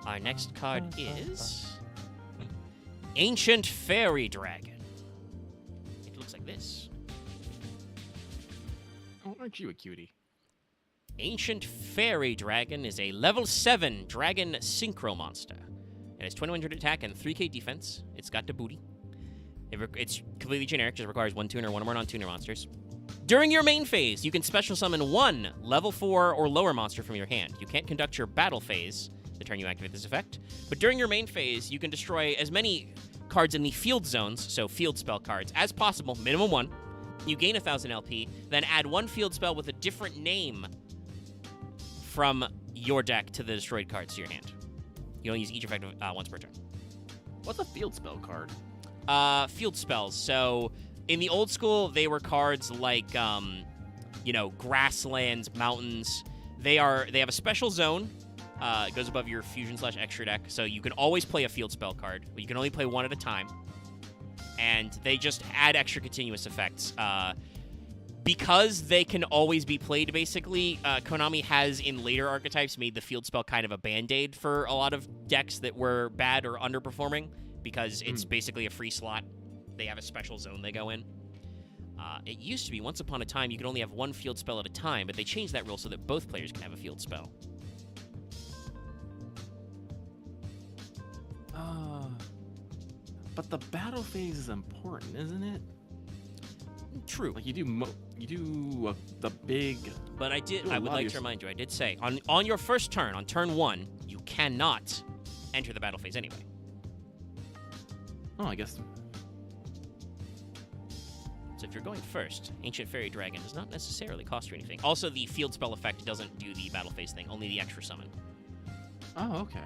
Our next card is Ancient Fairy Dragon. It looks like this. Oh, aren't you a cutie? Ancient Fairy Dragon is a level 7 dragon synchro monster. It has 2100 attack and 3k defense. It's got the booty. It's completely generic, just requires 1 tuner, 1 or more non-tuner monsters. During your main phase, you can special summon 1 level 4 or lower monster from your hand. You can't conduct your battle phase the turn you activate this effect, but during your main phase, you can destroy as many cards in the field zones, so field spell cards, as possible, minimum 1. You gain 1000 LP, then add 1 field spell with a different name from your deck to the destroyed cards to your hand. You only use each effect once per turn. What's a field spell card? Field spells. So, in the old school, they were cards like, grasslands, mountains. They have a special zone. It goes above your fusion/extra deck, so you can always play a field spell card, but you can only play 1 at a time. And they just add extra continuous effects. Because they can always be played, basically, Konami has, in later archetypes, made the field spell kind of a band-aid for a lot of decks that were bad or underperforming, because it's basically a free slot. They have a special zone they go in. It used to be, once upon a time, you could only have 1 field spell at a time, but they changed that rule so that both players can have a field spell. But the battle phase is important, isn't it? True. Like you do the big. But I would like to remind you, I did say on your first turn, on turn 1, you cannot enter the battle phase anyway. Oh, I guess. So if you're going first, Ancient Fairy Dragon does not necessarily cost you anything. Also, the field spell effect doesn't do the battle phase thing, only the extra summon. Oh, okay.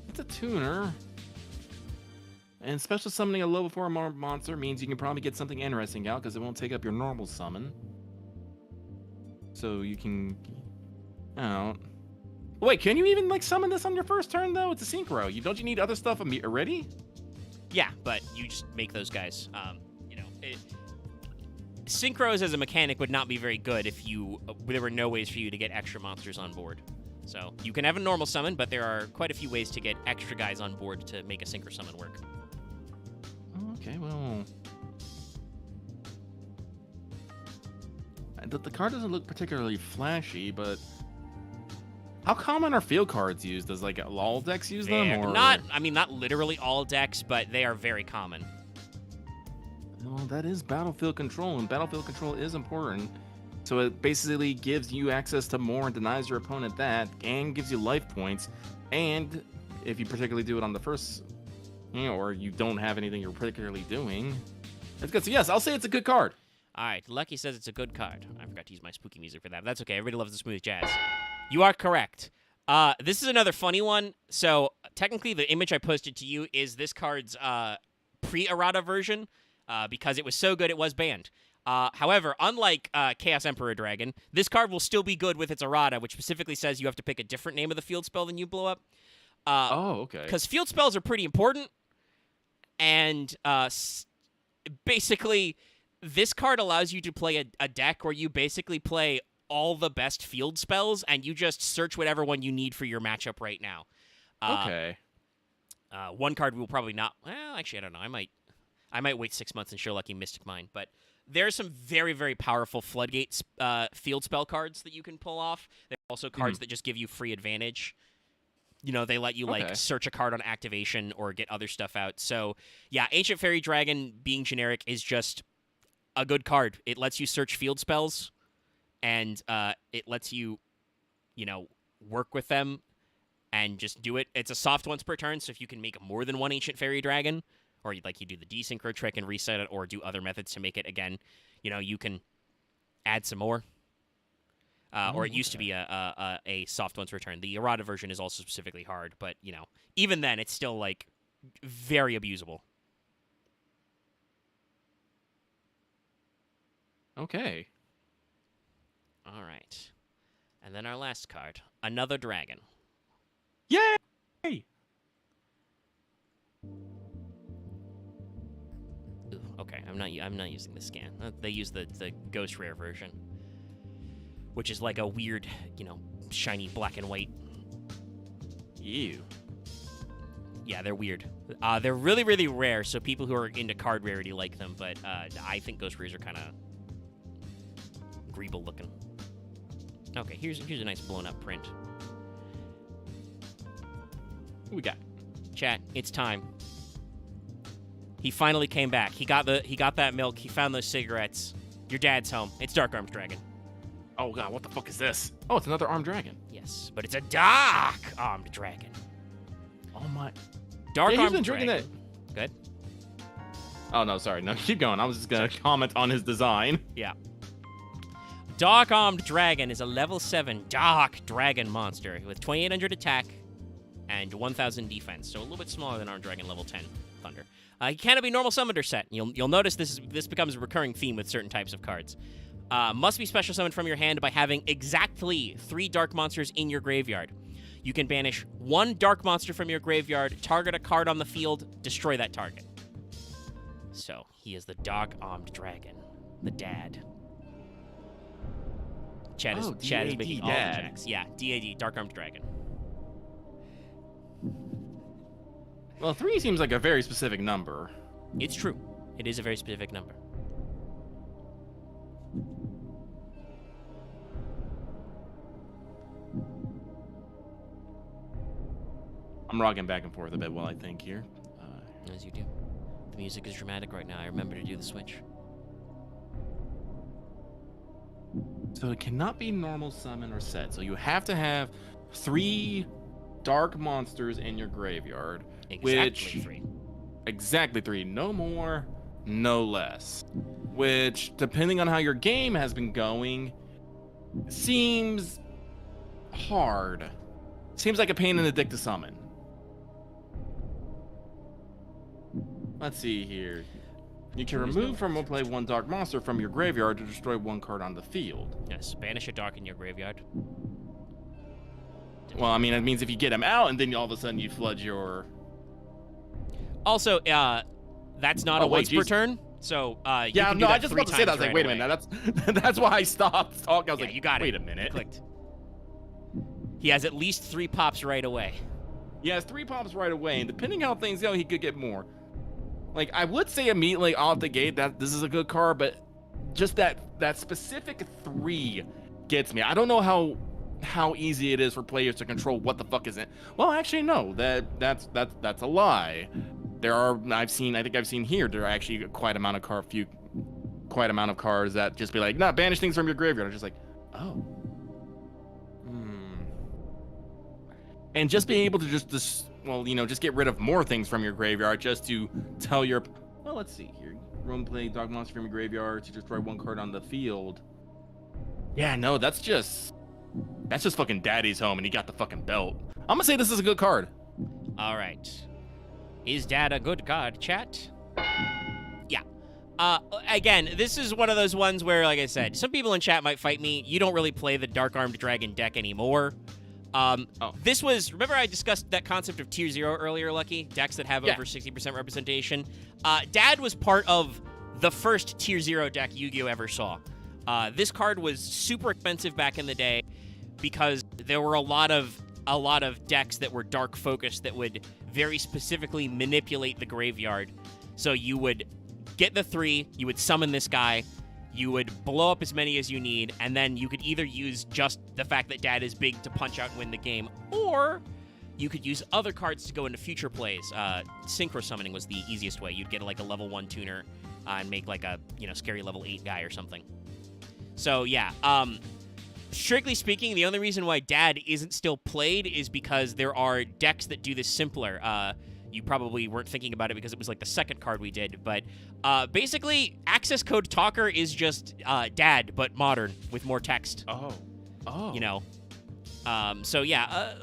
It's a tuner. And special summoning a level 4 monster means you can probably get something interesting out because it won't take up your normal summon. So you can Oh. Wait, can you even like summon this on your first turn though? It's a synchro. Don't you need other stuff already? Yeah, but you just make those guys. Synchros as a mechanic would not be very good if there were no ways for you to get extra monsters on board. So you can have a normal summon, but there are quite a few ways to get extra guys on board to make a synchro summon work. Okay, well, the card doesn't look particularly flashy, but how common are field cards used? Does like all decks use them? Or not literally all decks, but they are very common. Well, that is battlefield control, and battlefield control is important. So it basically gives you access to more and denies your opponent that, and gives you life points. And if you particularly do it on the first, or you don't have anything you're particularly doing, that's good. So yes, I'll say it's a good card. All right, Lucky says it's a good card. I forgot to use my spooky music for that. But that's okay. Everybody loves the smooth jazz. You are correct. This is another funny one. So technically, the image I posted to you is this card's pre-errata version. Because it was so good, it was banned. However, unlike Chaos Emperor Dragon, this card will still be good with its errata, which specifically says you have to pick a different name of the field spell than you blow up. Okay. Because field spells are pretty important, and basically, this card allows you to play a deck where you basically play all the best field spells, and you just search whatever one you need for your matchup right now. Okay. One card we will probably not... Well, actually, I don't know. I might wait 6 months and show Lucky Mystic Mine, but there are some very, very powerful Floodgate field spell cards that you can pull off. There are also cards that just give you free advantage. They let you search a card on activation or get other stuff out. So, yeah, Ancient Fairy Dragon being generic is just a good card. It lets you search field spells, and it lets you, work with them and just do it. It's a soft once per turn, so if you can make more than one Ancient Fairy Dragon, or you do the desynchro trick and reset it, or do other methods to make it again, you can add some more. Or it used to be a soft once return. The errata version is also specifically hard, but even then, it's still very abusable. Okay. All right, and then our last card, another dragon. Yay! Okay, I'm not using the scan. They use the ghost rare version, which is like a weird, shiny black and white. Ew. Yeah, they're weird. They're really, really rare, so people who are into card rarity like them, but I think ghost rares are kind of greeble looking. Okay, here's a nice blown up print. What we got? Chat, it's time. He finally came back. He got that milk. He found those cigarettes. Your dad's home. It's Dark Arms Dragon. Oh god, what the fuck is this? Oh, it's another armed dragon. Yes, but it's a dark armed dragon. Oh my. Dark armed been dragon. That. Good. Oh no, sorry. No, keep going. I was just gonna comment on his design. Yeah. Dark Armed Dragon is a level 7 Dark Dragon monster with 2800 attack and 1000 defense, so a little bit smaller than Armed Dragon level 10 Thunder. He cannot be normal summoned or set. You'll notice this becomes a recurring theme with certain types of cards. Must be special summoned from your hand by having exactly 3 dark monsters in your graveyard. You can banish 1 dark monster from your graveyard, target a card on the field, destroy that target. So, he is the Dark Armed Dragon, the dad. Chad is making all the checks. Yeah, DAD, Dark Armed Dragon. Well, 3 seems like a very specific number. It's true. It is a very specific number. I'm rocking back and forth a bit while I think here. As you do. The music is dramatic right now. I remember to do the switch. So it cannot be normal summon or set. So you have to have 3 dark monsters in your graveyard. Exactly 3. Exactly 3. No more, no less. Which, depending on how your game has been going, seems hard. Seems like a pain in the dick to summon. Let's see here. You can remove from one play 1 dark monster from your graveyard to destroy 1 card on the field. Yes, banish a dark in your graveyard. Well, I mean, it means if you get him out and then all of a sudden you flood your... Also, that's not a once per turn. So, you can do that I just about to say that. I was like, wait a minute. That's why I stopped talking. I was like, you got it. Wait a minute. Clicked. He has at least 3 pops right away. He has 3 pops right away, and depending how things go, he could get more. Like, I would say immediately off the gate that this is a good card, but just that specific 3 gets me. I don't know how easy it is for players to control what the fuck is it. Well, actually, no. That's a lie. I think I've seen here, there are actually quite amount of cards that just be like, nah, banish things from your graveyard. I'm just like, oh. And just being able to just get rid of more things from your graveyard just to tell your... Well, let's see here. Roam play dog monster from your graveyard to destroy 1 card on the field. Yeah, no, that's just fucking daddy's home and he got the fucking belt. I'm gonna say this is a good card. All right. Is Dad a good card, chat? Yeah. Again, this is one of those ones where, like I said, some people in chat might fight me. You don't really play the Dark Armed Dragon deck anymore. This was... Remember I discussed that concept of Tier 0 earlier, Lucky? Decks that have over 60% representation? Dad was part of the first Tier 0 deck Yu-Gi-Oh! Ever saw. This card was super expensive back in the day because there were a lot of decks that were dark focused that would very specifically manipulate the graveyard. So you would get the 3, you would summon this guy, you would blow up as many as you need, and then you could either use just the fact that Dad is big to punch out and win the game, or you could use other cards to go into future plays. Synchro summoning was the easiest way. You'd get like a level 1 tuner and make like a scary level 8 guy or something. So yeah, strictly speaking, the only reason why Dad isn't still played is because there are decks that do this simpler. You probably weren't thinking about it because it was like the second card we did, but basically, Access Code Talker is just Dad, but modern with more text. Oh. So yeah,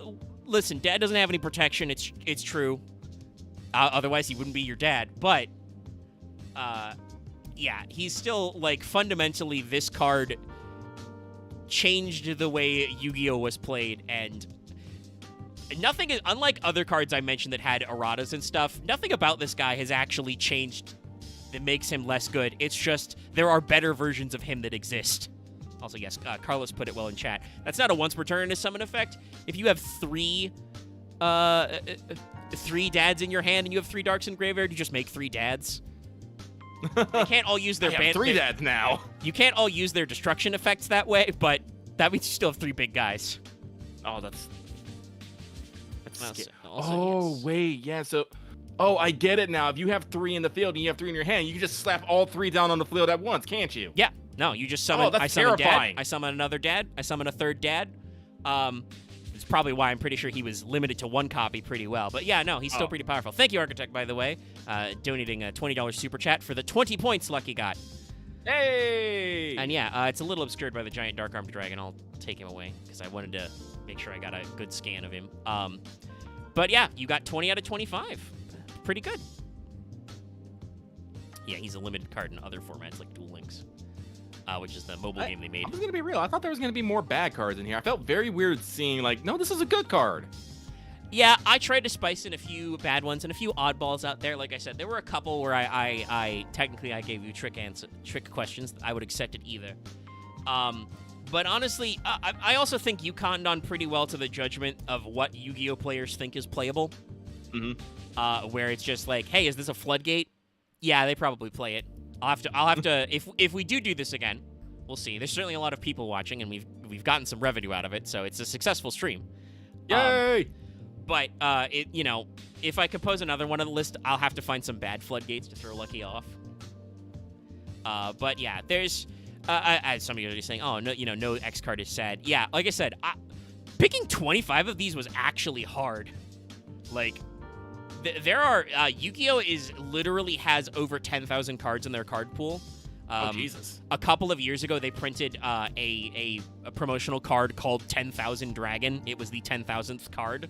listen, Dad doesn't have any protection. It's true. Otherwise, he wouldn't be your dad. But yeah, he's still like fundamentally this card changed the way Yu-Gi-Oh was played, and nothing is, unlike other cards I mentioned that had erratas and stuff, nothing about this guy has actually changed that makes him less good. It's just there are better versions of him that exist. Also, yes, Carlos put it well in chat. That's not a once per turn in a summon effect. If you have 3 dads in your hand and you have 3 darks in graveyard, you just make 3 dads. They can't all use their... I have 3 dads now. You can't all use their destruction effects that way, but that means you still have 3 big guys. Oh, that's also, yes. Wait, yeah, so... Oh, I get it now. If you have 3 in the field and you have 3 in your hand, you can just slap all 3 down on the field at once, can't you? Yeah. No, you just summon... Oh, that's I summon terrifying. Dad, I summon another dad, I summon a 3rd dad. It's probably why I'm pretty sure he was limited to 1 copy pretty well. But yeah, no, he's still pretty powerful. Thank you, Architect, by the way, donating a $20 super chat for the 20 points Lucky got. Hey! And yeah, it's a little obscured by the giant dark armed dragon. I'll take him away because I wanted to make sure I got a good scan of him. But yeah, you got 20 out of 25. Pretty good. Yeah, he's a limited card in other formats like Duel Links, which is the mobile game they made. I was gonna be real. I thought there was gonna be more bad cards in here. I felt very weird seeing like, no, this is a good card. Yeah, I tried to spice in a few bad ones and a few oddballs out there. Like I said, there were a couple where I technically I gave you trick questions. I would accept it either. But honestly, I also think you conned on pretty well to the judgment of what Yu-Gi-Oh players think is playable. Mm-hmm. Where it's just like, hey, is this a floodgate? Yeah, they probably play it. I'll have to if we do this again, we'll see. There's certainly a lot of people watching, and we've gotten some revenue out of it, so it's a successful stream. Yay! But if I compose another one on the list, I'll have to find some bad floodgates to throw Lucky off. But yeah, there's as some of you are just saying, oh no, no X card is sad. Yeah, like I said, picking 25 of these was actually hard. Like, there are Yu-Gi-Oh literally has over 10,000 cards in their card pool. Oh Jesus! A couple of years ago, they printed a promotional card called 10,000 Dragon. It was the 10,000th card.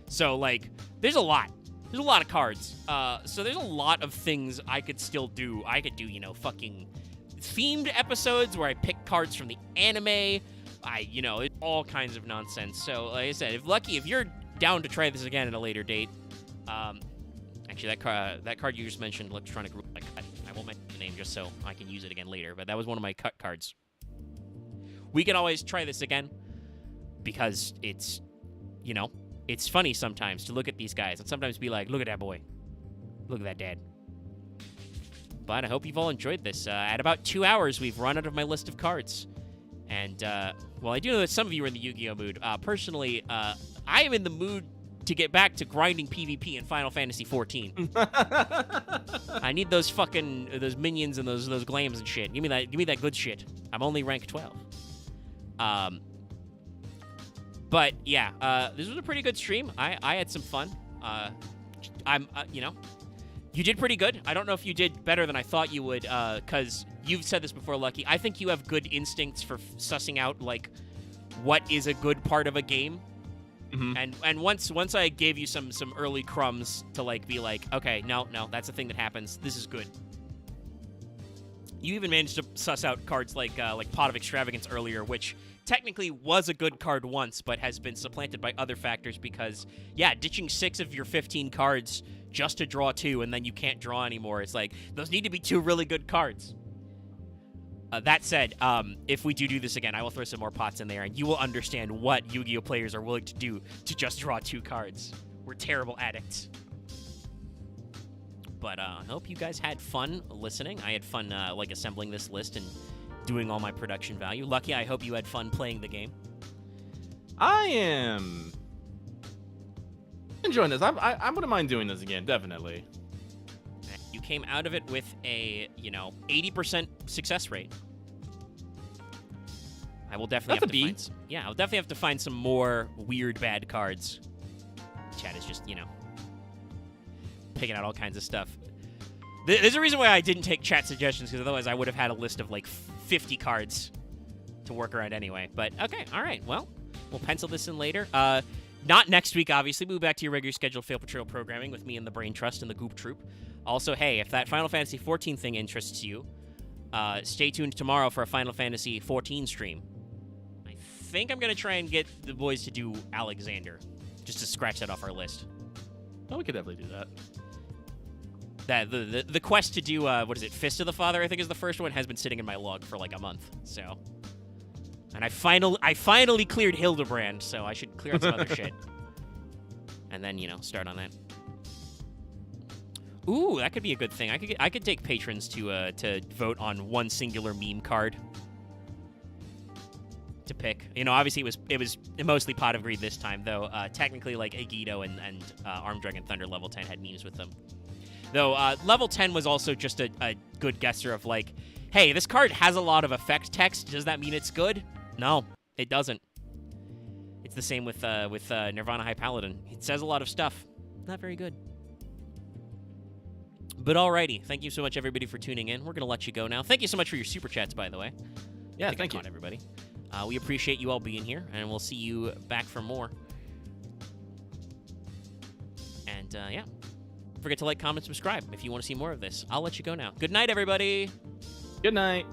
So like, there's a lot. There's a lot of cards. So there's a lot of things I could still do. I could do fucking themed episodes where I pick cards from the anime. it's all kinds of nonsense. So, like I said, if you're down to try this again at a later date, actually, that card you just mentioned, Electronic Roulette, I won't mention the name just so I can use it again later, but that was one of my cut cards. We can always try this again because it's funny sometimes to look at these guys and sometimes be like, look at that boy. Look at that dad. But I hope you've all enjoyed this. At about 2 hours, we've run out of my list of cards. And, well, I do know that some of you are in the Yu-Gi-Oh mood. Personally, I am in the mood to get back to grinding PvP in Final Fantasy XIV. I need those minions and those glams and shit. Give me that good shit. I'm only rank 12. But yeah, this was a pretty good stream. I had some fun. You did pretty good. I don't know if you did better than I thought you would, because you've said this before, Lucky. I think you have good instincts for sussing out, like, what is a good part of a game. Mm-hmm. And once I gave you some early crumbs to, like, be like, okay, no, that's a thing that happens. This is good. You even managed to suss out cards like Pot of Extravagance earlier, which technically was a good card once, but has been supplanted by other factors because, yeah, ditching 6 of your 15 cards just to draw 2, and then you can't draw anymore. It's like, those need to be 2 really good cards. That said, if we do this again, I will throw some more pots in there, and you will understand what Yu-Gi-Oh! Players are willing to do to just draw 2 cards. We're terrible addicts. But I hope you guys had fun listening. I had fun, assembling this list and doing all my production value. Lucky, I hope you had fun playing the game. I am enjoying this. I wouldn't mind doing this again, definitely. You came out of it with a, 80% success rate. I will definitely I'll definitely have to find some more weird bad cards. Chat is just, picking out all kinds of stuff. There's a reason why I didn't take chat suggestions, because otherwise I would have had a list of, 50 cards to work around anyway. But, okay, all right, well, we'll pencil this in later. Not next week, obviously. Move back to your regular scheduled Fail Portrayal programming with me and the Brain Trust and the Goop Troop. Also, hey, if that Final Fantasy XIV thing interests you, stay tuned tomorrow for a Final Fantasy XIV stream. I think I'm going to try and get the boys to do Alexander, just to scratch that off our list. Oh, we could definitely do that. The quest to do, Fist of the Father, I think is the first one, has been sitting in my log for like a month, so. And I finally cleared Hildebrand, so I should clear out some other shit. And then, start on that. Ooh, that could be a good thing. I could take patrons to vote on one singular meme card to pick. Obviously it was mostly Pot of Greed this time, though. Technically, like Yugioh and Armed Dragon Thunder level 10 had memes with them. Though level 10 was also just a good guesser of like, hey, this card has a lot of effect text. Does that mean it's good? No, it doesn't. It's the same with Nirvana High Paladin. It says a lot of stuff. Not very good. But alrighty, thank you so much, everybody, for tuning in. We're going to let you go now. Thank you so much for your super chats, by the way. Yeah, thank you. Everybody. We appreciate you all being here, and we'll see you back for more. And, yeah. Don't forget to like, comment, subscribe if you want to see more of this. I'll let you go now. Good night, everybody. Good night.